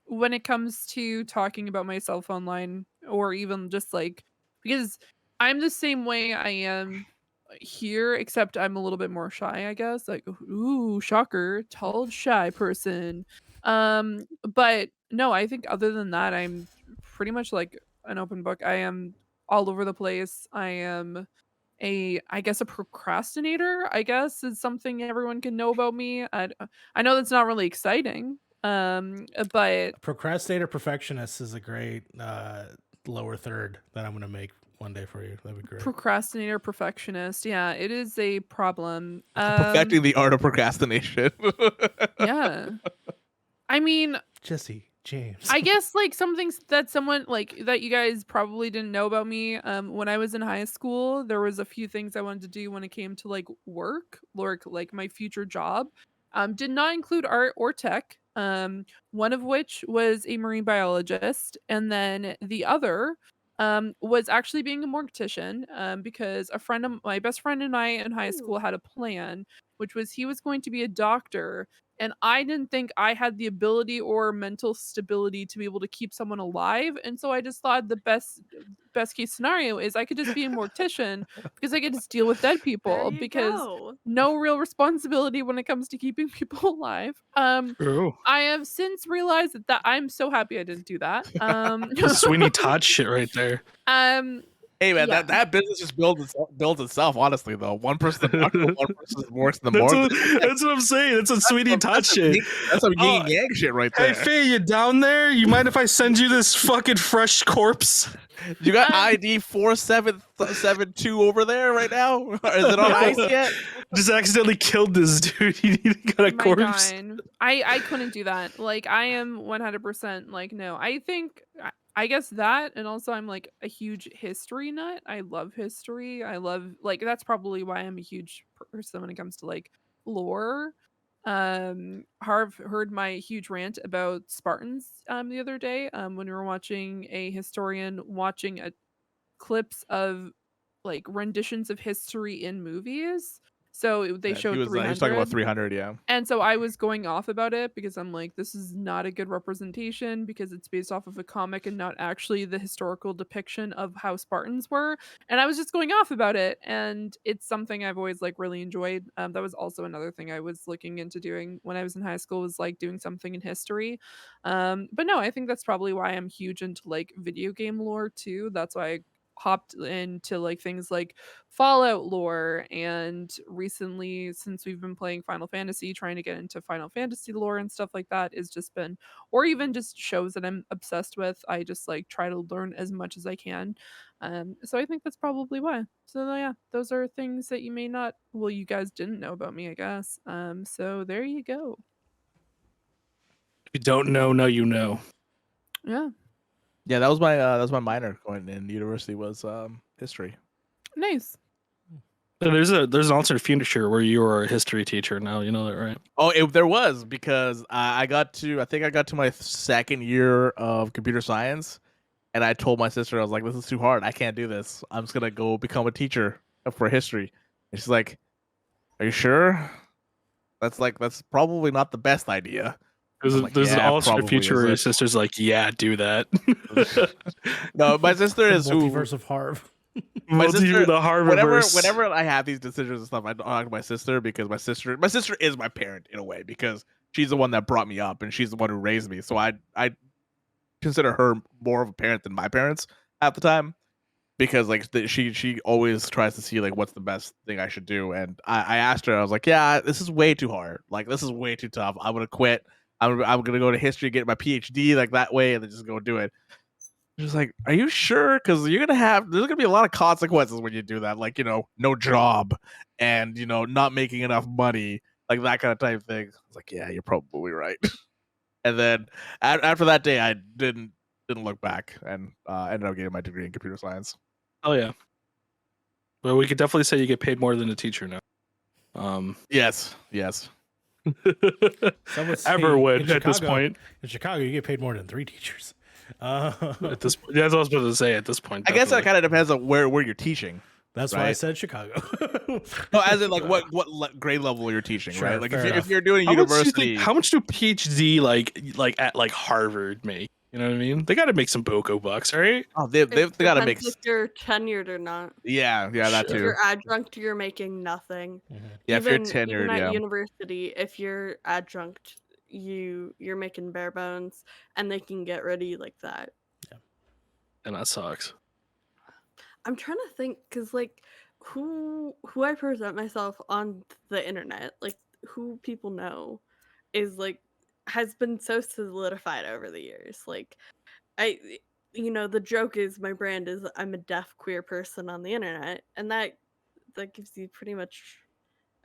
when it comes to talking about myself online, or even just like, because I'm the same way I am here, except I'm a little bit more shy, I guess. Like, ooh, shocker, tall, shy person. But no, I think other than that, I'm pretty much like an open book. I am all over the place. I am I guess a procrastinator, I guess is something everyone can know about me. I know that's not really exciting. But Procrastinator perfectionist is a great lower third that I'm going to make one day for you. That'd be great. procrastinator perfectionist, yeah, it is a problem. Perfecting the art of procrastination. Yeah. I mean, Jesse James. I guess like some things that someone like that you guys probably didn't know about me. When I was in high school, there was a few things I wanted to do when it came to like work, like my future job. Did not include art or tech. One of which was a marine biologist, and then the other was actually being a mortician. Because a friend of my best friend and I in high school Ooh. had a plan, which was he was going to be a doctor and I didn't think I had the ability or mental stability to be able to keep someone alive, and so I just thought the best case scenario is I could just be a mortician because I could just deal with dead There people you because go. no real responsibility when it comes to keeping people alive. True. I have since realized that I'm so happy I didn't do that. The Sweeney Todd shit right there. Hey man, Yeah. that business just builds itself. Honestly, though, one person the doctor, one person works in the That's morgue. that's what I'm saying. That's a Sweeney Todd shit. That's some Oh, yin and yang shit right Hey there. Faye, you down there? You mind if I send you this fucking fresh corpse? You got ID 4772 over there right now? Is it on ice yet? Just accidentally killed this dude. He got a My corpse. God. I couldn't do that. Like I am 100% like no. I think I guess that and also I'm like a huge history nut. I love history. I love like that's probably why I'm a huge person when it comes to like lore. Harv heard my huge rant about Spartans the other day when we were watching a historian watching a clips of like renditions of history in movies. So they Yeah, showed he was talking about 300. 300, yeah. And so I was going off about it because I'm like, this is not a good representation because it's based off of a comic and not actually the historical depiction of how Spartans were. And I was just going off about it. And it's something I've always like really enjoyed. That was also another thing I was looking into doing when I was in high school was like doing something in history. But no, I think that's probably why I'm huge into like video game lore too. That's why I hopped into like things like Fallout lore, and recently since we've been playing Final Fantasy, trying to get into Final Fantasy lore and stuff like that has just been or even just shows that I'm obsessed with. I just like try to learn as much as I can. So I think that's probably why. So yeah, those are things that you may not well, you guys didn't know about me, I guess. So there you go. If you don't know, now you know. Yeah. Yeah, that was my minor going in university was history. Nice. There's an alternate future where you are a history teacher now. You know that, right? Oh, there was because I think I got to my second year of computer science, and I told my sister, I was like, "This is too hard. I can't do this. I'm just gonna go become a teacher for history." And she's like, "Are you sure? That's probably not the best idea." There's, I'm like, there's an "Yeah, alternate probably future where your isn't." sister's like, "Yeah, do that." No, my sister The is who. multiverse of Harv. My sister, the Harvard whenever I have these decisions and stuff, I talk to my sister because my sister is my parent in a way because she's the one that brought me up and she's the one who raised me. So I consider her more of a parent than my parents at the time because like she always tries to see like what's the best thing I should do. And I asked her, I was like, yeah, this is way too hard. Like this is way too tough. I'm gonna quit. I'm gonna go to history, get my PhD like that way, and then just go do it. Just like, are you sure? Because there's gonna be a lot of consequences when you do that, like no job, and not making enough money, like that kind of type thing. I was like, yeah, you're probably right. And then after that day, I didn't look back and ended up getting my degree in computer science. Oh yeah. Well, we could definitely say you get paid more than a teacher now. Yes. Some would say Ever would in at this Chicago- point. In Chicago, you get paid more than 3 teachers. At this, that's what I was supposed to say. At this point, I guess that definitely. kind of depends on where you're teaching. That's why I Right. said Chicago. No, as in like what grade level you're teaching, Sure, right? Like fair if enough. you're doing How much do you university, think? How much do PhD like at like Harvard make? You know what I mean? They got to make some Boko bucks, right? Oh, they've It got to depends make. if you're tenured or not. Yeah, that If too. you're adjunct, you're making nothing. Yeah, if you're Even tenured, at yeah. university, if you're adjunct, you're making bare bones, and they can get ready like that. And that sucks. I'm trying to think, cause like who I present myself on the internet, like who people know, is like has been so solidified over the years. Like I, the joke is my brand is I'm a deaf queer person on the internet, and that gives you pretty much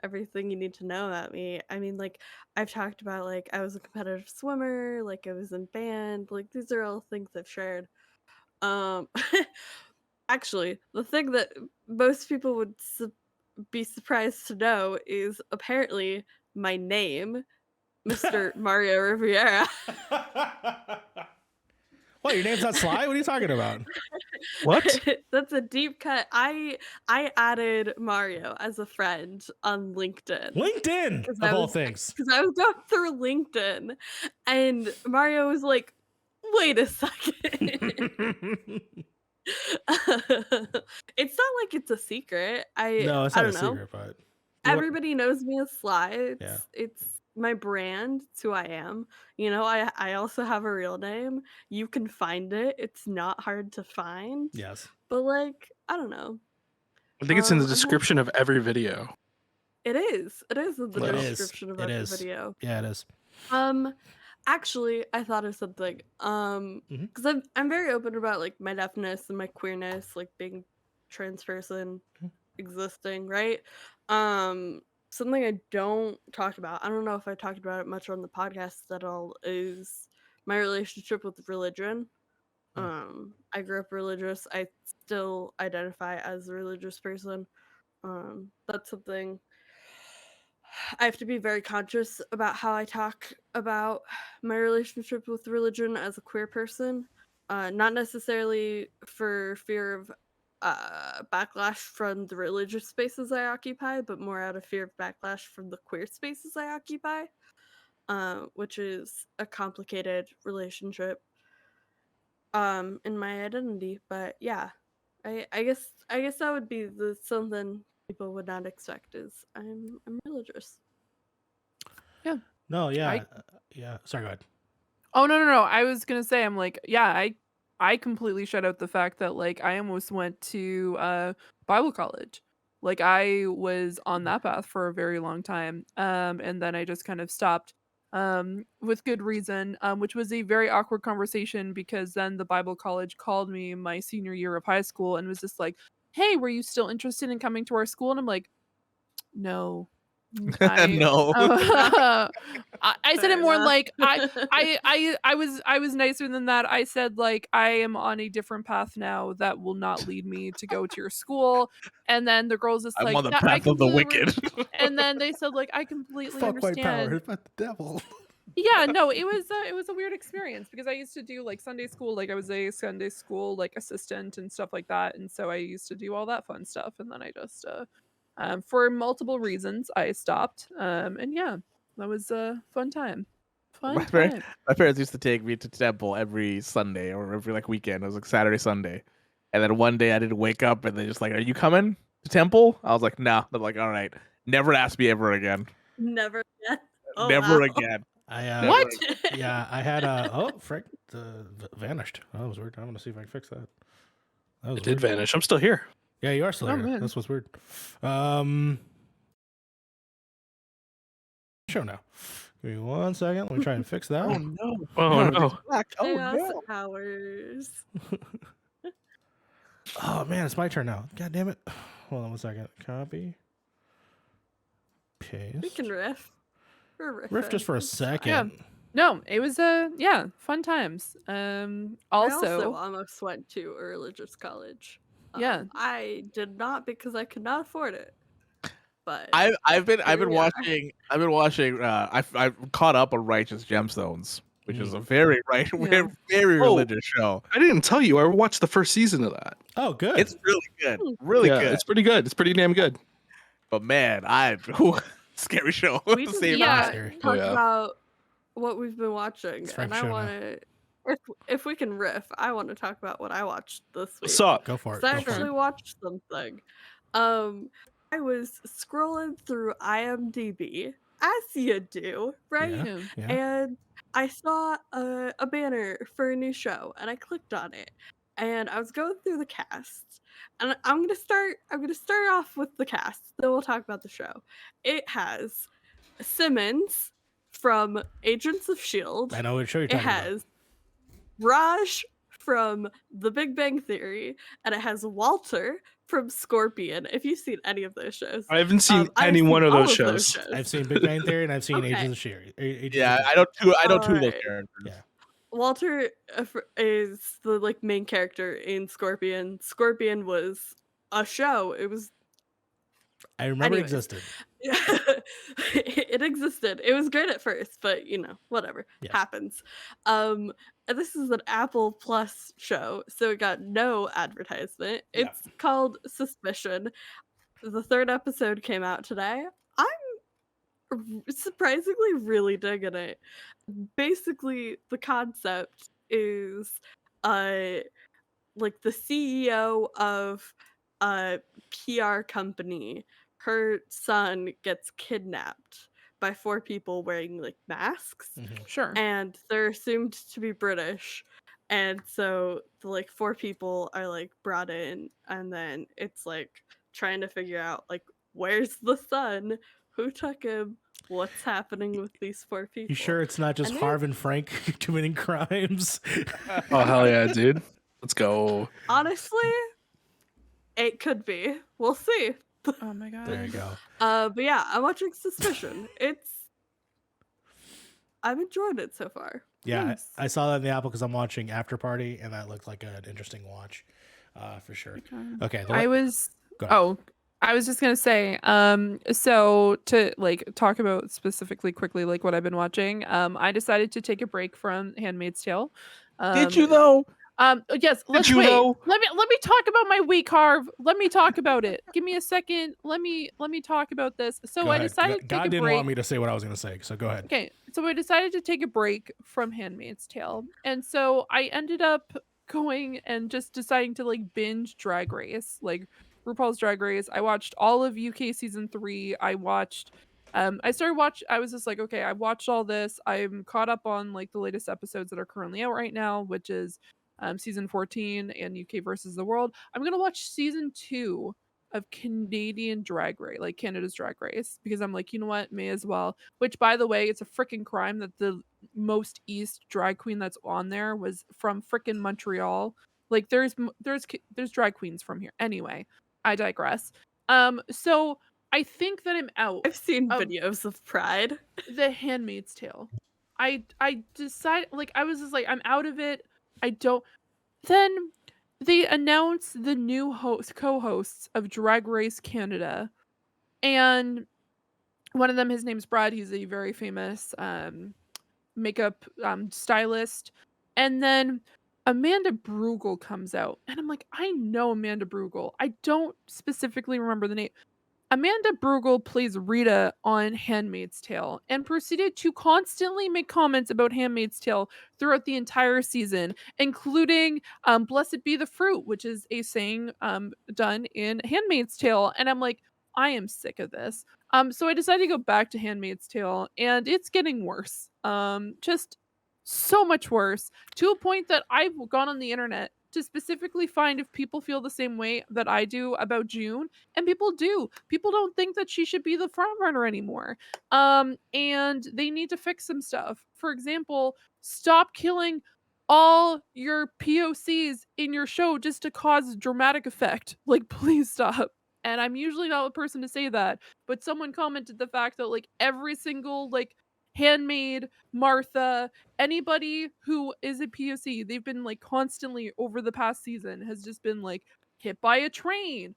everything you need to know about me. I mean, like I've talked about like I was a competitive swimmer, like I was in band, like these are all things I've shared. Um Actually, the thing that most people would be surprised to know is apparently my name, Mr. Mario Rivera. What, your name's not Sly? What are you talking about? What? That's a deep cut. I added Mario as a friend on LinkedIn. LinkedIn, Because of all things. Because I was going through LinkedIn, and Mario was like, "Wait a second." It's not like it's a secret. No, it's I not don't a know. secret, but Everybody knows me as Sly. Yeah. It's my brand. It's who I am. I also have a real name. You can find it. It's not hard to find. yes. But like, I don't know. I think it's in the I'm not- description of every video. It is. It is in the It is. description of It every is. video. Yeah, it is. Actually, I thought of something. Because I'm very open about like my deafness and my queerness, like being trans person existing, right? Something I don't talk about. I don't know if I talked about it much on the podcast at all. Is my relationship with religion. I grew up religious. I still identify as a religious person. That's something I have to be very conscious about how I talk about my relationship with religion as a queer person. Not necessarily for fear of backlash from the religious spaces I occupy, but more out of fear of backlash from the queer spaces I occupy, which is a complicated relationship in my identity. But yeah, I guess that would be the something people would not expect is I'm religious. No, yeah. I- Yeah. Sorry, go ahead. Oh no. I was gonna say I'm like, yeah, I completely shut out the fact that like I almost went to Bible college. Like I was on that path for a very long time. And then I just kind of stopped with good reason, which was a very awkward conversation because then the Bible college called me my senior year of high school and was just like, "Hey, were you still interested in coming to our school?" And I'm like, "No." No. I said Fair it more enough. like I was nicer than that. I said like I am on a different path now that will not lead me to go to your school. And then the girls just I'm like on the "Yeah, I path of the completely wicked. and then they said like I completely Fuck white power. understand. It's about the devil. Yeah, no, it was a weird experience because I used to do like Sunday school, like I was a Sunday school like assistant and stuff like that, and so I used to do all that fun stuff, and then I just for multiple reasons I stopped. And yeah, that was a fun time. My Fun parents, time. my parents used to take me to temple every Sunday or every like weekend. It was like Saturday, Sunday. And then one day I didn't wake up and they just like, "Are you coming to temple?" I was like, "No." They're like, "All right. Never ask me ever again. Never again. Oh, Never wow. again." I What? Yeah, I had frick, vanished. Oh, that was weird. I'm gonna see if I can fix that. That was It did weird. vanish. I'm still here. Yeah, you are still Oh, here. man. That's what's weird. Show now. Give me 1 second. Let me try and fix that. no. Oh no. Chaos hours. Oh man, it's my turn now. God damn it. Hold on 1 second. Copy. Paste. We can riff. We're riffing. Riff just for a It's fine. second. No, it was yeah, fun times. I Also, almost went to a religious college. Yeah. I did not because I could not afford it. But I've been Here we are. watching I've caught up on Righteous Gemstones, which is a very Yeah. very Oh. religious show. I didn't tell you. I watched the first season of that. Oh, good. It's really good. Really Yeah, good. it's pretty good. It's pretty damn good. But man, scary show. we to just say yeah. that. Scary. talk yeah. about what we've been watching, It's and Frank's I show now. want to. if we can riff, I want to talk about what I watched this week. What's up? Go for it. 'Cause I Go for actually it. watched something. I was scrolling through IMDb, as you do, right? Yeah. Yeah. Yeah. And I saw a banner for a new show, and I clicked on it. And I was going through the cast, and I'm gonna start off with the cast, then we'll talk about the show. It has Simmons from Agents of Shield. I know what show you're It talking about. has Raj from The Big Bang Theory, and it has Walter from Scorpion. If you've seen any of those shows, I haven't seen I've any seen one of all those shows. I've seen Big Bang Theory and I've seen Okay. Agents of Shield. Yeah, I know two of those Alright. characters. Yeah. Walter is the like main character in Scorpion. Scorpion was a show. It was I remember it anyways. existed. It existed. It was great at first, but whatever. Yeah. Happens. And this is an Apple Plus show, so it got no advertisement. Yeah. It's called Suspicion. The 3rd episode came out today. I'm surprisingly really digging it. Basically, the concept is like the CEO of a PR company, her son gets kidnapped by 4 people wearing like masks, Mhm. Sure. and they're assumed to be British. And so the like 4 people are like brought in, and then it's like trying to figure out like where's the son, who took him, what's happening with these 4 people. You sure it's not just And Harv and Frank committing crimes? Oh hell yeah, dude. Let's go. Honestly, it could be. We'll see. Oh my god. There you go. But yeah, I'm watching Suspicion. I'm enjoying it so far. Yeah, Nice. I saw that in the Apple because I'm watching After Party, and that looked like an interesting watch, for sure. Okay, I was go ahead. I was just gonna say, so to like talk about specifically quickly like what I've been watching, I decided to take a break from Handmaid's Tale. Did you though? Yes, let's you wait. though? Let me talk about my week, Harv. Let me talk about it. Give me a second. Let me talk about this. So Go I ahead. decided to God take a didn't break. want me to say what I was going to say, so go ahead. Okay, so I decided to take a break from Handmaid's Tale. And so I ended up going and just deciding to like binge Drag Race, like RuPaul's Drag Race. I watched all of UK season 3. I watched I was just like, okay, I watched all this. I'm caught up on like the latest episodes that are currently out right now, which is season 14 and UK versus the World. I'm going to watch season 2 of Canadian Drag Race, like Canada's Drag Race, because I'm like, you know what, may as well. Which, by the way, it's a freaking crime that the most East drag queen that's on there was from freaking Montreal. Like, there's drag queens from here. Anyway, I digress. So I think that I'm out. I've seen Um, videos of Pride. The Handmaid's Tale. I decided, like, I was just like, I'm out of it. I don't. Then they announced the new co-hosts of Drag Race Canada, and one of them, his name's Brad. He's a very famous makeup stylist, and then Amanda Brugel comes out, and I'm like, I know Amanda Brugel. I don't specifically remember the name. Amanda Brugel plays Rita on Handmaid's Tale and proceeded to constantly make comments about Handmaid's Tale throughout the entire season, including Blessed be the fruit, which is a saying done in Handmaid's Tale. And I'm like, I am sick of this. So I decided to go back to Handmaid's Tale, and it's getting worse. Just so much worse, to a point that I've gone on the internet to specifically find if people feel the same way that I do about June, and people do. People don't think that she should be the front runner anymore. And they need to fix some stuff. For example, stop killing all your POCs in your show just to cause dramatic effect. Like, please stop. And I'm usually not the person to say that, but someone commented the fact that like every single like Handmaid, Martha, anybody who is a POC, they've been like constantly over the past season has just been like hit by a train,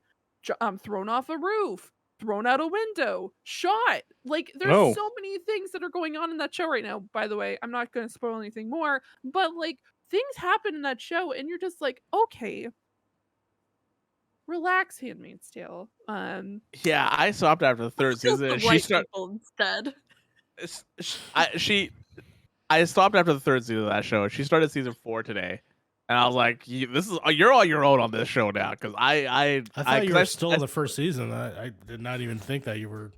thrown off a roof, thrown out a window, shot. Like, there's Oh. so many things that are going on in that show right now. By the way, I'm not going to spoil anything more, but like things happen in that show, and you're just like, okay, relax, Handmaid's Tale. Yeah, I stopped after the 3rd Kill season. the And she white started. people instead. I I stopped after the third season of that show. She started season 4 today, and I was like, you're on your own on this show now." Because I thought you were still in the first season. I did not even think that you were.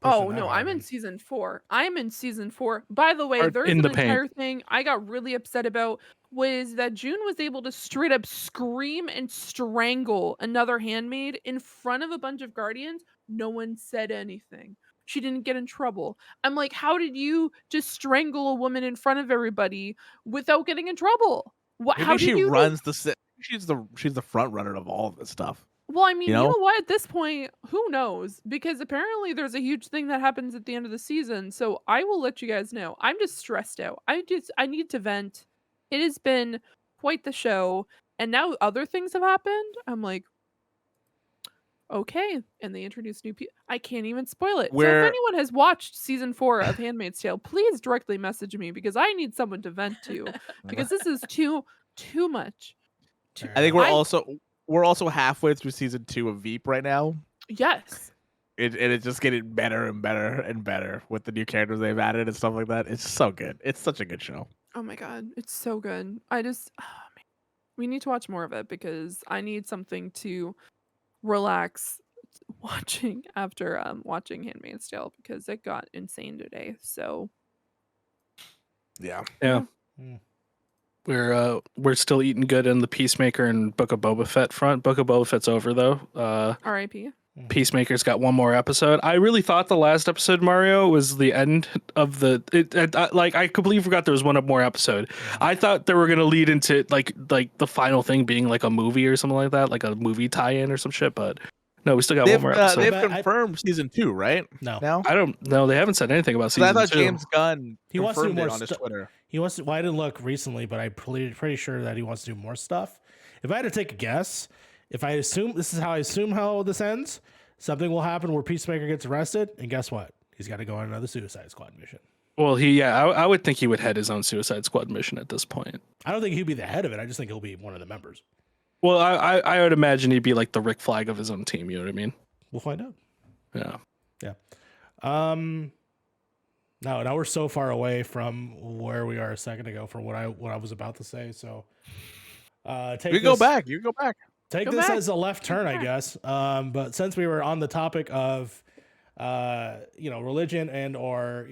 Oh no, I'm in season 4. I'm in season 4. By the way, Or there's in an the paint. entire thing I got really upset about was that June was able to straight up scream and strangle another handmaid in front of a bunch of guardians. No one said anything. She didn't get in trouble. I'm like, how did you just strangle a woman in front of everybody without getting in trouble? What? maybe How she did you? runs the. She's the front runner of all of this stuff. Well, I mean, You you know? know what? At this point, who knows? Because apparently there's a huge thing that happens at the end of the season. So I will let you guys know. I'm just stressed out. I need to vent. It has been quite the show. And now other things have happened. I'm like, okay. And they introduce new people. I can't even spoil it. So if Where- anyone has watched season 4 of Handmaid's Tale, please directly message me because I need someone to vent to. Because this is too much. I think we're I- also halfway through season 2 of Veep right now. Yes. And it's just getting better and better and better with the new characters they've added and stuff like that. It's just so good. It's such a good show. Oh my god, it's so good. I just man. We need to watch more of it because I need something to relax watching after watching Handmaid's Tale because it got insane today. So Yeah. Yeah. Mm. We're still eating good in the Peacemaker and Book of Boba Fett front. Book of Boba Fett's over though. R.I.P. Peacemaker's got one more episode. I really thought the last episode, Mario, was the end of the. I completely forgot there was one more episode. I thought they were gonna lead into like the final thing being like a movie or something like that, like a movie tie-in or some shit. But no, we still got one more episode. They've But confirmed season 2, right? No. Now? I don't know. They haven't said anything about 'Cause season I thought 2. James Gunn He wants to do confirmed it more on his Twitter. He wants to. Well, I didn't look recently, but I'm pretty sure that he wants to do more stuff. If I had to take a guess, if I assume this is how I assume how this ends, something will happen where Peacemaker gets arrested, and guess what? He's got to go on another Suicide Squad mission. Well, I would think he would head his own Suicide Squad mission at this point. I don't think he'd be the head of it. I just think he'll be one of the members. Well, I would imagine he'd be like the Rick Flag of his own team. You know what I mean? We'll find out. Yeah. Now we're so far away from where we are a second ago from what I was about to say. So, take You go this- back. You go back. Take Go this back. as a left turn, I guess. But since we were on the topic of, religion and or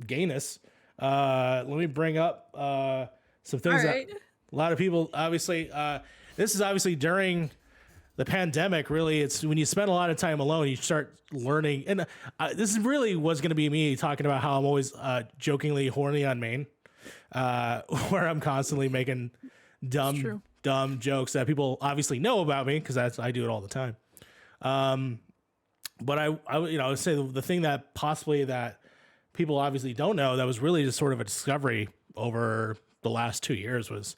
gayness, let me bring up some things that Alright. a lot of people obviously. This is obviously during the pandemic. Really, it's when you spend a lot of time alone, you start learning. And this really was going to be me talking about how I'm always jokingly horny on Maine, where I'm constantly making dumb jokes that people obviously know about me because I do it all the time. But I would say the thing that possibly that people obviously don't know that was really just sort of a discovery over the last 2 years was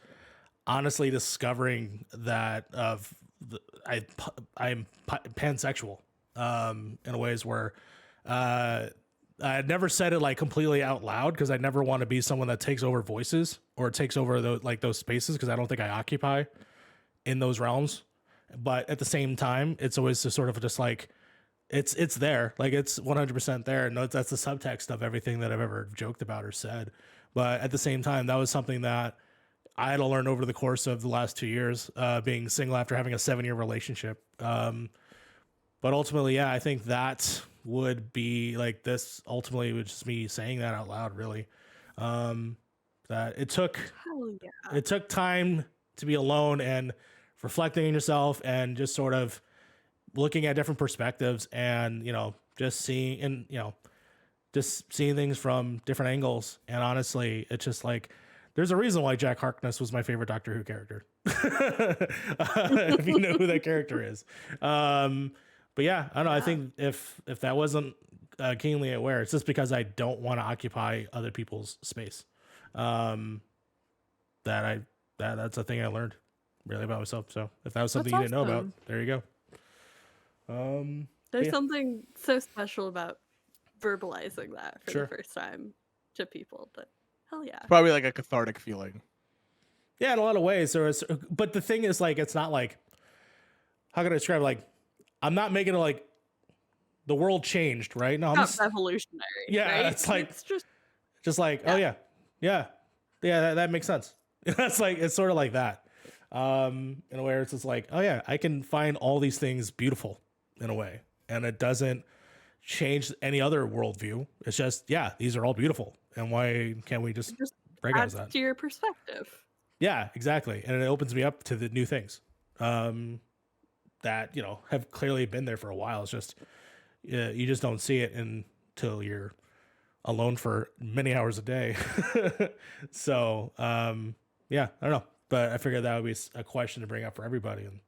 honestly discovering that I'm pansexual in a ways where I had never said it like completely out loud because I never want to be someone that takes over voices or takes over those spaces because I don't think I occupy in those realms. But at the same time, it's always just sort of just like it's there, like it's 100% there, and that's the subtext of everything that I've ever joked about or said. But at the same time, that was something that I had to learn over the course of the last 2 years, being single after having a 7-year relationship. But ultimately, yeah, I think that would be like this. Ultimately, was just me saying that out loud, really. That it took Hell yeah. it took time to be alone and reflecting on yourself and just sort of looking at different perspectives and just seeing things from different angles. And honestly, it's just like there's a reason why Jack Harkness was my favorite Doctor Who character. If you know who that character is. But yeah, I don't know. I think if that wasn't keenly aware, it's just because I don't want to occupy other people's space. That's a thing I learned really about myself. So if that was something That's you didn't know about, awesome. there you go. There's yeah. something so special about verbalizing that for Sure. the first time to people. But hell yeah. Probably like a cathartic feeling. Yeah, in a lot of ways. But the thing is, like, it's not like, how can I describe it? Like, I'm not making it like the world changed, right? No, I'm Not just revolutionary. Yeah, right? it's like- it's just like, oh yeah, Yeah, that makes sense. That's like it's sort of like that. In a way, it's just like, oh yeah, I can find all these things beautiful in a way, and it doesn't change any other worldview. It's just, yeah, these are all beautiful, and why can't we just It just recognize adds that? to your perspective. Yeah, exactly, and it opens me up to the new things that have clearly been there for a while. It's just you just don't see it until you're alone for many hours a day. So yeah, I don't know, but I figured that would be a question to bring up for everybody and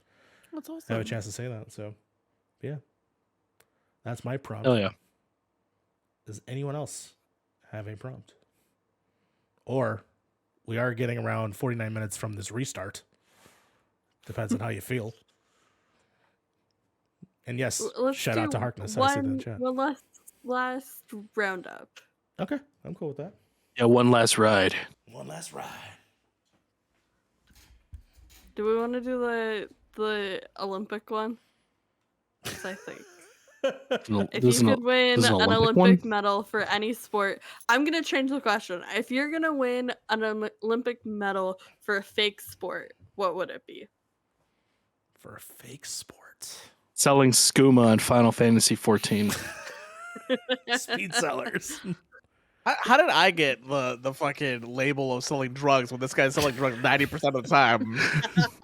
That's awesome. have a chance to say that. So yeah, that's my prompt. Oh yeah. Does anyone else have a prompt? Or we are getting around 49 minutes from this restart. Depends on how you feel. And yes, Let's shout out do to Harkness. I see that in one, the chat. one last roundup. Okay, I'm cool with that. Yeah, one last ride. One last ride. Do we want to do the Olympic one? 'Cause I think if you could win an Olympic medal for any sport, I'm gonna change the question. If you're gonna win an Olympic medal for a fake sport, what would it be? For a fake sport. Selling skooma on Final Fantasy 14. Speed sellers. How did I get the fucking label of selling drugs when this guy's selling drugs 90% of the time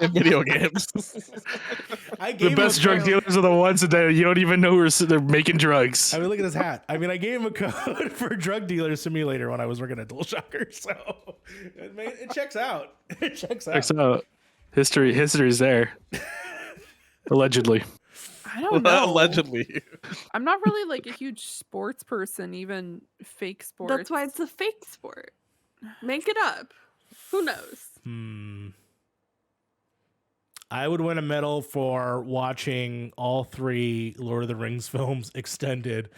in video games? The best drug dealers are the ones that you don't even know they're making drugs. I mean, look at his hat. I mean, I gave him a code for Drug Dealer Simulator when I was working at DualShocker, so it checks out. It checks out. Checks out. History's there. Allegedly. I don't know. Allegedly. I'm not really like a huge sports person, even fake sports. That's why it's a fake sport. Make it up. Who knows? I would win a medal for watching all 3 Lord of the Rings films extended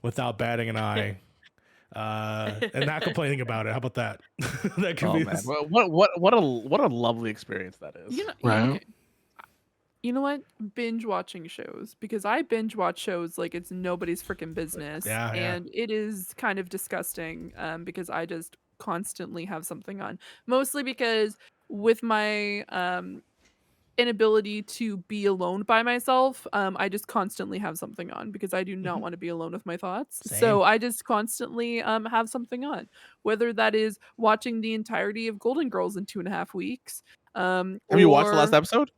without batting an eye. And not complaining about it. How about that? That could Oh be man, what a lovely experience that is. Right. You know what? Binge watching shows, because I binge watch shows like it's nobody's freaking business. Yeah. And it is kind of disgusting because I just constantly have something on. Mostly because with my inability to be alone by myself, I just constantly have something on because I do not want to be alone with my thoughts. Same. So I just constantly have something on, whether that is watching the entirety of Golden Girls in 2.5 weeks. Have you watched the last episode?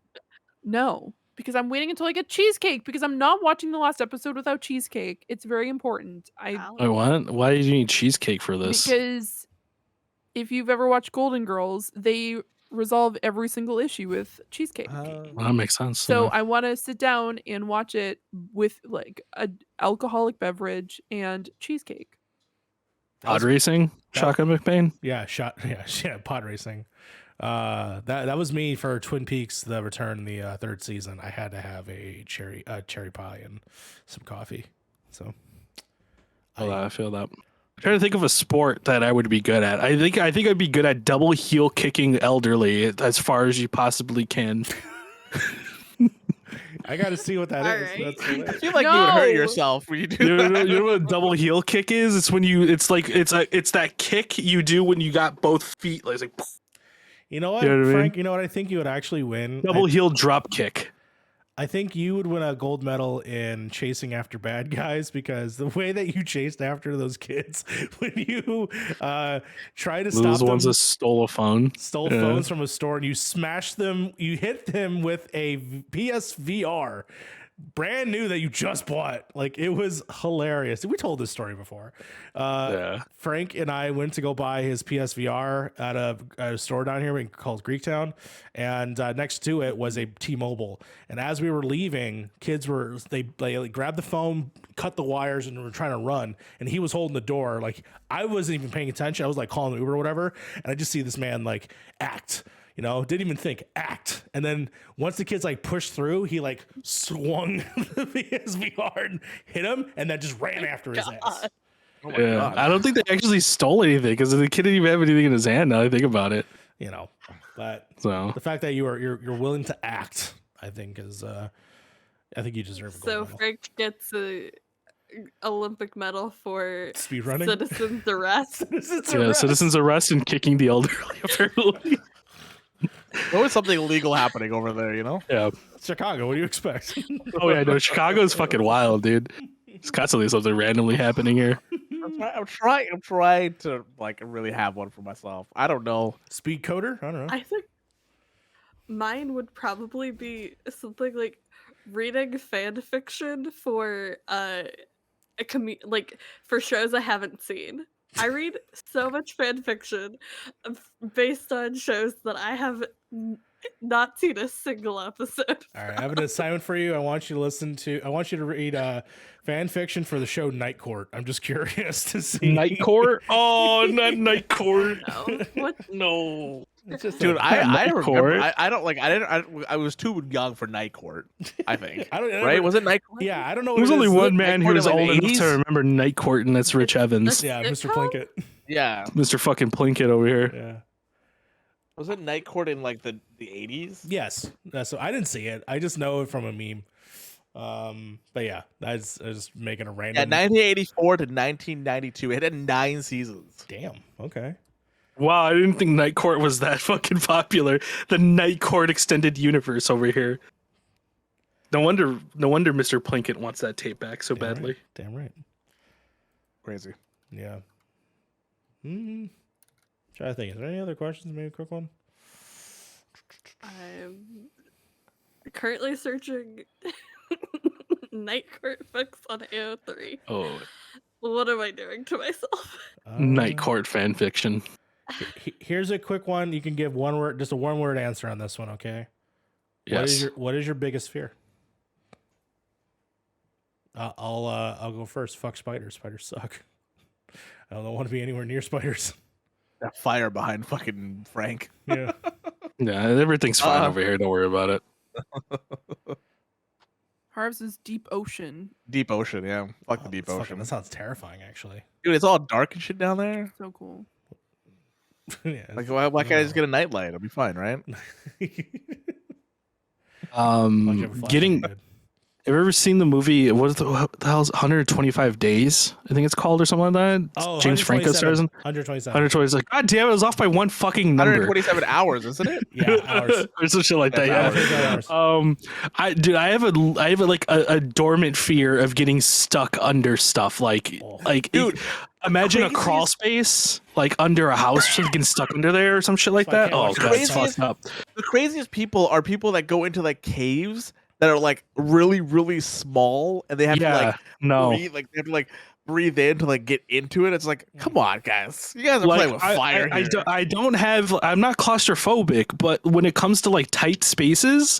No, because I'm waiting until I get cheesecake because I'm not watching the last episode without cheesecake. It's very important. Wait, what? Why did you need cheesecake for this? Because if you've ever watched Golden Girls, they resolve every single issue with cheesecake. Well, that makes sense. So I want to sit down and watch it with like an alcoholic beverage and cheesecake. Pod racing? Shotgun McBain? Yeah, pod racing. That was me for Twin Peaks: The Return, the 3rd season. I had to have a cherry pie and some coffee. So I feel that. I'm trying to think of a sport that I would be good at. I think I'd be good at double heel kicking elderly as far as you possibly can. I got to see what that is. Right. That's hilarious. I feel like you would hurt yourself when you do that. You know what a double heel kick is? It's when it's that kick you do when you got both feet. Like, You know what, You know what I mean? Frank? You know what I think you would actually win? double heel drop kick. I think you would win a gold medal in chasing after bad guys because the way that you chased after those kids when you try to stop Those them, ones that stole a phone. stole phones from a store, and you smashed them, you hit them with a PSVR, brand new that you just bought. Like, it was hilarious. We told this story before. Yeah. Frank and I went to go buy his PSVR at a store down here called Greektown, and next to it was a T-Mobile. And as we were leaving, kids they grabbed the phone, cut the wires, and were trying to run. And he was holding the door. Like, I wasn't even paying attention. I was like calling Uber or whatever, and I just see this man like act. Didn't even think, act. And then once the kids like pushed through, he like swung the PSVR and hit him, and then just ran after his ass. Oh my Yeah. God. I don't think they actually stole anything because the kid didn't even have anything in his hand. Now I think about it. But So the fact that you're willing to act, I think is I think you deserve a gold So medal. Frank gets a Olympic medal for Speedrunning? citizens arrest. Citizens Yeah, arrest. citizens arrest and kicking the elderly. Apparently. There's always something illegal happening over there, you know? Yeah. Chicago, what do you expect? Oh yeah, no, Chicago's fucking wild, dude. There's constantly something randomly happening here. I'm trying to like really have one for myself. I don't know. Speed coder? I don't know. I think mine would probably be something like reading fan fiction for like for shows I haven't seen. I read so much fan fiction based on shows that I have not seen a single episode. All right, I have an assignment for you. I want you to read fan fiction for the show Night Court. I'm just curious to see. Night Court? Oh, not Night Court. No, what? No. It's just Dude, a- I Night remember. Court. I don't like. I was too young for Night Court. I think. I don't Right? Was it Night Court? Yeah, I don't know. What There's it only is. one man Court who's in, like, old the enough 80s? to remember Night Court, and that's Rich Evans. Yeah, Mr. Sitcom? Plinkett. Yeah. Mr. fucking Plinkett over here. Yeah. Was it Night Court in like the 80s? Yes. So I didn't see it. I just know it from a meme. But yeah, I was just making a Yeah, random. 1984 to 1992. It had 9 seasons. Damn. Okay. Wow, I didn't think Night Court was that fucking popular. The Night Court extended universe over here. No wonder Mr. Plinkett wants that tape back so Damn badly. Right. Damn right. Crazy. Yeah. Try to think. Is there any other questions? Maybe a quick one. I'm currently searching Night Court books on AO3. Oh, What am I doing to myself? Night Court fan fiction. Here's a quick one. You can give one word, just a one-word answer on this one. Okay. Yes. What is your biggest fear? I'll go first. Fuck spiders. Spiders suck. I don't want to be anywhere near spiders. That fire behind fucking Frank. Yeah. Yeah, everything's fine over here. Don't worry about it. Harv's is deep ocean. Deep ocean, yeah. Fuck the Oh, deep that's ocean. that sounds terrifying, actually. Dude, it's all dark and shit down there. So cool. Yeah. Like, why can't I just get a nightlight? It'll be fine, right? Getting. Have you ever seen the movie? What the hell's 125 Days? I think it's called or something like that. Oh, James Franco stars in 127. 120. Like, God damn it, I was off by one fucking number. 127 hours, isn't it? Yeah, hours. or some shit like that. That's Yeah. hours. I have a dormant fear of getting stuck under stuff. Like, Dude, imagine a craziest- crawl space like under a house, just getting stuck under there or some shit like So I that. can't Oh watch god, it's Craziest- fucked up. The craziest people are people that go into like caves that are like really, really small, and they have to like no. breathe, like they have to like breathe in to like get into it. It's like, come on, guys, you guys are playing with fire. here. I'm not claustrophobic, but when it comes to like tight spaces,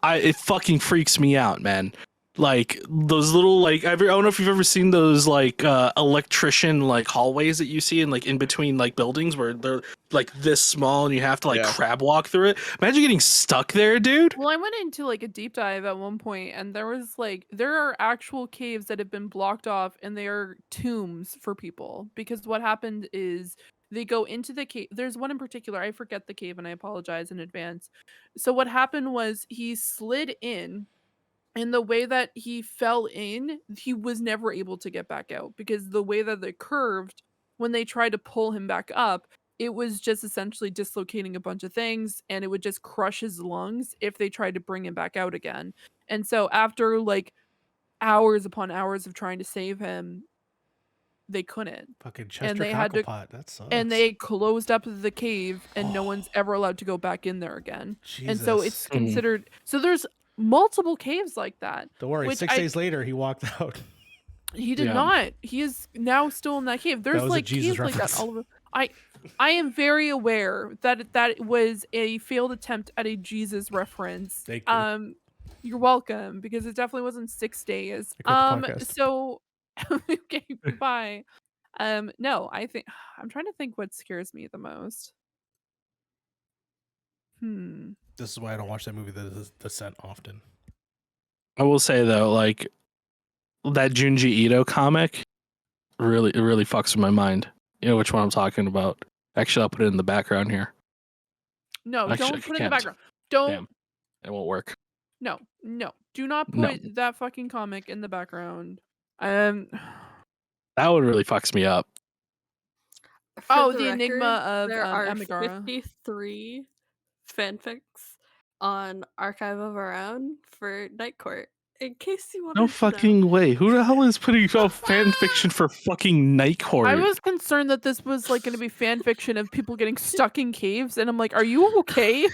it fucking freaks me out, man. Like those little like I don't know if you've ever seen those like electrician like hallways that you see in like in between like buildings where they're like this small and you have to like crab walk through it. Imagine getting stuck there, dude. Well, I went into like a deep dive at one point, and there are actual caves that have been blocked off, and they are tombs for people. Because what happened is they go into the cave. There's one in particular, I forget the cave, and I apologize in advance. So what happened was he slid in. And the way that he fell in, he was never able to get back out because the way that they curved, when they tried to pull him back up, it was just essentially dislocating a bunch of things and it would just crush his lungs if they tried to bring him back out again. And so after like hours upon hours of trying to save him, they couldn't. Fucking Chester they had to- Cocklepot. That sucks. And they closed up the cave and no one's ever allowed to go back in there again. And so it's Jesus. considered, so there's multiple caves like that. Don't worry. which 6 days later, he walked out. He did Yeah. not. He is now still in that cave. There's was a like Jesus caves like that reference. all over. I am very aware that that was a failed attempt at a Jesus reference. Thank you. You're welcome because it definitely wasn't 6 days. I quit the podcast. So okay, bye. No, I think I'm trying to think what scares me the most. This is why I don't watch that movie, The Descent, often. I will say though, like that Junji Ito comic really fucks with my mind. You know which one I'm talking about. Actually, I'll put it in the background here. No, Actually, don't I put it in the can't. background. Don't. Damn. It won't work. No. Do not No. put that fucking comic in the background. Um. That one really fucks me up. Oh, For the Enigma of there are Amigara. 53 fanfics on Archive of Our Own for Night Court. In case you wanted No to know. fucking way. Who the hell is putting out fan fiction for fucking Night Court? I was concerned that this was like going to be fan fiction of people getting stuck in caves, and I'm like, are you okay?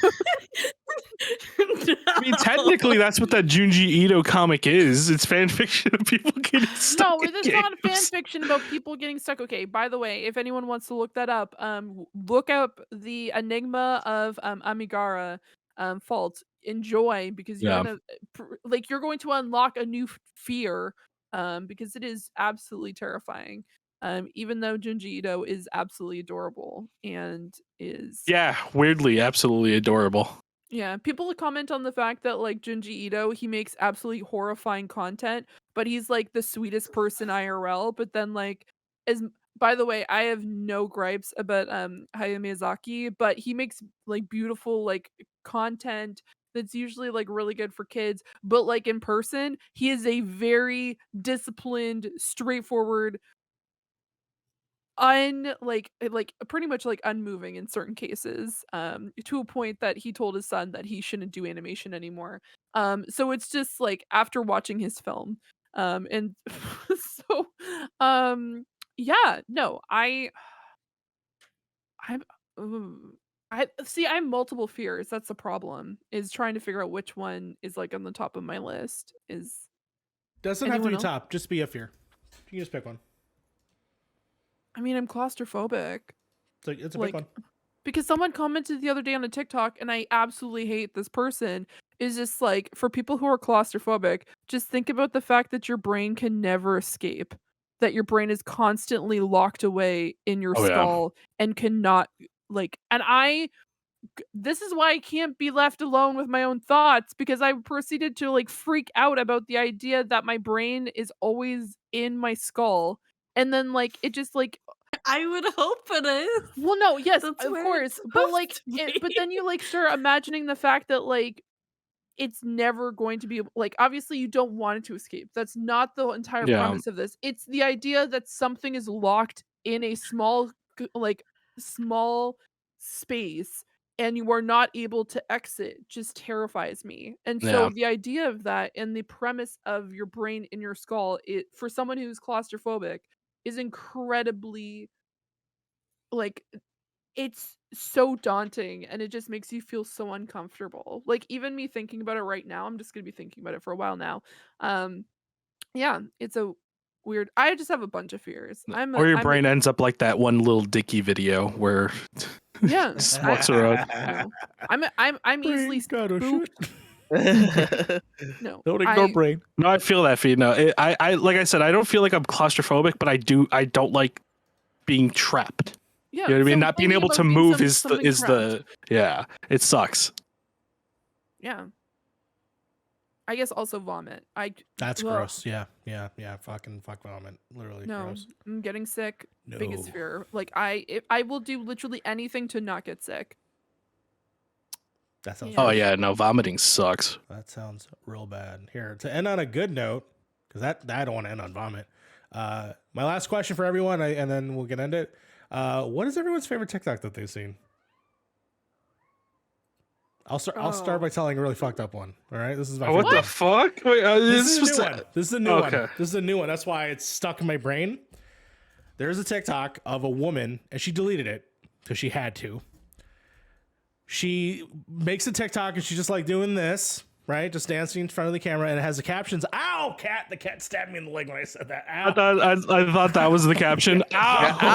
I mean, technically, that's what that Junji Ito comic is. It's fan fiction of people getting stuck. No, in it's not a fan caves. fiction about people getting stuck. Okay, by the way, if anyone wants to look that up, look up the Enigma of Amigara Fault. Enjoy, because you're Yeah. gonna like you're going to unlock a new fear, because it is absolutely terrifying. Even though Junji Ito is absolutely adorable and is Yeah, weirdly, absolutely adorable. yeah, people comment on the fact that like Junji Ito, he makes absolutely horrifying content, but he's like the sweetest person IRL. But then like by the way, I have no gripes about Hayao Miyazaki, but he makes like beautiful like content that's usually like really good for kids. But like in person, he is a very disciplined, straightforward, like pretty much like unmoving in certain cases, to a point that he told his son that he shouldn't do animation anymore. So it's just like after watching his film, and so yeah, no, I'm ooh, I see, I have multiple fears. That's the problem, is trying to figure out which one is like on the top of my list. Is Doesn't have to anyone be else? top. Just be a fear. You can just pick one. I mean, I'm claustrophobic. It's a Like, big one. because someone commented the other day on a TikTok, and I absolutely hate this person, is just like, for people who are claustrophobic, just think about the fact that your brain can never escape. That your brain is constantly locked away in your Oh, yeah. skull and cannot like, and this is why I can't be left alone with my own thoughts, because I proceeded to like freak out about the idea that my brain is always in my skull. And then like it just like, I would hope it is. well, no, yes, That's of where course, it's but like, supposed to but be. then you like start imagining the fact that like it's never going to be like, obviously you don't want it to escape. That's not the entire Yeah. premise of this. It's the idea that something is locked in a small space and you are not able to exit just terrifies me. And so Yeah. the idea of that and the premise of your brain in your skull, it for someone who's claustrophobic, is incredibly like, it's so daunting, and it just makes you feel so uncomfortable. Like, even me thinking about it right now, I'm just gonna be thinking about it for a while now. Um, yeah, it's a weird, I just have a bunch of fears. Or your brain ends up like that one little Dicky video where Yeah, just walks around. no. I'm easily Brain gotta spooked. shoot. No, Don't ignore I brain. No, I feel that feed. No, I like I said, I don't feel like I'm claustrophobic, but I don't like being trapped. yeah, You know what I mean? so Not being thinking able to about being move something is trapped. yeah, it sucks. Yeah. I guess also vomit. That's Ugh. gross. Yeah. Fuck vomit. Literally No, gross. I'm getting sick. Biggest No. fear. Like I will do literally anything to not get sick. That sounds. Oh Yeah. yeah, no, vomiting sucks. That sounds real bad. Here, to end on a good note, because I don't want to end on vomit. My last question for everyone, and then we can end it. What is everyone's favorite TikTok that they've seen? I'll start by telling a really fucked up one. All right, this is my What favorite the fuck? Wait, This is a new one. This is a new Okay. one. This is a new one. That's why it's stuck in my brain. There's a TikTok of a woman, and she deleted it because she had to. She makes a TikTok, and she's just like doing this, right? Just dancing in front of the camera, and it has the captions, "Ow, cat!" The cat stabbed me in the leg when I said that. Ow, I thought that was the caption. Ow, Ow,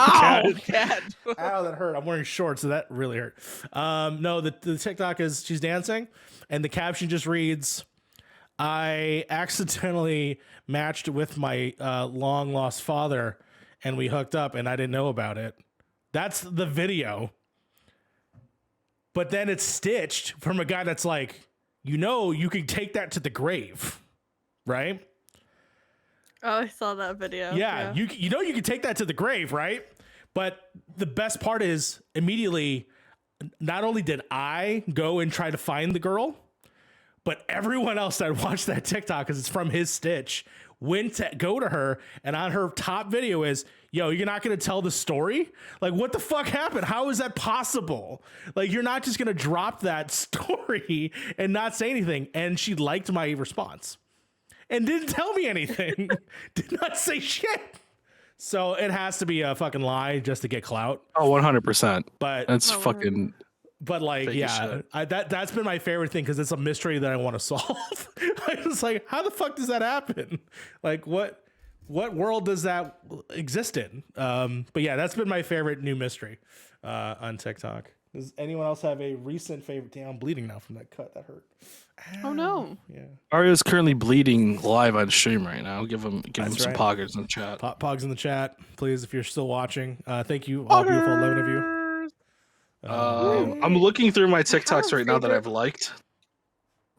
cat. cat. ow, that hurt. I'm wearing shorts, so that really hurt. No, the TikTok is she's dancing, and the caption just reads, "I accidentally matched with my long lost father, and we hooked up, and I didn't know about it." That's the video. But then it's stitched from a guy that's like, you can take that to the grave, right? Oh, I saw that video. Yeah, you can take that to the grave, right? But the best part is immediately, not only did I go and try to find the girl, but everyone else that watched that TikTok, because it's from his stitch, went to go to her, and on her top video is, yo, you're not going to tell the story? Like, what the fuck happened? How is that possible? Like, you're not just going to drop that story and not say anything. And she liked my response and didn't tell me anything. Did not say shit. So it has to be a fucking lie just to get clout. Oh, 100%. But That's fucking. But like, fake as yeah, shit. that's been my favorite thing because it's a mystery that I want to solve. I was like, how the fuck does that happen? Like, what world does that exist in? But yeah, that's been my favorite new mystery on TikTok. Does anyone else have a recent favorite? Damn, I'm bleeding now from that cut. That hurt. Oh no. Yeah. Ario's currently bleeding live on stream right now. Give him That's some right. poggers in the chat. Pogs in the chat, please, if you're still watching. Thank you, all beautiful 11 of you. I'm looking through my TikToks a right now that I've favorite- liked.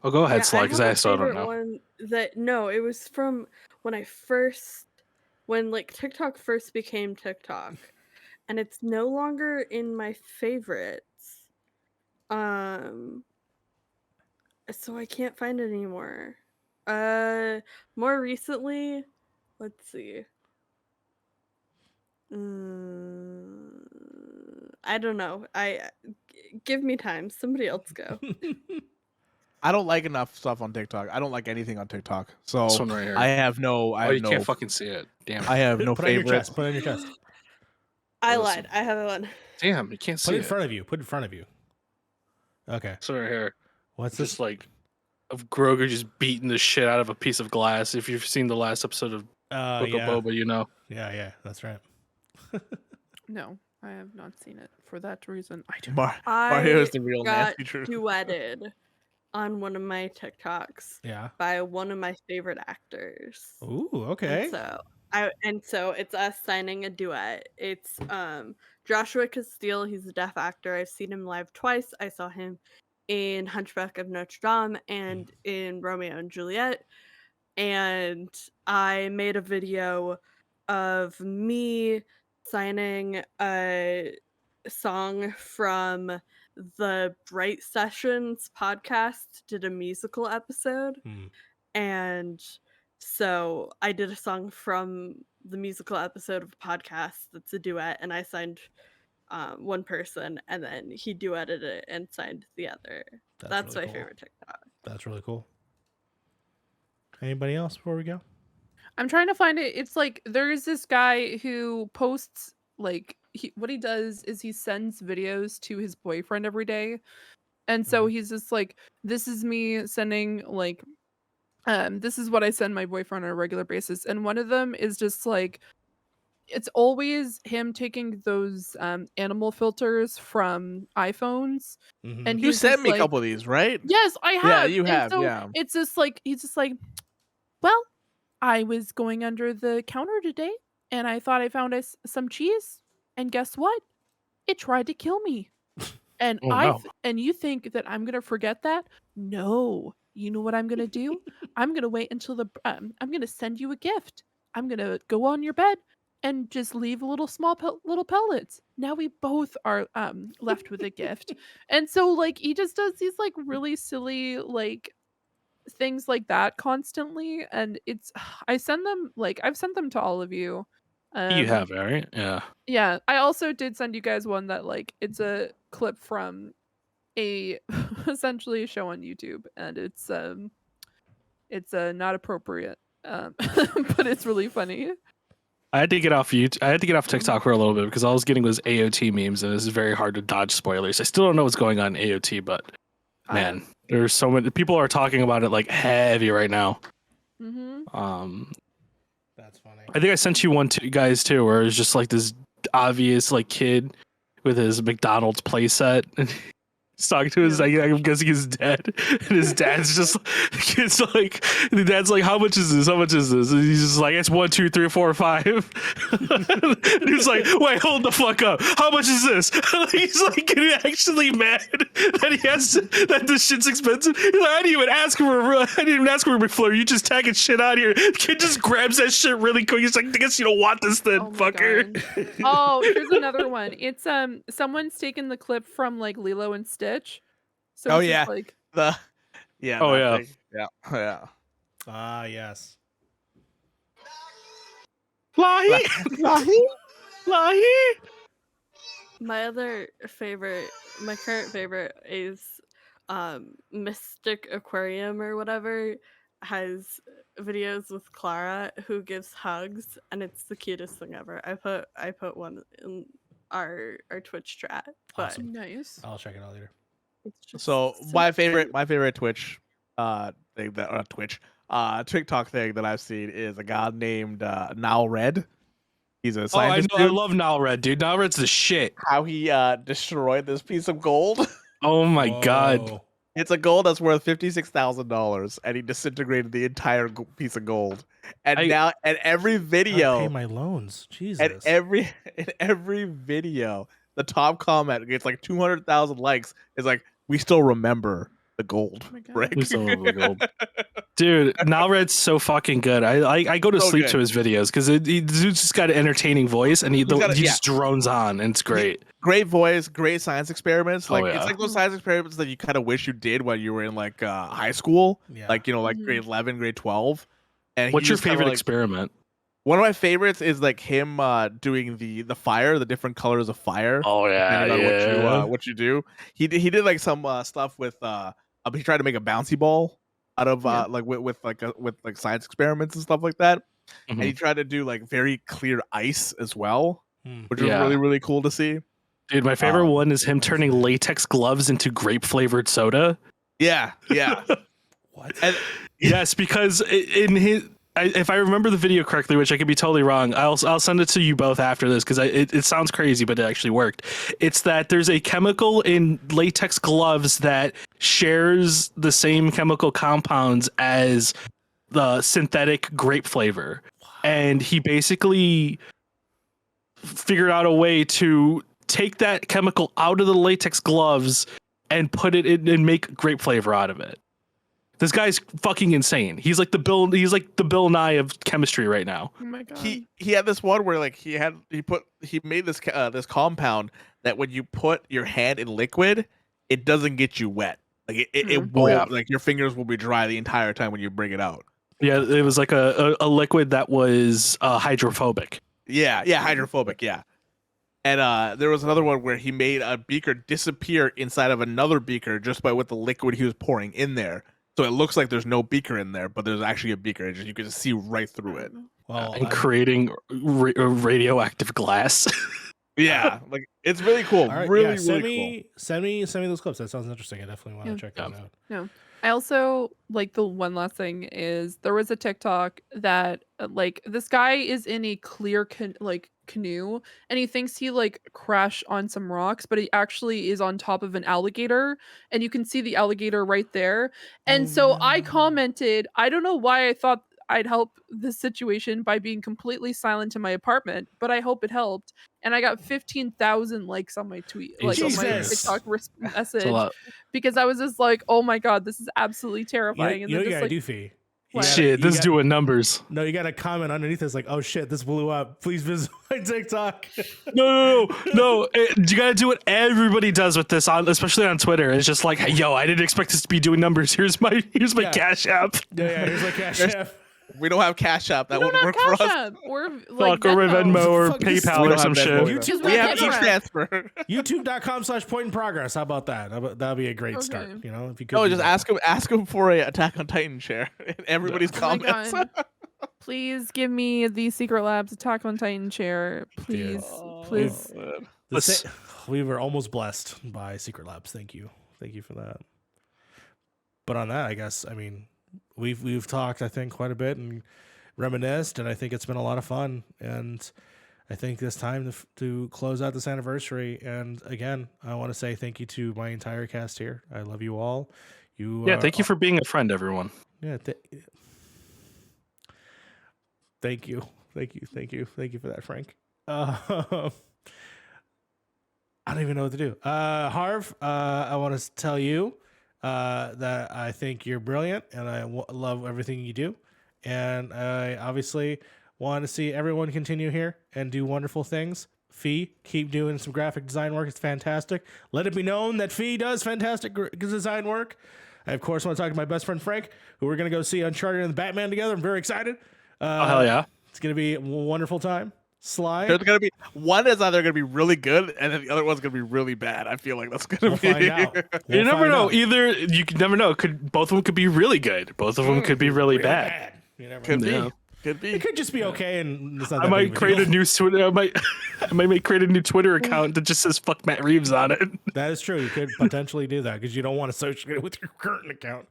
Oh, go ahead, Sly, because have I a still don't favorite know. One that it was from when like TikTok first became TikTok, and it's no longer in my favorites. So I can't find it anymore. More recently, let's see. I don't know. Give me time. Somebody else go. I don't like enough stuff on TikTok. I don't like anything on TikTok. So This one right here. I have no. Oh, you can't fucking see it. Damn it. I have no Put it on your favorites. chest. Put it on your chest. I Listen. lied. I have one. Damn, you can't see Put it it. in front of you. Put it in front of you. Okay. So right here. What's It's this? just like of Grogu just beating the shit out of a piece of glass. If you've seen the last episode of Book Yeah. of Boba, you know. Yeah. That's right. No, I have not seen it for that reason. I do. Mario is the real got nasty truth. duetted on one of my TikToks Yeah. by one of my favorite actors. Ooh. Okay. And so it's us signing a duet. It's Joshua Castile. He's a deaf actor. I've seen him live twice. I saw him in Hunchback of Notre Dame and in Romeo and Juliet. And I made a video of me signing a song from the Bright Sessions podcast, did a musical episode. And so I did a song from the musical episode of a podcast that's a duet, and I signed one person, and then he duetted it and signed the other. That's really my cool. favorite TikTok. That's really cool. Anybody else before we go? I'm trying to find it. It's like there's this guy who posts like what he does is he sends videos to his boyfriend every day. And so he's just like, this is me sending like this is what I send my boyfriend on a regular basis. And one of them is just like it's always him taking those animal filters from iPhones. And You he's sent just me a like, couple of these, right? yes, I have. Yeah, you And have. so Yeah. it's just like he's just like, well, I was going under the counter today and I thought I found some cheese, and guess what? It tried to kill me. And Oh, no. and you think that I'm gonna forget that? No. You know what I'm gonna do? I'm gonna wait until I'm gonna send you a gift. I'm gonna go on your bed and just leave little small little pellets. Now we both are left with a gift. And so like he just does these like really silly like things like that constantly, and it's I've sent them to all of you. You have it, right? Yeah. Yeah, I also did send you guys one that like it's a clip from a essentially a show on YouTube, and it's not appropriate, but it's really funny. I had to get off YouTube. I had to get off TikTok for a little bit because all I was getting was AOT memes, and it's very hard to dodge spoilers. I still don't know what's going on in AOT, but man, there's so many people are talking about it like heavy right now. That's funny. I think I sent you one to you guys too, where it's just like this obvious like kid with his McDonald's playset, and he's talking to his. I'm guessing his dad, and his dad's just. It's like the dad's like, "How much is this? How much is this?" And he's just like, "It's 1, 2, 3, 4, 5." And he's like, "Wait, hold the fuck up! How much is this?" He's like getting actually mad that he has that this shit's expensive. He's like, "I didn't even ask for a McFlurry. You just tagging shit out here." The kid just grabs that shit really quick. He's like, "I guess you don't want this then, Oh my fucker." God. Oh, here's another one. It's someone's taken the clip from like Lilo and Stitch. So Oh, it's just, yeah. like The yeah. Oh, that yeah. thing. Yeah. Ah, yes. Lahi. Lahi. My other favorite, my current favorite is Mystic Aquarium or whatever has videos with Clara who gives hugs, and it's the cutest thing ever. I put one in our Twitch chat, but Awesome. Nice. I'll check it out later. it's just So so my cute. favorite Twitch thing that Twitch TikTok thing that I've seen is a guy named Now Red. He's a Oh, I scientist. know. I Dude. love Nalred, dude. Nalred's the shit. How he destroyed this piece of gold. Oh my god. Whoa. It's a gold that's worth $56,000, and he disintegrated the entire piece of gold. And now, and every Gotta video, pay my loans. Jesus. and every video, the top comment gets like 200,000 likes. Is like, we still remember the gold. Oh my God. Rick. We still love the gold. Dude, Nalred's so fucking good. I go to So sleep good. to his videos because the dude's just got an entertaining voice, and he just drones on, and it's great. Great voice, great science experiments. Like Oh, yeah. it's like those science experiments that you kind of wish you did when you were in like high school, Yeah. like like Mhm. grade 11, grade 12. And he What's your just kinda, favorite like, experiment? One of my favorites is like him doing the fire, the different colors of fire. Oh Depending on what you do. He did like some stuff with he tried to make a bouncy ball out of Yeah. like with science experiments and stuff like that. And Mhm. he tried to do like very clear ice as well, Hmm. which was Yeah. really, really cool to see. Dude, my favorite one is him turning latex gloves into grape flavored soda. Yeah, yeah. What? And Yes, because in his, if I remember the video correctly, which I could be totally wrong, I'll send it to you both after this because it sounds crazy, but it actually worked. It's that there's a chemical in latex gloves that shares the same chemical compounds as the synthetic grape flavor, and he basically figured out a way to take that chemical out of the latex gloves and put it in and make grape flavor out of it. This guy's fucking insane. He's like the Bill Nye of chemistry right now. Oh my God. he had this one where like he made this this compound that when you put your hand in liquid, it doesn't get you wet. Like it won't, yeah. like your fingers will be dry the entire time when you bring it out. Yeah, it was like a liquid that was hydrophobic. Yeah, hydrophobic, yeah. And there was another one where he made a beaker disappear inside of another beaker just by with the liquid he was pouring in there. So it looks like there's no beaker in there, but there's actually a beaker. You can just see right through it. Well, And creating radioactive glass. Yeah, like it's really cool. all right, Really, yeah, send really cool. me those clips. That sounds interesting. I definitely want to check Yeah. those out. I also like the one last thing is there was a TikTok that like this guy is in a clear canoe and he thinks he like crashed on some rocks, but he actually is on top of an alligator and you can see the alligator right there. And Oh, so I no. commented, I don't know why I thought I'd help this situation by being completely silent in my apartment, but I hope it helped. And I got 15,000 likes on my tweet, like on my Jesus. TikTok It's a message, lot. because I was just like, "Oh my god, this is absolutely terrifying." You know what you just gotta like, do, Fee? What? Shit, this is doing numbers. No, you got to comment underneath. It's like, oh shit, this blew up. Please visit my TikTok. No. You gotta do what everybody does with this, especially on Twitter. It's just like, hey, yo, I didn't expect this to be doing numbers. Here's my Yeah. Cash App. Yeah, here's my Cash App. We don't have Cash App. That we won't don't work have for Cash us. App or like Fuck, or Venmo or Fuck this- PayPal We or don't some have shit. Venmo. YouTube We have Venmo. e-transfer. YouTube.com/point-in-progress. How about that? That'd be a great start. Okay. You know, if you could. No, do just that. ask him for a Attack on Titan share in everybody's Oh my comments. God. Please give me the Secret Labs Attack on Titan chair, please, please. The sa- we were almost blessed by Secret Labs. Thank you for that. But on that, I guess, I mean, we've talked, I think, quite a bit and reminisced, and I think it's been a lot of fun. And I think it's time to close out this anniversary. And again, I want to say thank you to my entire cast here. I love you all. Thank you for being a friend, everyone. Yeah. Thank you for that, Frank. I don't even know what to do. Harv, I want to tell you that I think you're brilliant and I love everything you do. And I obviously want to see everyone continue here and do wonderful things. Fee, keep doing some graphic design work. It's fantastic. Let it be known that Fee does fantastic design work. I, of course, want to talk to my best friend, Frank, who we're going to go see Uncharted and the Batman together. I'm very excited. Oh, hell yeah. It's gonna be a wonderful time. Sly, There's gonna be one is either gonna be really good, and then the other one's gonna be really bad. I feel like that's gonna we'll be. find out. You We'll never find know. out. Either you could never know. Could both of them could be really good. Both of them could be really bad. You never Could know. be. Could be. It could just be okay, and it's not I that big might of create a deal. new Twitter. I might create a new Twitter account that just says "fuck Matt Reeves" on it. That is true. You could potentially do that because you don't want to associate it with your current account.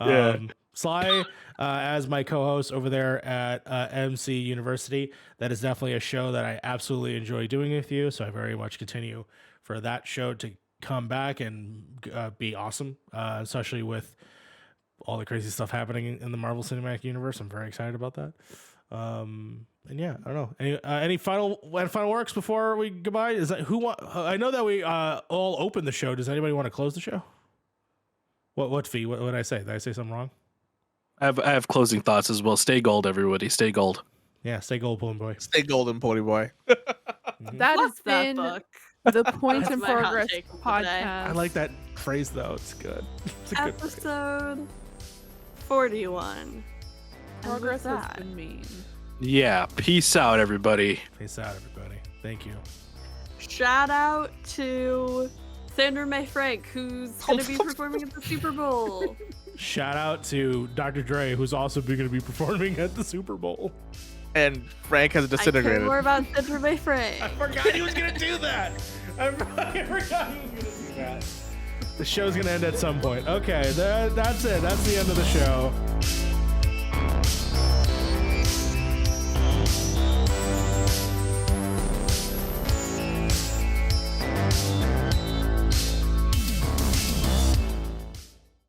Yeah. Sly, as my co-host over there at MC University, that is definitely a show that I absolutely enjoy doing with you. So I very much continue for that show to come back and be awesome, especially with all the crazy stuff happening in the Marvel Cinematic Universe. I'm very excited about that. And yeah, I don't know. Any final works before we goodbye? Is that I know that we all opened the show. Does anybody want to close the show? What fee? What did I say? Did I say something wrong? I have closing thoughts as well. Stay gold, everybody. Stay gold. Yeah, stay gold, Balloon Boy. Stay golden, Pony Boy. That has Fuck that been book. the Point That's in my hot Progress take of the day. podcast. I like that phrase though. It's good. It's a good phrase. Episode 41. And with Progress has that, been mean. Yeah. Peace out, everybody. Peace out, everybody. Thank you. shout out to Sandra May Frank, who's going to be performing at the Super Bowl. Shout out to Dr. Dre, who's also going to be performing at the Super Bowl. And Frank has I care disintegrated. more about Sandra May Frank. I forgot he was going to do that. I forgot he was going to do that. The show's going to end at some point. Okay, that's it. That's the end of the show.